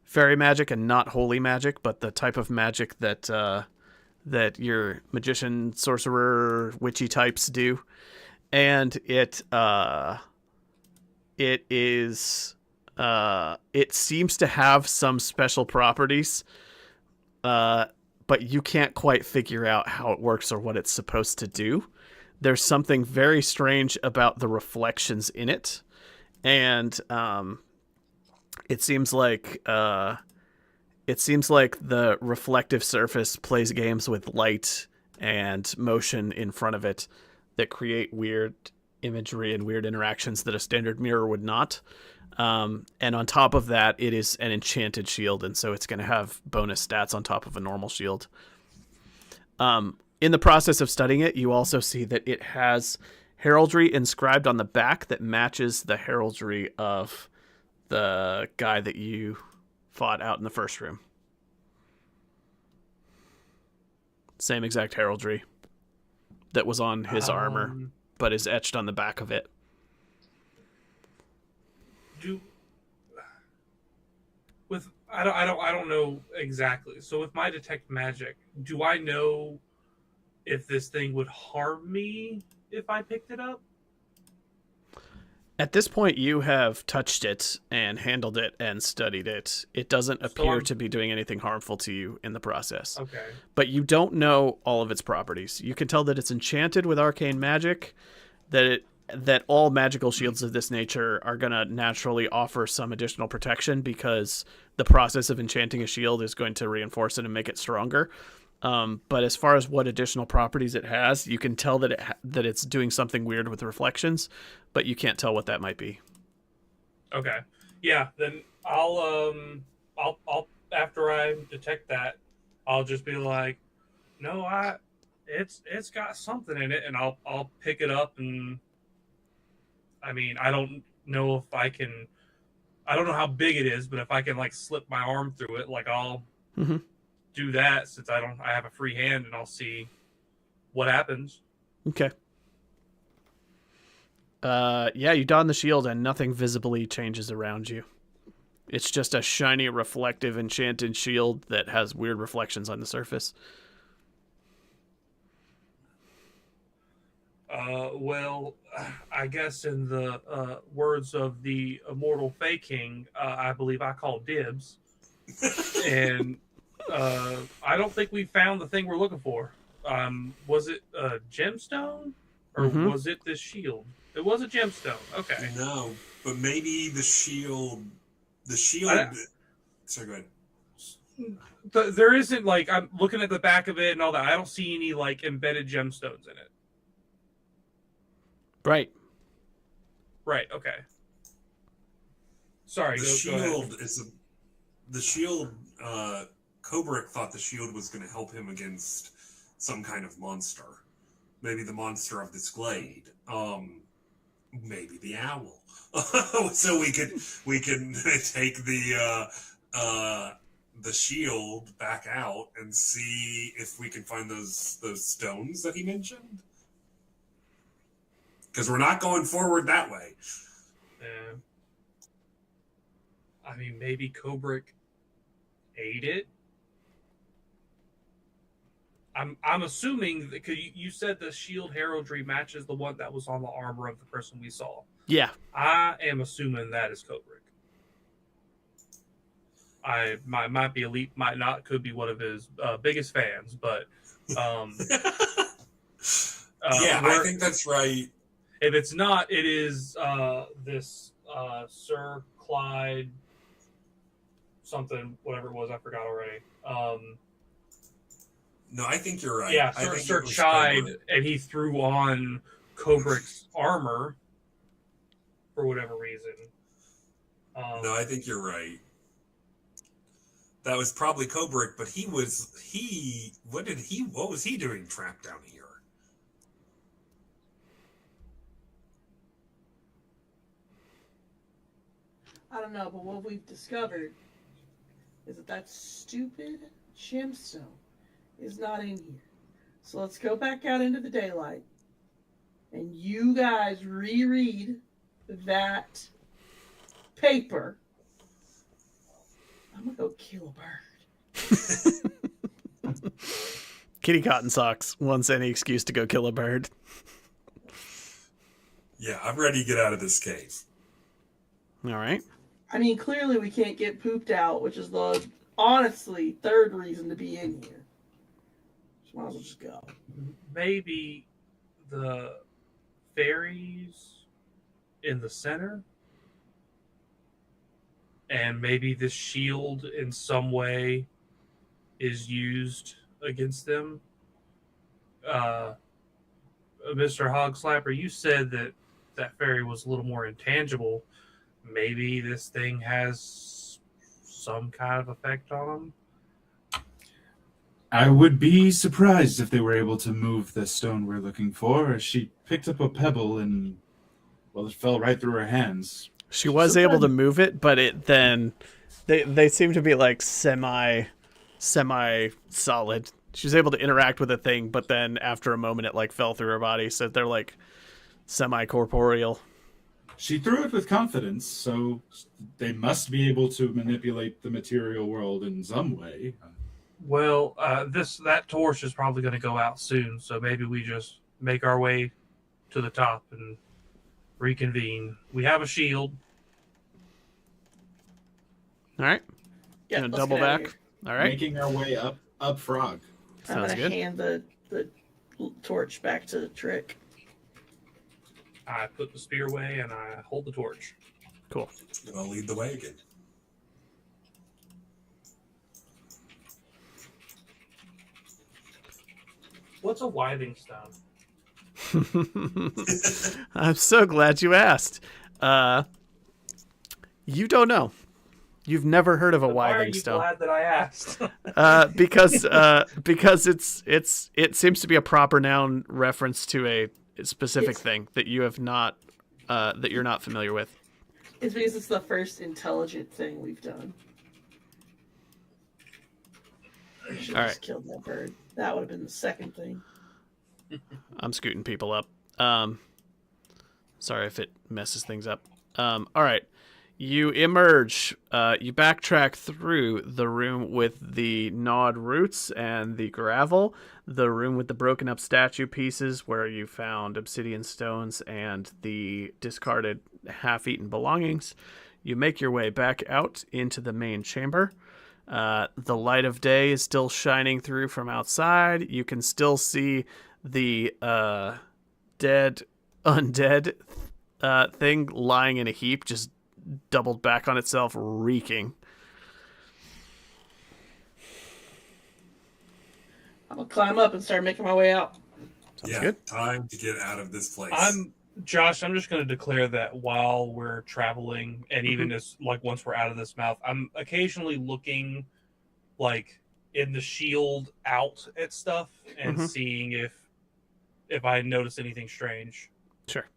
fairy magic and not holy magic, but the type of magic that that your magician, sorcerer, witchy types do. And it seems to have some special properties, but you can't quite figure out how it works or what it's supposed to do. There's something very strange about the reflections in it, and it seems like the reflective surface plays games with light and motion in front of it that create weird imagery and weird interactions that a standard mirror would not. And on top of that, it is an enchanted shield, and so it's going to have bonus stats on top of a normal shield. In the process of studying it, you also see that it has heraldry inscribed on the back that matches the heraldry of the guy that you fought out in the first room. Same exact heraldry that was on his armor, but is etched on the back of it. I don't know exactly. So with my detect magic, do I know if this thing would harm me if I picked it up? At this point, you have touched it and handled it and studied it. It doesn't appear to be doing anything harmful to you in the process. Okay. But you don't know all of its properties. You can tell that it's enchanted with arcane magic, that all magical shields of this nature are going to naturally offer some additional protection because the process of enchanting a shield is going to reinforce it and make it stronger. But as far as what additional properties it has, you can tell that it's doing something weird with reflections, but you can't tell what that might be. Okay. Yeah, then I'll after I detect that, I'll just be like, no, it's got something in it, and I'll pick it up, and I mean, I don't know if I can. I don't know how big it is, but if I can like slip my arm through it, like I'll Mm-hmm. do that since I have a free hand, and I'll see what happens. Okay. Yeah, you don the shield and nothing visibly changes around you. It's just a shiny, reflective, enchanted shield that has weird reflections on the surface. Well, I guess in the words of the immortal Fey King, I believe I call dibs. And I don't think we found the thing we're looking for. Was it a gemstone? Or was it this shield? It was a gemstone. Okay. No, but maybe the shield... The shield... Sorry, go ahead. There isn't, like, I'm looking at the back of it and all that. I don't see any, like, embedded gemstones in it. Right. Right, okay. Sorry, The go shield ahead. is a... The shield... Kubrick thought the shield was going to help him against some kind of monster. Maybe the monster of this glade. Maybe the owl. So we can take the shield back out and see if we can find those stones that he mentioned. Because we're not going forward that way. Yeah. I mean, maybe Kubrick ate it. I'm assuming that, cause you said the shield heraldry matches the one that was on the armor of the person we saw. Yeah. I am assuming that is Kubrick. Might be elite, might not, could be one of his biggest fans, but Yeah, I think that's right. If it's not, it is this Sir Clyde something, whatever it was, I forgot already. No, I think you're right. Yeah, I think Sir it was Chide, Kubrick. and he threw on Kubrick's armor for whatever reason. No, I think you're right. That was probably Kubrick, but what was he doing trapped down here? I don't know, but what we've discovered is that stupid gemstone is not in here. So let's go back out into the daylight, and you guys reread that paper. I'm gonna go kill a bird. Kitty Cotton Socks wants any excuse to go kill a bird. Yeah, I'm ready to get out of this cave. All right. I mean, clearly we can't get pooped out, which is the, honestly, third reason to be in here. So might as well just go. Maybe the fairies in the center, and maybe this shield in some way is used against them. Mr. Hogslapper, you said that fairy was a little more intangible. Maybe this thing has some kind of effect on them. I would be surprised if they were able to move the stone we're looking for. She picked up a pebble and, well, it fell right through her hands. She was able to move it, but it then they seem to be like semi solid. She was able to interact with the thing, but then after a moment it like fell through her body, so they're like semi corporeal. She threw it with confidence, so they must be able to manipulate the material world in some way. Well, that torch is probably going to go out soon, so maybe we just make our way to the top and reconvene. We have a shield. All right. Yeah, Gonna let's double get outta back. here. All right. Making our way up frog. I'm Sounds gonna good. hand the torch back to Trick. I put the spear away and I hold the torch. Cool. And I'll lead the way again. What's a wiving stone? I'm so glad you asked. You don't know. You've never heard of a Why are wiving you stone. glad that I asked? Because it seems to be a proper noun reference to a specific thing that you have not that you're not familiar with. It's because it's the first intelligent thing we've done. I should have just killed that bird. That would have been the second thing. I'm scooting people up. Sorry if it messes things up. All right. You emerge. You backtrack through the room with the gnawed roots and the gravel, the room with the broken up statue pieces where you found obsidian stones and the discarded half-eaten belongings. You make your way back out into the main chamber. The light of day is still shining through from outside. You can still see the undead thing lying in a heap, just doubled back on itself, reeking. I'm gonna climb up and start making my way out. Sounds good. Time to get out of this place. Josh, I'm just going to declare that while we're traveling, and even as like once we're out of this mouth, I'm occasionally looking like in the shield out at stuff and seeing if I notice anything strange. Sure.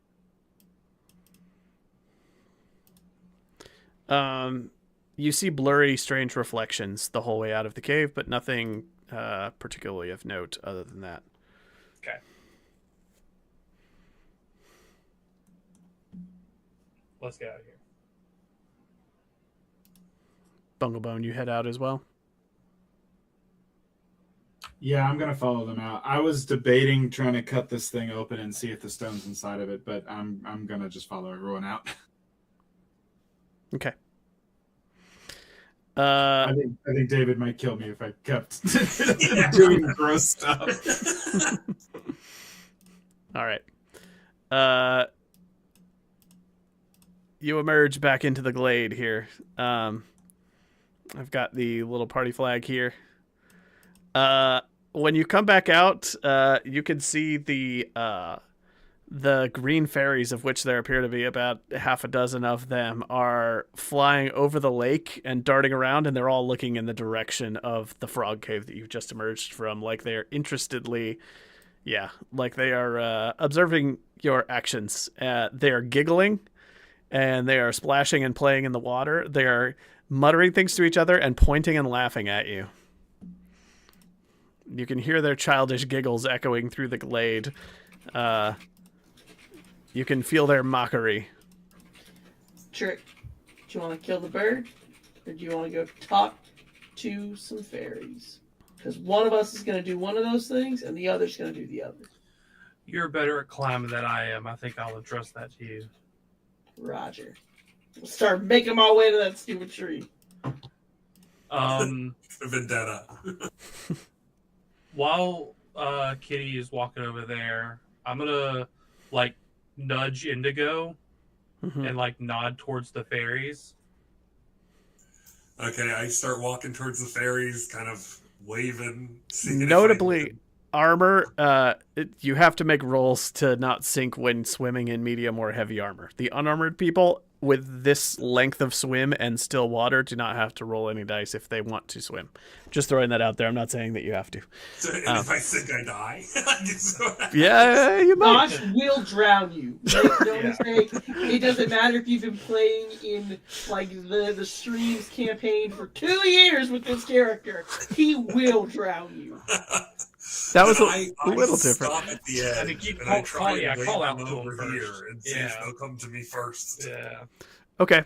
You see blurry, strange reflections the whole way out of the cave, but nothing particularly of note other than that. Okay. Let's get out of here. Bunglebone, you head out as well? Yeah, I'm gonna follow them out. I was debating trying to cut this thing open and see if the stone's inside of it, but I'm gonna just follow everyone out. Okay. I think David might kill me if I kept doing gross stuff. All right. You emerge back into the glade here. I've got the little party flag here. When you come back out, you can see the green fairies, of which there appear to be about half a dozen of them, are flying over the lake and darting around, and they're all looking in the direction of the frog cave that you've just emerged from, like they are interestedly, like they are observing your actions. They are giggling, and they are splashing and playing in the water. They are muttering things to each other and pointing and laughing at you. You can hear their childish giggles echoing through the glade. You can feel their mockery. Trick, do you want to kill the bird? Or do you want to go talk to some fairies? Because one of us is going to do one of those things, and the other's going to do the other. You're better at climbing than I am. I think I'll address that to you. Roger. We'll start making my way to that stupid tree. Vendetta. While Kitty is walking over there, I'm gonna like nudge Indigo and like nod towards the fairies. Okay, I start walking towards the fairies, kind of waving. Notably, armor, you have to make rolls to not sink when swimming in medium or heavy armor. The unarmored people with this length of swim and still water do not have to roll any dice if they want to swim. Just throwing that out there. I'm not saying that you have to. So, and if I sink, I die. Yeah, you might. Josh will drown you. Make no mistake. It doesn't matter if you've been playing in like the streams campaign for 2 years with this character. He will drown you. That was a little different. Stop at the end, and I try and call out them to over him here first. and see if they'll come to me first. Yeah. Okay.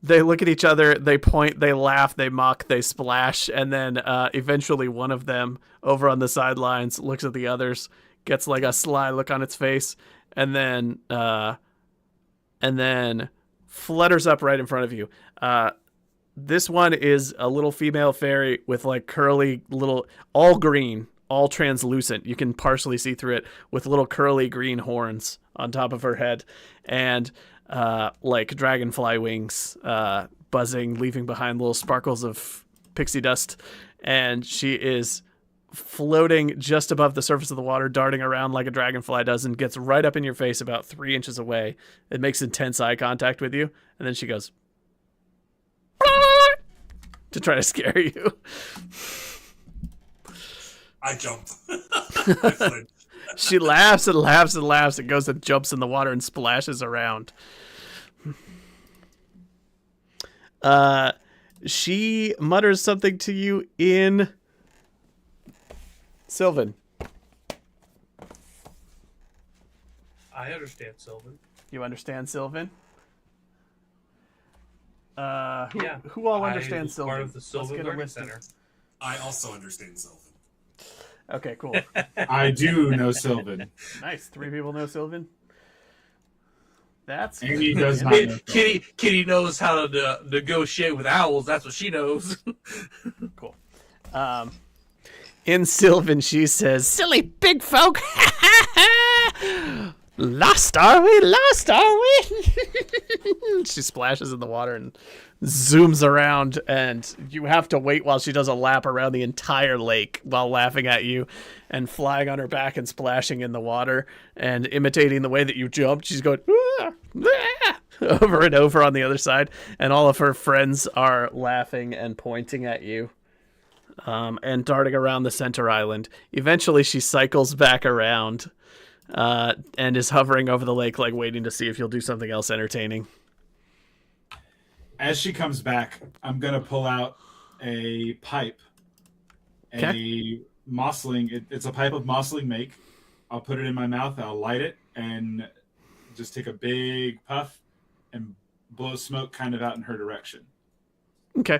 They look at each other, they point, they laugh, they mock, they splash, and then eventually one of them over on the sidelines looks at the others, gets like a sly look on its face, and then flutters up right in front of you. This one is a little female fairy with like curly little, all green, all translucent. You can partially see through it, with little curly green horns on top of her head, and like dragonfly wings buzzing, leaving behind little sparkles of pixie dust. And she is floating just above the surface of the water, darting around like a dragonfly does, and gets right up in your face about 3 inches away. It makes intense eye contact with you, and then she goes, to try to scare you. I jump. I flinch. She laughs and laughs and laughs and goes and jumps in the water and splashes around. She mutters something to you in Sylvan. I understand, Sylvan. You understand Sylvan? Yeah. Who all I understands was Sylvan? part of the Sylvan Let's get a Learning list of- Center. I also understand Sylvan. Okay, cool. I do know Sylvan. Nice. 3 people know Sylvan. That's Amy does not know Sylvan. Kitty knows how to negotiate with owls. That's what she knows. cool. In Sylvan, she says, "Silly big folk, lost are we? Lost are we?" She splashes in the water and zooms around, and you have to wait while she does a lap around the entire lake while laughing at you and flying on her back and splashing in the water and imitating the way that you jumped. She's going "Ah, ah," over and over on the other side, and all of her friends are laughing and pointing at you. And darting around the center island. Eventually, she cycles back around and is hovering over the lake, like waiting to see if you'll do something else entertaining. As she comes back, I'm gonna pull out a pipe, a mossling. It's a pipe of mossling make. I'll put it in my mouth. I'll light it and just take a big puff and blow smoke kind of out in her direction. Okay.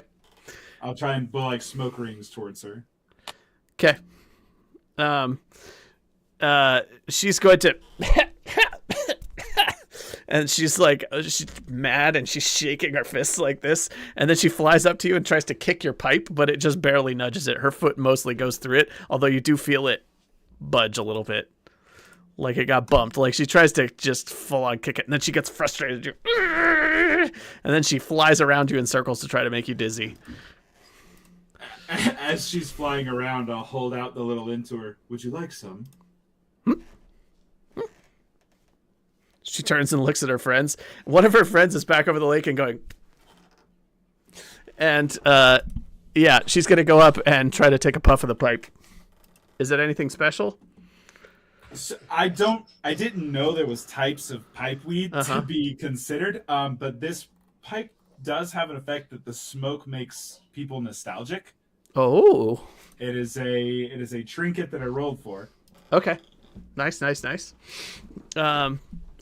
I'll try and blow like smoke rings towards her. Okay. She's going to and she's like, she's mad and she's shaking her fists like this, and then she flies up to you and tries to kick your pipe, but it just barely nudges it. Her foot mostly goes through it, although you do feel it budge a little bit, like it got bumped. Like she tries to just full on kick it, and then she gets frustrated, and then she flies around you in circles to try to make you dizzy. As she's flying around, I'll hold out the little end to her. Would you like some? She turns and looks at her friends. One of her friends is back over the lake and going. And, yeah, she's going to go up and try to take a puff of the pipe. Is it anything special? So I didn't know there was types of pipe weed to be considered. But this pipe does have an effect that the smoke makes people nostalgic. Oh. It is a trinket that I rolled for. Okay. Nice.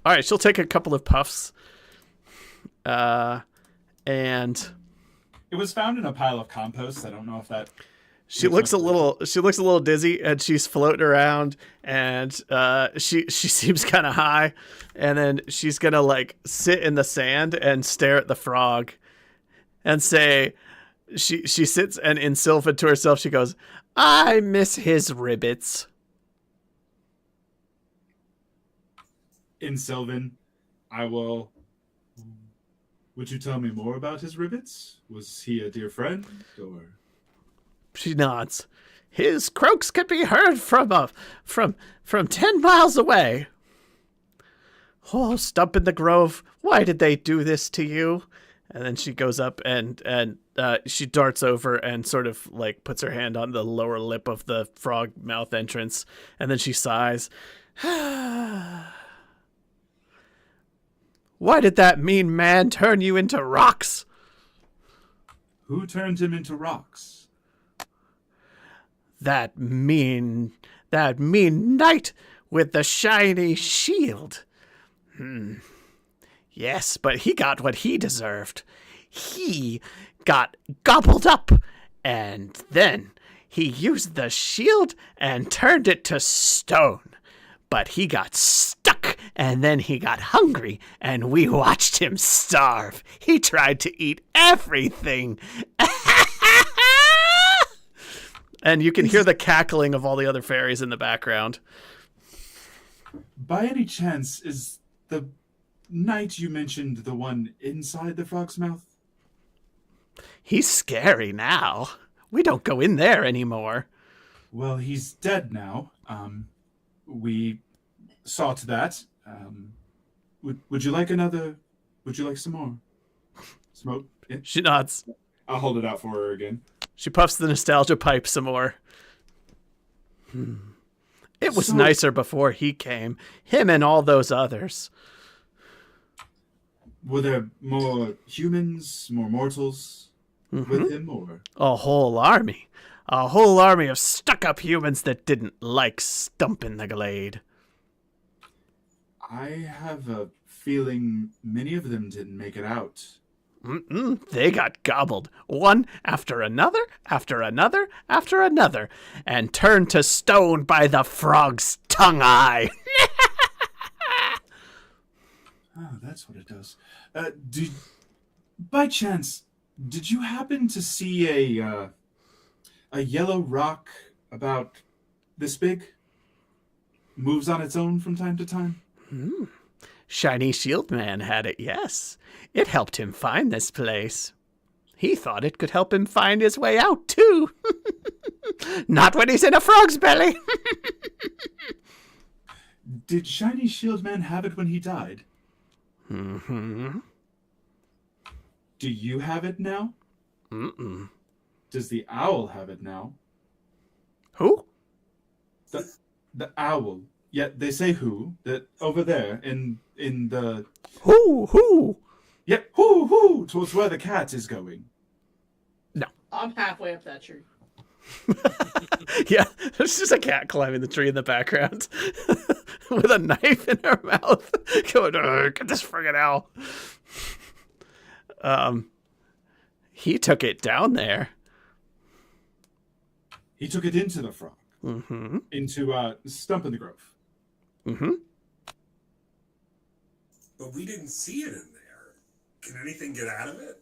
All right, she'll take a couple of puffs. And it was found in a pile of compost. I don't know if that. She looks a little dizzy, and she's floating around, and she seems kind of high, and then she's gonna like sit in the sand and stare at the frog, and say, she sits, and in Sylvan to herself she goes, "I miss his ribbits." In Sylvan, I will. Would you tell me more about his ribbits? Was he a dear friend, or? She nods. "His croaks could be heard from 10 miles away." "Oh, Stump in the Grove, why did they do this to you?" And then she goes up and she darts over and sort of like puts her hand on the lower lip of the frog mouth entrance, and then she sighs. "Why did that mean man turn you into rocks?" Who turned him into rocks? That mean knight with the shiny shield. Yes, but he got what he deserved. He got gobbled up, and then he used the shield and turned it to stone. But he got stuck, and then he got hungry, and we watched him starve. He tried to eat everything." And you can hear the cackling of all the other fairies in the background. By any chance, is the knight you mentioned the one inside the frog's mouth? He's scary now. We don't go in there anymore. Well, he's dead now. We saw to that. Would you like another? Would you like some more smoke? Yeah. She nods. I'll hold it out for her again. She puffs the nostalgia pipe some more. It was nicer before he came. Him and all those others. Were there more humans, more mortals with him, or? A whole army. A whole army of stuck-up humans that didn't like stumping the glade. I have a feeling many of them didn't make it out. They got gobbled, one after another, after another, after another, and turned to stone by the frog's tongue-eye. Oh, that's what it does. By chance, did you happen to see a yellow rock about this big? Moves on its own from time to time? Shiny Shield Man had it, yes. It helped him find this place. He thought it could help him find his way out, too. Not when he's in a frog's belly. Did Shiny Shield Man have it when he died? Mm-hmm. Do you have it now? Mm-mm. Does the owl have it now? Who? The owl. Yeah, they say who. That over there in the... Who? Yep, who, towards where the cat is going. No. I'm halfway up that tree. Yeah, there's just a cat climbing the tree in the background with a knife in her mouth going, get this friggin' owl. He took it down there. He took it into the frog. Mm-hmm. Into Stump in the Grove. Mm-hmm. But we didn't see it in there. Can anything get out of it?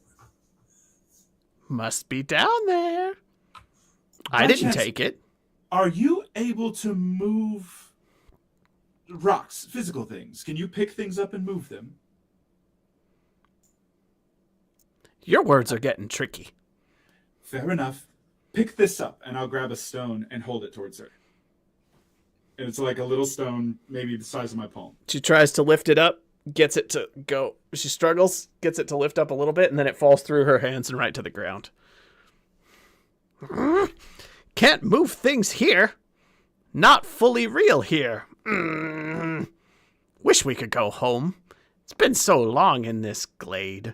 Must be down there. I By didn't chance, take it. Are you able to move rocks, physical things? Can you pick things up and move them? Your words are getting tricky. Fair enough. Pick this up, and I'll grab a stone and hold it towards her. And it's like a little stone, maybe the size of my palm. She tries to lift it up, gets it to go. She struggles, gets it to lift up a little bit, and then it falls through her hands and right to the ground. Can't move things here. Not fully real here. Wish we could go home. It's been so long in this glade.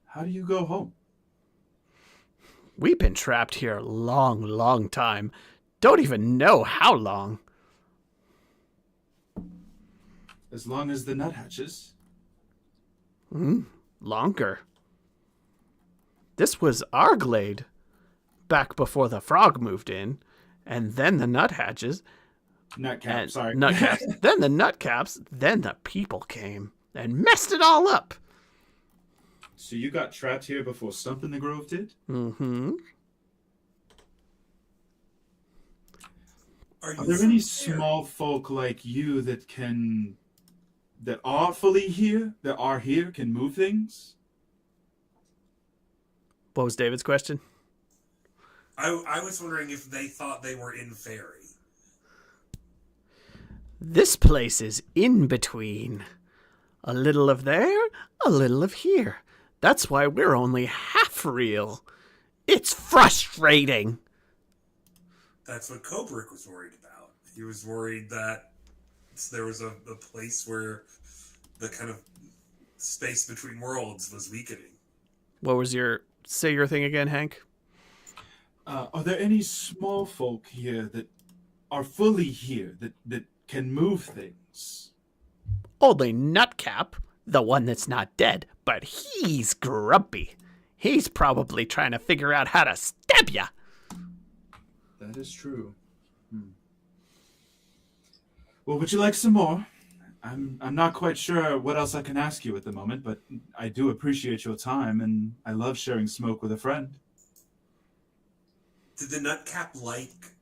How do you go home? We've been trapped here a long, long time. Don't even know how long. As long as the nut hatches. Longer. This was our glade. Back before the frog moved in. And then the nut hatches. Nutcap, sorry. Nutcaps. Then the nutcaps. Then the people came. And messed it all up. So you got trapped here before Stump in the Grove did? Mm-hmm. Are there any small folk like you that are fully here, that are here, can move things? What was David's question? I was wondering if they thought they were in Fairy. This place is in between. A little of there, a little of here. That's why we're only half real. It's frustrating. That's what Kubrick was worried about. He was worried that there was a place where the kind of space between worlds was weakening. What was say your thing again, Hank? Are there any small folk here that are fully here, that can move things? Only Nutcap, the one that's not dead, but he's grumpy. He's probably trying to figure out how to stab ya. That is true. Well, would you like some more? I'm not quite sure what else I can ask you at the moment, but I do appreciate your time, and I love sharing smoke with a friend. Did the Nutcap like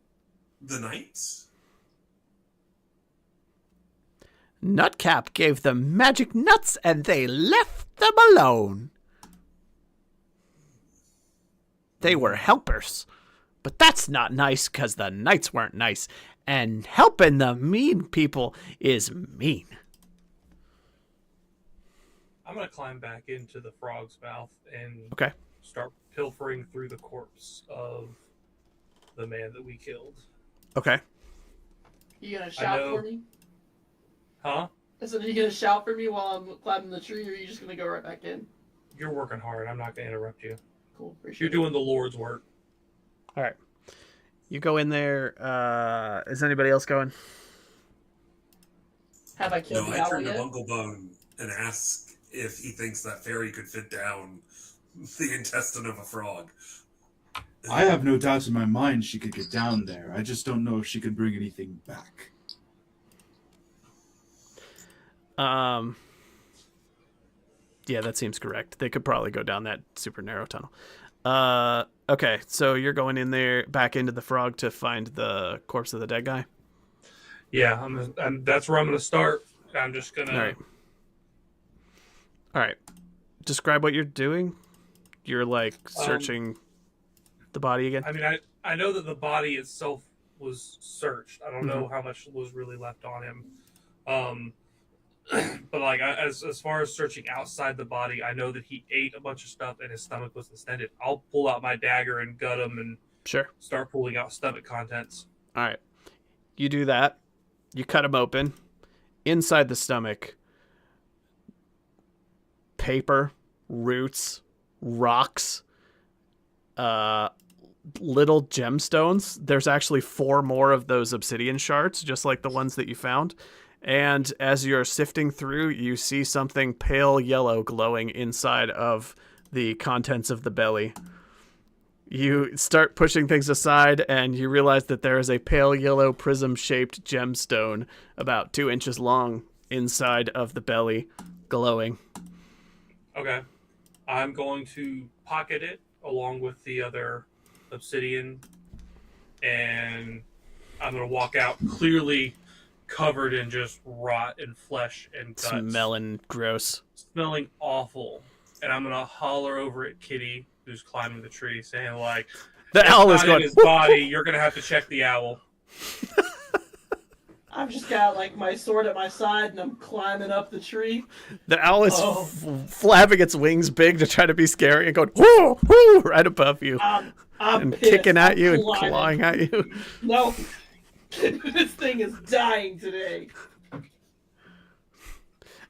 the knights? Nutcap gave them magic nuts and they left them alone. They were helpers. But that's not nice because the knights weren't nice. And helping the mean people is mean. I'm gonna climb back into the frog's mouth and Okay. start pilfering through the corpse of the man that we killed. Okay. You gonna shout know. for me? Huh? I said, are you gonna shout for me while I'm climbing the tree, or are you just gonna go right back in? You're working hard. I'm not gonna interrupt you. Cool, appreciate You're doing the Lord's work. All right. You go in there. Is anybody else going? Have I killed No, the I owl turn to yet? Bunglebone and ask if he thinks that fairy could fit down the intestine of a frog. I have no doubt in my mind she could get down there. I just don't know if she could bring anything back. Yeah, that seems correct. They could probably go down that super narrow tunnel. Okay, so you're going in there, back into the frog to find the corpse of the dead guy? Yeah, that's where I'm gonna start. I'm just gonna. All right. Describe what you're doing. You're like searching the body again. I mean, I know that the body itself was searched. I don't know how much was really left on him. But like as far as searching outside the body, I know that he ate a bunch of stuff and his stomach was distended. I'll pull out my dagger and gut him and Sure. start pulling out stomach contents. All right. You do that. You cut him open. Inside the stomach, paper, roots, rocks, little gemstones. There's actually 4 more of those obsidian shards, just like the ones that you found. And as you're sifting through, you see something pale yellow glowing inside of the contents of the belly. You start pushing things aside, and you realize that there is a pale yellow prism-shaped gemstone about 2 inches long inside of the belly, glowing. Okay. I'm going to pocket it along with the other obsidian, and I'm going to walk out clearly covered in just rot and flesh and guts. Smelling gross. Smelling awful. And I'm going to holler over at Kitty, who's climbing the tree, saying, like, The owl is not going, in his body. You're going to have to check the owl. I've just got like my sword at my side and I'm climbing up the tree. The owl is flapping its wings big to try to be scary and going, whoo, whoo, right above you. I'm and pissed. kicking at you and climbing. clawing at you. No. This thing is dying today.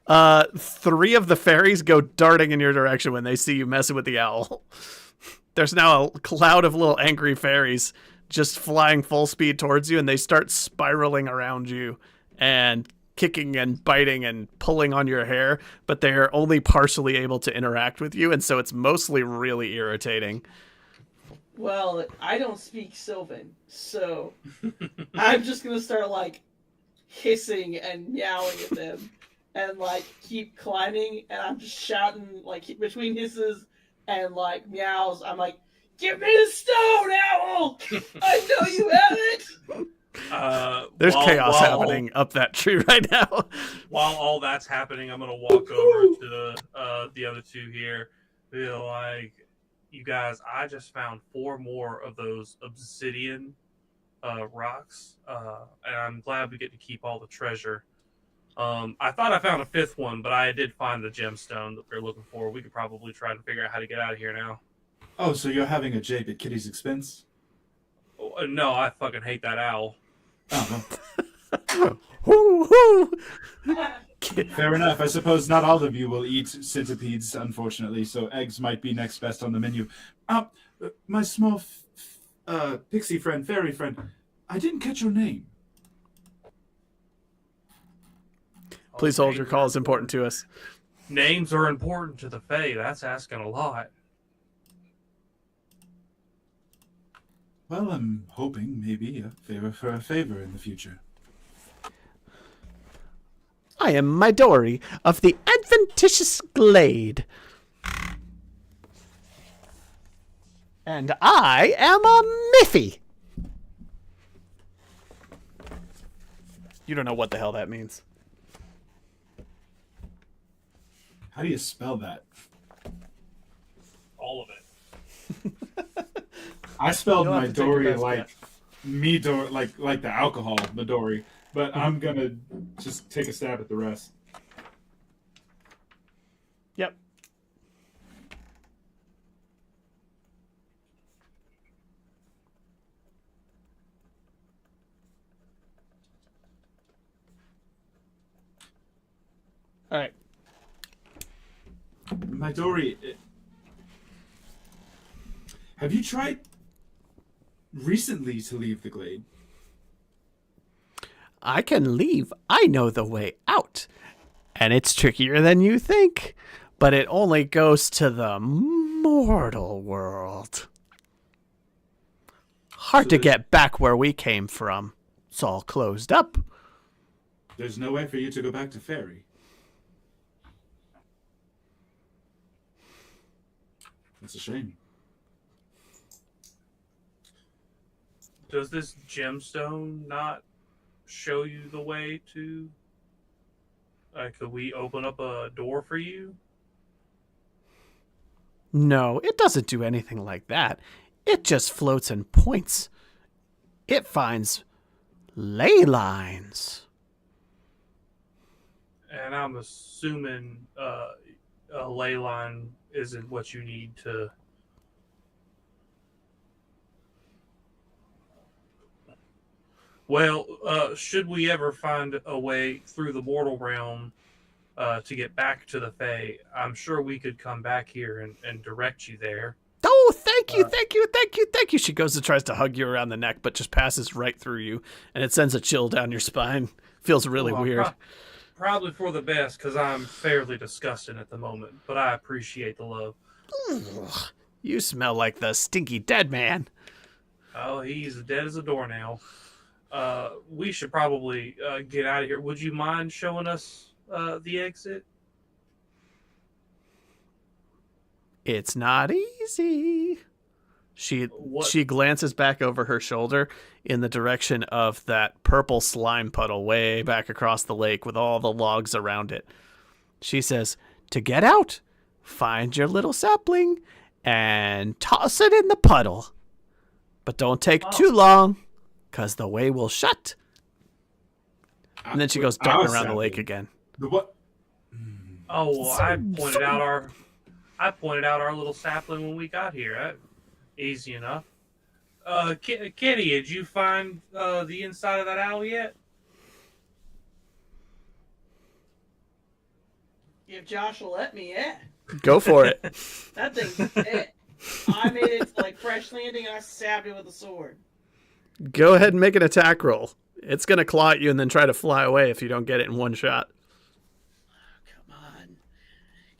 3 of the fairies go darting in your direction when they see you messing with the owl. There's now a cloud of little angry fairies just flying full speed towards you, and they start spiraling around you and kicking and biting and pulling on your hair, but they're only partially able to interact with you, and so it's mostly really irritating. Well, I don't speak Sylvan, so I'm just gonna start like hissing and meowing at them and like keep climbing, and I'm just shouting like between hisses and like meows. I'm like, "Give me the stone, owl! I know you have it." There's chaos happening up that tree right now. While all that's happening, I'm gonna walk over to the other 2 here. Be like, you guys, I just found 4 more of those obsidian rocks, and I'm glad we get to keep all the treasure. I thought I found a 5th one, but I did find the gemstone that they're looking for. We could probably try to figure out how to get out of here now. Oh, so you're having a jape at Kitty's expense? Oh, no, I fucking hate that owl. Oh, Woo, woo. fair enough. I suppose not all of you will eat centipedes, unfortunately, so eggs might be next best on the menu. My small pixie friend, fairy friend, I didn't catch your name. Please hold, your call is important to us. Names are important to the Fae. That's asking a lot. Well, I'm hoping maybe a favor for a favor in the future. I am Midori of the adventitious glade. And I am a Miffy. You don't know what the hell that means. How do you spell that? All of it. I spelled You'll have to take your Midori best like Midori, like the alcohol Midori, but I'm gonna just take a stab at the rest. My Dory, have you tried recently to leave the glade? I can leave. I know the way out. And it's trickier than you think. But it only goes to the mortal world. Hard to get back where we came from. It's all closed up. There's no way for you to go back to Fairy. That's a shame. Does this gemstone not show you the way to... could we open up a door for you? No, it doesn't do anything like that. It just floats and points. It finds ley lines. And I'm assuming a ley line isn't what you need to... Well, should we ever find a way through the mortal realm to get back to the Fae, I'm sure we could come back here and direct you there. Oh, thank you, thank you, thank you, thank you. She goes and tries to hug you around the neck, but just passes right through you, and it sends a chill down your spine. Feels really weird. Probably for the best, because I'm fairly disgusted at the moment, but I appreciate the love. Ugh, you smell like the stinky dead man. Oh, he's dead as a doornail. We should probably get out of here. Would you mind showing us the exit? It's not easy. She glances back over her shoulder in the direction of that purple slime puddle way back across the lake with all the logs around it. She says, to get out, find your little sapling and toss it in the puddle. But don't take too long, because the way will shut. And then she goes darting around the lake again. The what? Oh, well, I pointed out our little sapling when we got here. Easy enough. Kitty, did you find the inside of that owl yet? If Josh will let me, yeah. Go for it. That thing's dead. I made it to like fresh landing and I stabbed it with a sword. Go ahead and make an attack roll. It's going to claw at you and then try to fly away if you don't get it in one shot.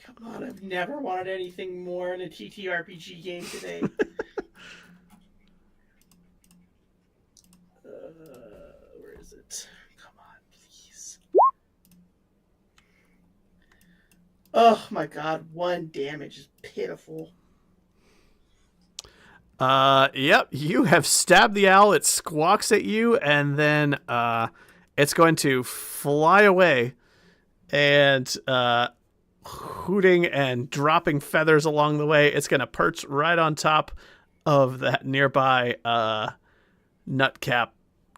Come on, I've never wanted anything more in a TTRPG game today. Where is it? Come on, please. Oh my god, 1 damage is pitiful. Yep, you have stabbed the owl. It squawks at you, and then it's going to fly away and hooting and dropping feathers along the way. It's going to perch right on top of that nearby nutcap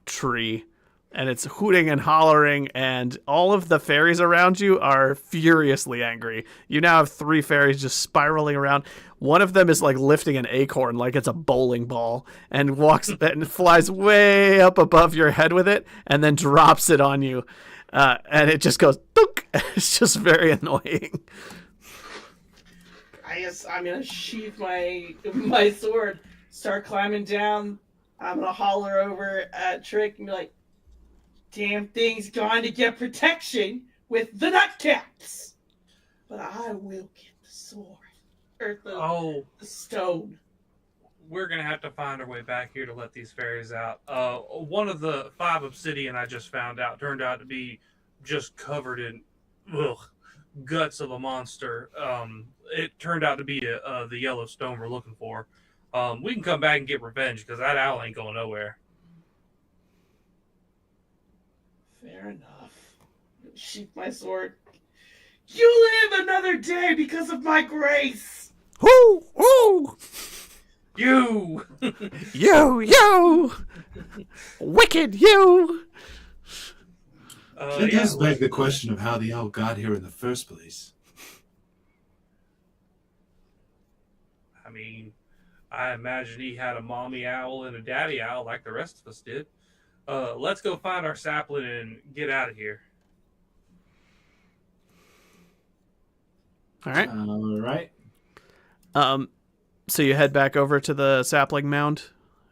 tree, and it's hooting and hollering, and all of the fairies around you are furiously angry. You now have 3 fairies just spiraling around. One of them is like lifting an acorn like it's a bowling ball and walks and flies way up above your head with it and then drops it on you. And it just goes, dunk. It's just very annoying. I guess I'm going to sheath my sword, start climbing down. I'm going to holler over at Trick and be like, damn thing's going to get protection with the nutcaps. But I will get the sword. Or the stone. We're going to have to find our way back here to let these fairies out. One of the 5 obsidian I just found out turned out to be just covered in guts of a monster. It turned out to be the yellow stone we're looking for. We can come back and get revenge because that owl ain't going nowhere. Fair enough. Sheath my sword. You live another day because of my grace. Whoo! Whoo! You! You! Wicked you! It does beg the question of how the owl got here in the first place. I mean, I imagine he had a mommy owl and a daddy owl like the rest of us did. Let's go find our sapling and get out of here. All right. All right. So you head back over to the sapling mound.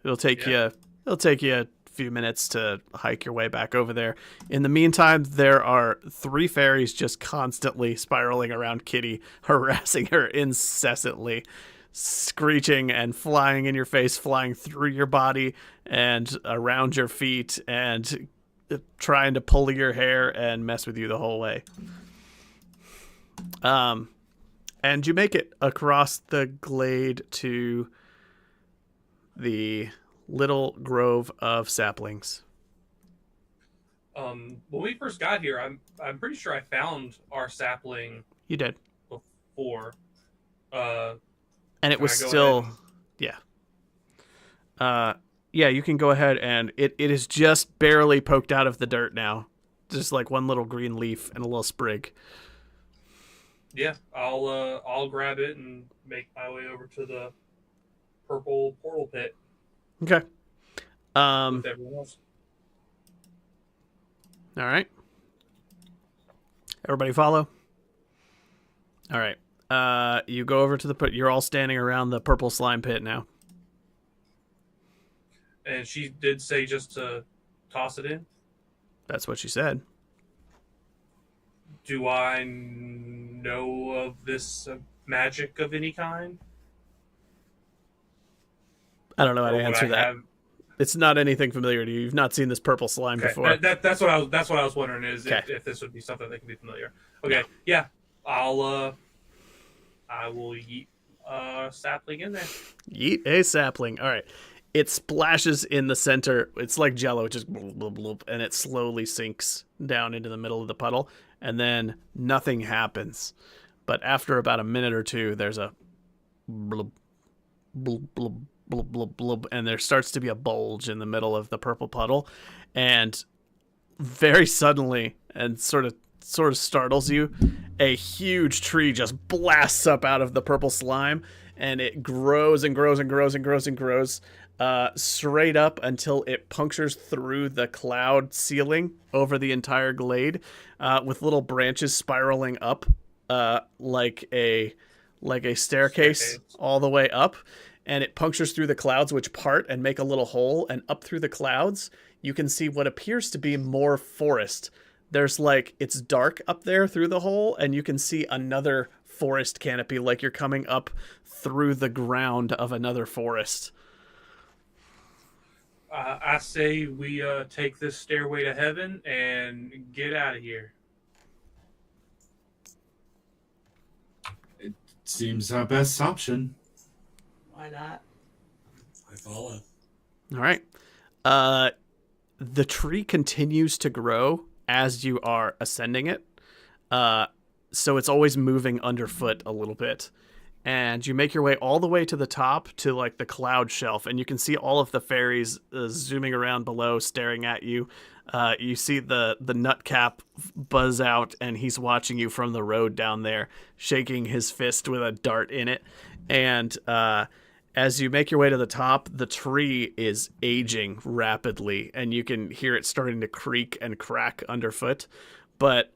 It'll take you a few minutes to hike your way back over there. In the meantime, there are 3 fairies just constantly spiraling around Kitty, harassing her incessantly, screeching and flying in your face, flying through your body and around your feet, and trying to pull your hair and mess with you the whole way. And you make it across the glade to the little grove of saplings. When we first got here, I'm pretty sure I found our sapling You did. before. And it was still, yeah. Yeah, you can go ahead, and it is just barely poked out of the dirt now. Just like one little green leaf and a little sprig. Yeah, I'll grab it and make my way over to the purple portal pit Okay. with everyone else. All right. Everybody follow? All right. You go over to the pit. You're all standing around the purple slime pit now. And she did say just to toss it in. That's what she said. Do I know of this magic of any kind? I don't know how to Or would answer I that. have- It's not anything familiar to you. You've not seen this purple slime Okay, before. that's what I was wondering is Okay. if this would be something that can be familiar. Okay, yeah, I will yeet sapling in there. Yeet a sapling. All right. It splashes in the center. It's like Jello, just bloop, bloop, bloop, and it slowly sinks down into the middle of the puddle, and then nothing happens. But after about a minute or two, there's a blub, blub, blub, blub, blub, blub, and there starts to be a bulge in the middle of the purple puddle, and very suddenly, and sort of startles you, a huge tree just blasts up out of the purple slime, and it grows and grows and grows and grows and grows straight up until it punctures through the cloud ceiling over the entire glade, with little branches spiraling up like a staircase all the way up, and it punctures through the clouds, which part and make a little hole, and up through the clouds you can see what appears to be more forest. There's it's dark up there through the hole, and you can see another forest canopy, like you're coming up through the ground of another forest. I say we take this stairway to heaven and get out of here. It seems our best option. Why not? I follow. All right. The tree continues to grow as you are ascending it. So it's always moving underfoot a little bit. And you make your way all the way to the top to the cloud shelf, and you can see all of the fairies zooming around below, staring at you. You see the nutcap buzz out, and he's watching you from the road down there, shaking his fist with a dart in it. And as you make your way to the top, the tree is aging rapidly, and you can hear it starting to creak and crack underfoot. But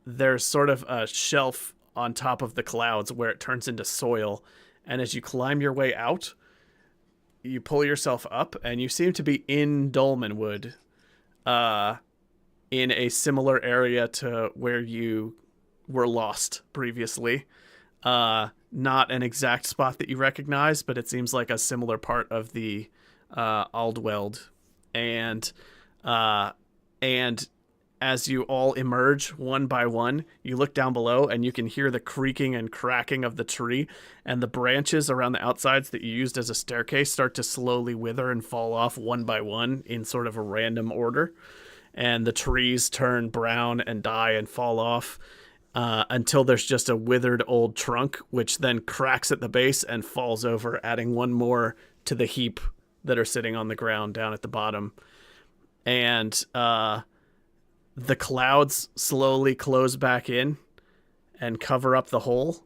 there's sort of a shelf on top of the clouds where it turns into soil, and as you climb your way out, you pull yourself up, and you seem to be in Dolmenwood, in a similar area to where you were lost previously. Not an exact spot that you recognize, but it seems like a similar part of the Aldweld. And as you all emerge one by one, you look down below and you can hear the creaking and cracking of the tree, and the branches around the outsides that you used as a staircase start to slowly wither and fall off one by one in sort of a random order. And the trees turn brown and die and fall off until there's just a withered old trunk, which then cracks at the base and falls over, adding one more to the heap that are sitting on the ground down at the bottom. And the clouds slowly close back in and cover up the hole.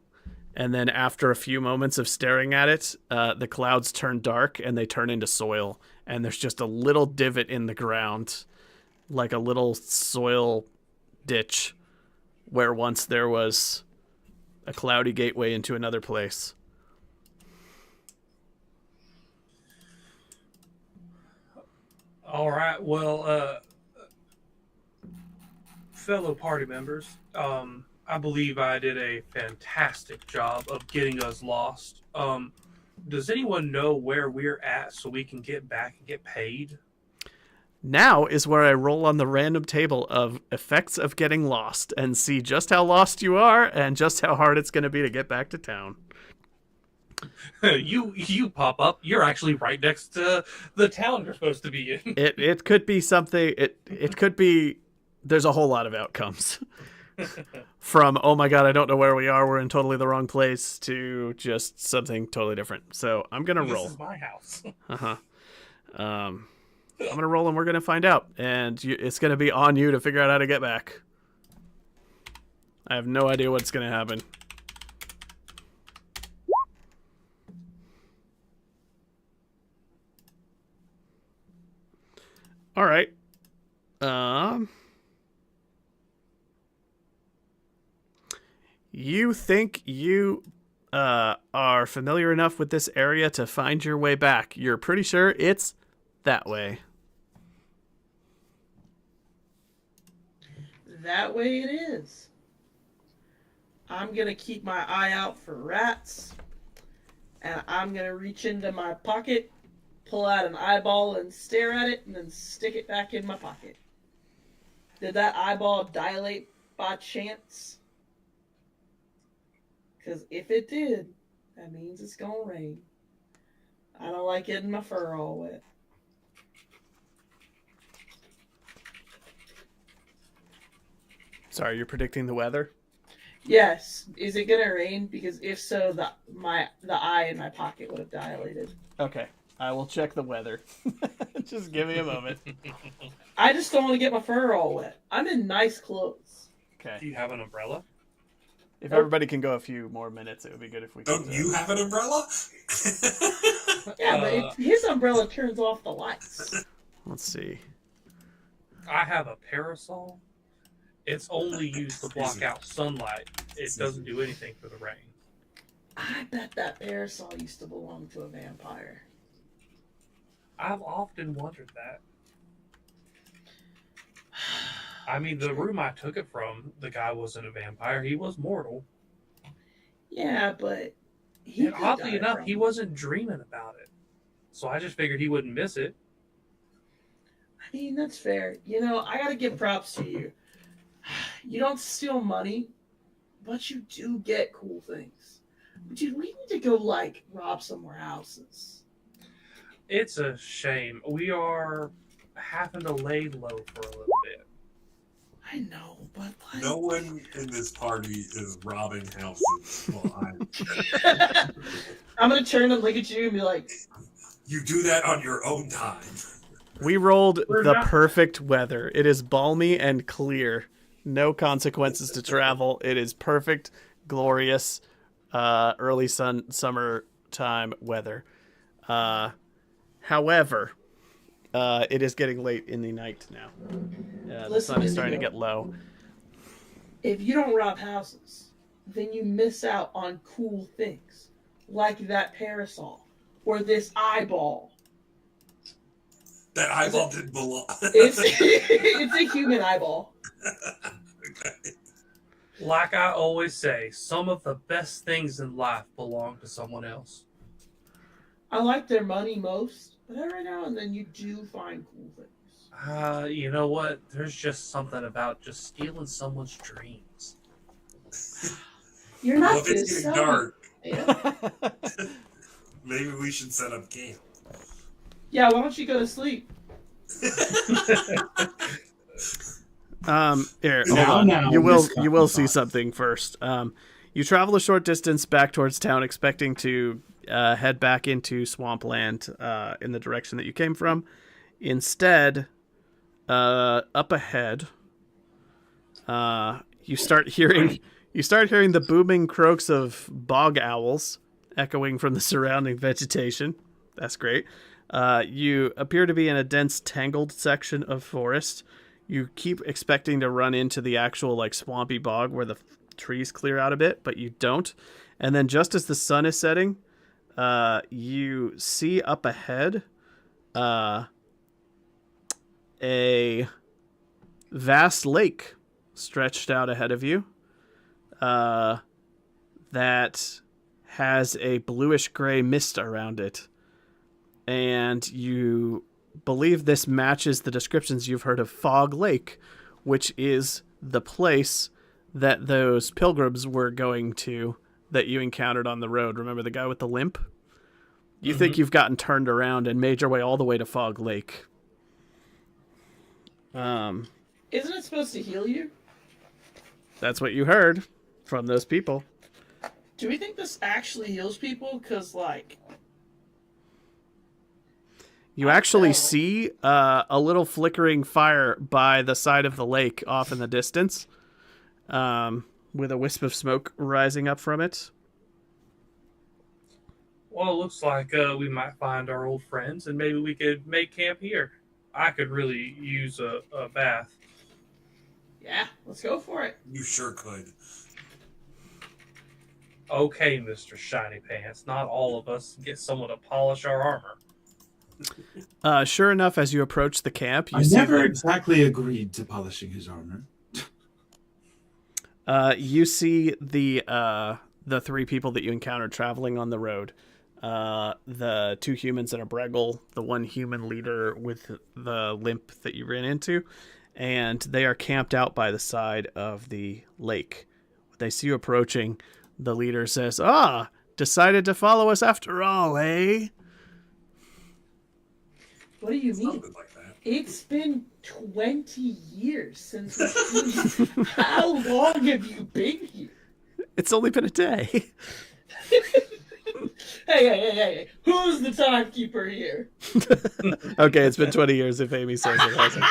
And then after a few moments of staring at it, the clouds turn dark and they turn into soil. And there's just a little divot in the ground, like a little soil ditch, where once there was a cloudy gateway into another place. All right. Well, fellow party members, I believe I did a fantastic job of getting us lost. Does anyone know where we're at so we can get back and get paid? Now is where I roll on the random table of effects of getting lost and see just how lost you are and just how hard it's going to be to get back to town. You pop up. You're actually right next to the town you're supposed to be in. It could be something. It could be. There's a whole lot of outcomes. From, oh my god, I don't know where we are, we're in totally the wrong place, to just something totally different. So I'm gonna roll. This is my house. I'm gonna roll and we're gonna find out. And it's gonna be on you to figure out how to get back. I have no idea what's gonna happen. Alright. You think you are familiar enough with this area to find your way back. You're pretty sure it's that way. That way it is. I'm going to keep my eye out for rats. And I'm going to reach into my pocket, pull out an eyeball and stare at it, and then stick it back in my pocket. Did that eyeball dilate by chance? Because if it did, that means it's going to rain. I don't like getting my fur all wet. Sorry, you're predicting the weather? Yes. Is it going to rain? Because if so, the eye in my pocket would have dilated. Okay, I will check the weather. Just give me a moment. I just don't want to get my fur all wet. I'm in nice clothes. Do Okay. you have an umbrella? If everybody can go a few more minutes, it would be good if we could. Don't you have an umbrella? Yeah, but his umbrella turns off the lights. Let's see. I have a parasol. It's only used to block out sunlight. It doesn't do anything for the rain. I bet that parasol used to belong to a vampire. I've often wondered that. I mean, the room I took it from, the guy wasn't a vampire. He was mortal. Yeah, but he And oddly died enough, from he it. wasn't dreaming about it. So I just figured he wouldn't miss it. I mean, that's fair. You know, I gotta give props to you. You don't steal money, but you do get cool things. Dude, we need to go, like, rob some more houses. It's a shame. We are having to lay low for a little bit. I know, but like... No one in this party is robbing houses. Well, I'm gonna turn and look at you and be like, you do that on your own time. We rolled We're the not- perfect weather. It is balmy and clear. No consequences to travel. It is perfect, glorious, early summertime weather. However, it is getting late in the night now. The Listen, sun is starting to Indigo. get low. if you don't rob houses, then you miss out on cool things. Like that parasol. Or this eyeball. That eyeball didn't belong. It's, it's a human eyeball. Okay. Like I always say, some of the best things in life belong to someone else. I like their money most, but every now and then you do find cool things. You know what? There's just something about just stealing someone's dreams. You're not Well, if it's this getting dark, Yeah. maybe we should set up camp. Yeah, why don't you go to sleep? Here, hold Now, on. now, You will Miss see Cottonpot. something first. You travel a short distance back towards town, expecting to head back into swampland in the direction that you came from. Instead, up ahead, you start hearing the booming croaks of bog owls echoing from the surrounding vegetation. That's great. You appear to be in a dense, tangled section of forest. You keep expecting to run into the actual like swampy bog where the trees clear out a bit, but you don't. And then just as the sun is setting, you see up ahead a vast lake stretched out ahead of you that has a bluish-gray mist around it. And you believe this matches the descriptions you've heard of Fog Lake, which is the place that those pilgrims were going to that you encountered on the road. Remember the guy with the limp? You think you've gotten turned around and made your way all the way to Fog Lake. Isn't it supposed to heal you? That's what you heard from those people. Do we think this actually heals people? Because, like... You actually see a little flickering fire by the side of the lake off in the distance, with a wisp of smoke rising up from it. Well, it looks like we might find our old friends, and maybe we could make camp here. I could really use a bath. Yeah, let's go for it. You sure could. Okay, Mr. Shiny Pants, not all of us get someone to polish our armor. Sure enough, as you approach the camp, you I see never that, exactly agreed to polishing his armor. you see the three people that you encountered traveling on the road. The two humans and a Breggle, the one human leader with the limp that you ran into, and they are camped out by the side of the lake. When they see you approaching, the leader says, decided to follow us after all, eh? What do you mean? Something like that. It's been 20 years since we've seen you. How long have you been here? It's only been a day. Hey. Who's the timekeeper here? Okay, it's been 20 years if Amy says it hasn't.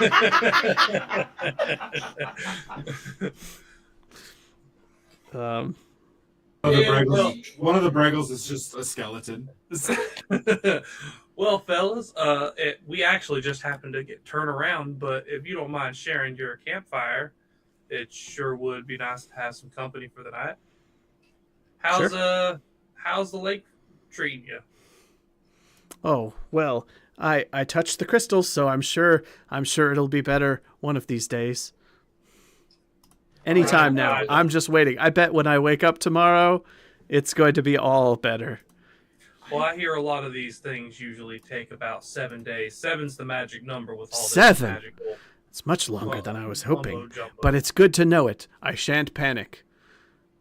One of the Breggles is just a skeleton. Well, fellas, we actually just happened to turn around, but if you don't mind sharing your campfire, it sure would be nice to have some company for the night. How's the lake treating you? Oh, well, I touched the crystals, so I'm sure it'll be better one of these days. Anytime now. I'm just waiting. I bet when I wake up tomorrow, it's going to be all better. Well, I hear a lot of these things usually take about 7 days. 7's the magic number with all this 7? magical. It's much longer than I was hoping, mumbo-jumbo. but it's good to know it. I shan't panic,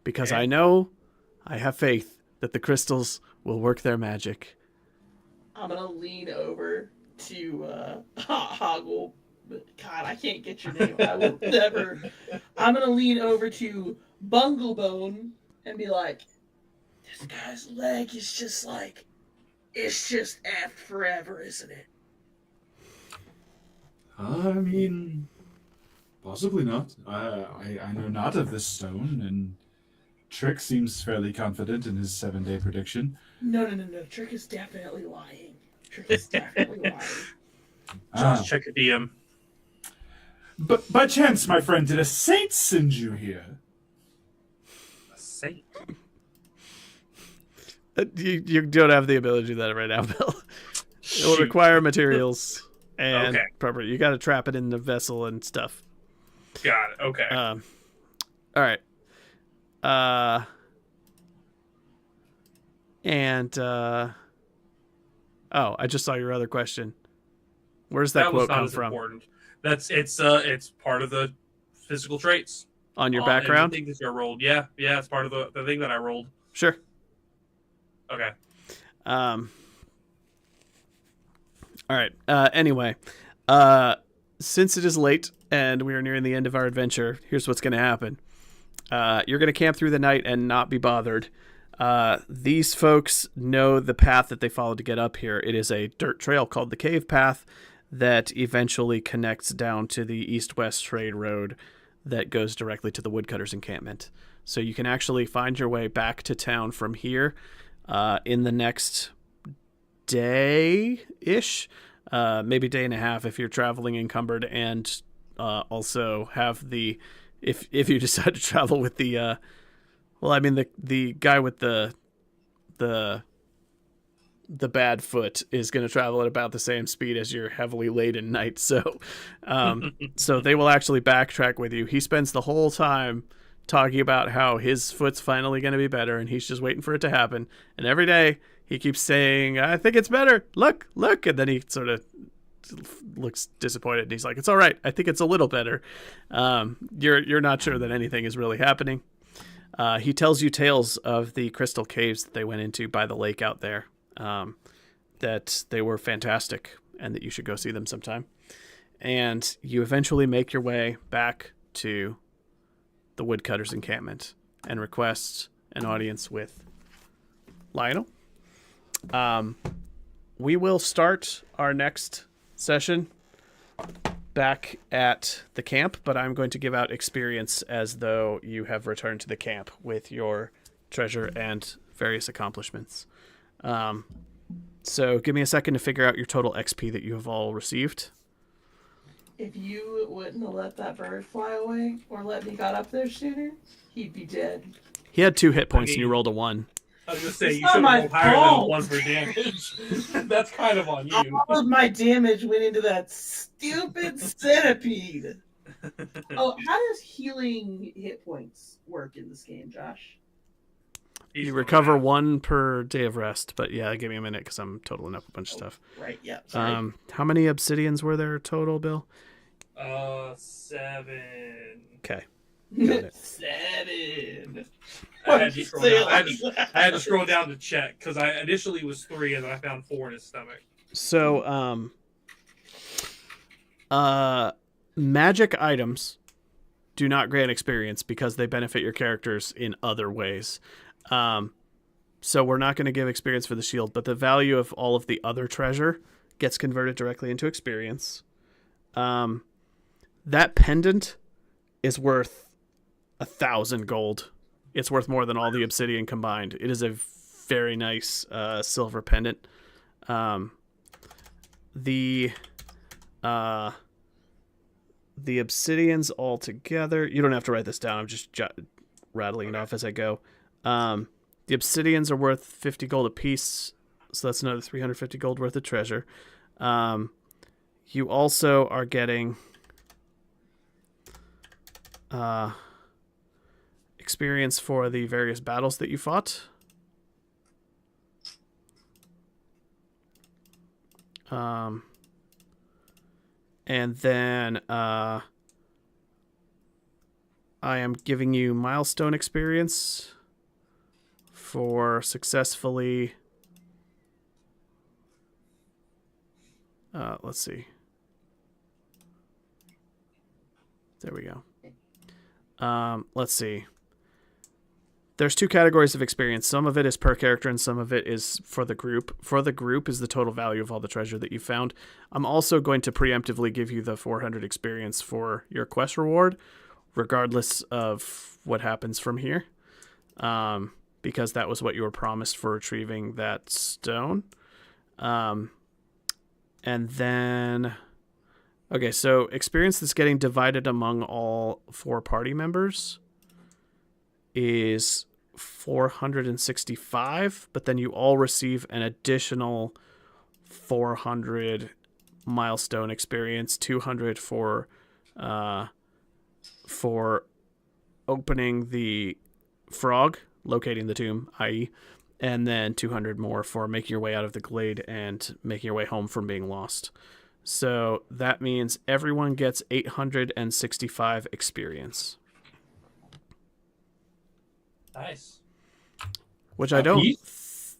because I know, I have faith that the crystals will work their magic. I'm gonna lean over to Hoggle. God, I can't get your name. I will never. I'm gonna lean over to Bunglebone and be like, "This guy's leg is just like, it's just effed forever, isn't it?" I mean, possibly not. I know not of this stone, and Trick seems fairly confident in his 7-day prediction. No. Trick is definitely lying. Just check a DM. But by chance, my friend, did a saint send you here? A saint? You don't have the ability to do that right now, Bill. It will require materials and proper. You got to trap it in the vessel and stuff. Got it. Okay. All right. I just saw your other question. Where does that quote come from? Important. It's part of the physical traits On your background? The thing that you rolled. Yeah, it's part of the thing that I rolled. Sure. Okay. All right. Anyway, since it is late and we are nearing the end of our adventure, here's what's going to happen. You're going to camp through the night and not be bothered. These folks know the path that they followed to get up here. It is a dirt trail called the Cave Path that eventually connects down to the east-west trade road that goes directly to the woodcutters' encampment. So you can actually find your way back to town from here in the next day-ish, maybe day and a half if you're traveling encumbered, and also have the if you decide to travel with the the guy with the bad foot is going to travel at about the same speed as your heavily laden knight. So so they will actually backtrack with you. He spends the whole time talking about how his foot's finally going to be better and he's just waiting for it to happen. And every day he keeps saying, I think it's better. Look. And then he sort of looks disappointed and he's like, it's all right. I think it's a little better. You're not sure that anything is really happening. He tells you tales of the crystal caves that they went into by the lake out there. That they were fantastic and that you should go see them sometime. And you eventually make your way back to the woodcutter's encampment and request an audience with Lionel. We will start our next session back at the camp, but I'm going to give out experience as though you have returned to the camp with your treasure and various accomplishments. So give me a second to figure out your total XP that you have all received. If you wouldn't have let that bird fly away or let me got up there sooner, he'd be dead. He had 2 hit points and you rolled a 1. I was going to say, It's you not should my have rolled higher fault. than 1 for damage. That's kind of on you. All of my damage went into that stupid centipede. Oh, how does healing hit points work in this game, Josh? You recover 1 per day of rest, but yeah, give me a minute because I'm totaling up a bunch of stuff. Right, yeah. Sorry. How many obsidians were there total, Bill? 7. Okay. Got it. 7. I had to scroll down. I had to scroll down to check because I initially was 3 and then I found 4 in his stomach. So, magic items do not grant experience because they benefit your characters in other ways. So we're not going to give experience for the shield, but the value of all of the other treasure gets converted directly into experience. That pendant is worth 1,000 gold. It's worth more than all the obsidian combined. It is a very nice silver pendant. The obsidians all together. You don't have to write this down. I'm just rattling it off as I go. The obsidians are worth 50 gold apiece, so that's another 350 gold worth of treasure. You also are getting experience for the various battles that you fought. And then I am giving you milestone experience for successfully let's see. There we go. Let's see. There's 2 categories of experience. Some of it is per character and some of it is for the group. For the group is the total value of all the treasure that you found. I'm also going to preemptively give you the 400 experience for your quest reward, regardless of what happens from here. Because that was what you were promised for retrieving that stone. And then... Okay, so experience that's getting divided among all 4 party members is 465, but then you all receive an additional 400 milestone experience, 200 for opening the frog, locating the tomb, i.e., and then 200 more for making your way out of the glade and making your way home from being lost. So that means everyone gets 865 experience. Nice. Which I don't...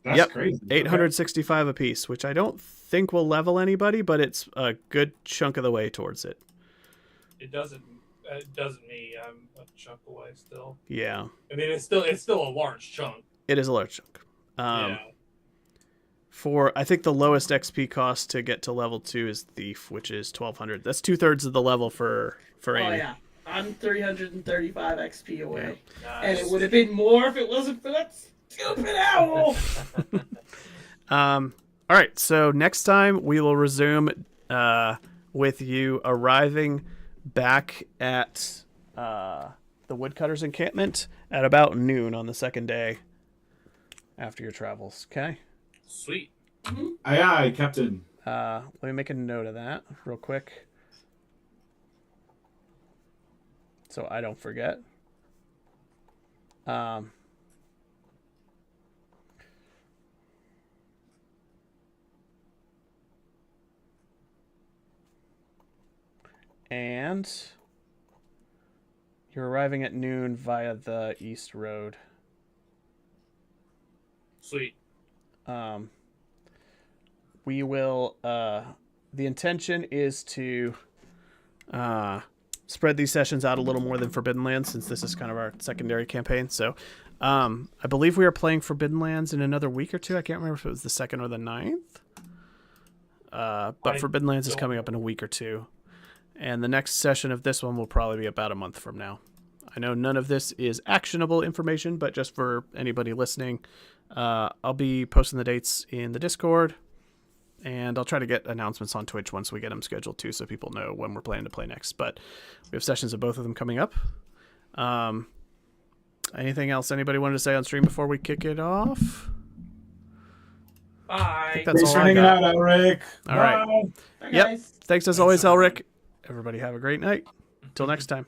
That's crazy. 865 apiece, which I don't think will level anybody, but it's a good chunk of the way towards it. It doesn't me. I'm a chunk away still. Yeah. I mean, it's still a large chunk. It is a large chunk. Yeah. For, I think the lowest XP cost to get to level 2 is Thief, which is 1,200. That's 2/3 of the level for Amy. Oh, yeah. I'm 335 XP away. Nice. And it would have been more if it wasn't for that stupid owl. All right, so next time we will resume with you arriving back at the woodcutter's encampment at about noon on the second day after your travels. Okay. Sweet. Aye, aye, Captain. Let me make a note of that real quick, so I don't forget. And you're arriving at noon via the East Road. Sweet. We will, the intention is to spread these sessions out a little more than Forbidden Lands, since this is kind of our secondary campaign. So I believe we are playing Forbidden Lands in another week or two. I can't remember if it was the 2nd or the 9th. But Forbidden Lands is coming up in a week or two. And the next session of this one will probably be about a month from now. I know none of this is actionable information, but just for anybody listening, I'll be posting the dates in the Discord, and I'll try to get announcements on Twitch once we get them scheduled too, so people know when we're planning to play next. But we have sessions of both of them coming up. Anything else anybody wanted to say on stream before we kick it off? Bye. I think that's Thanks all for I hanging got. out, Elric. All right. Bye. Bye, Yep. guys. Thanks as always, Elric. Everybody have a great night. Until next time.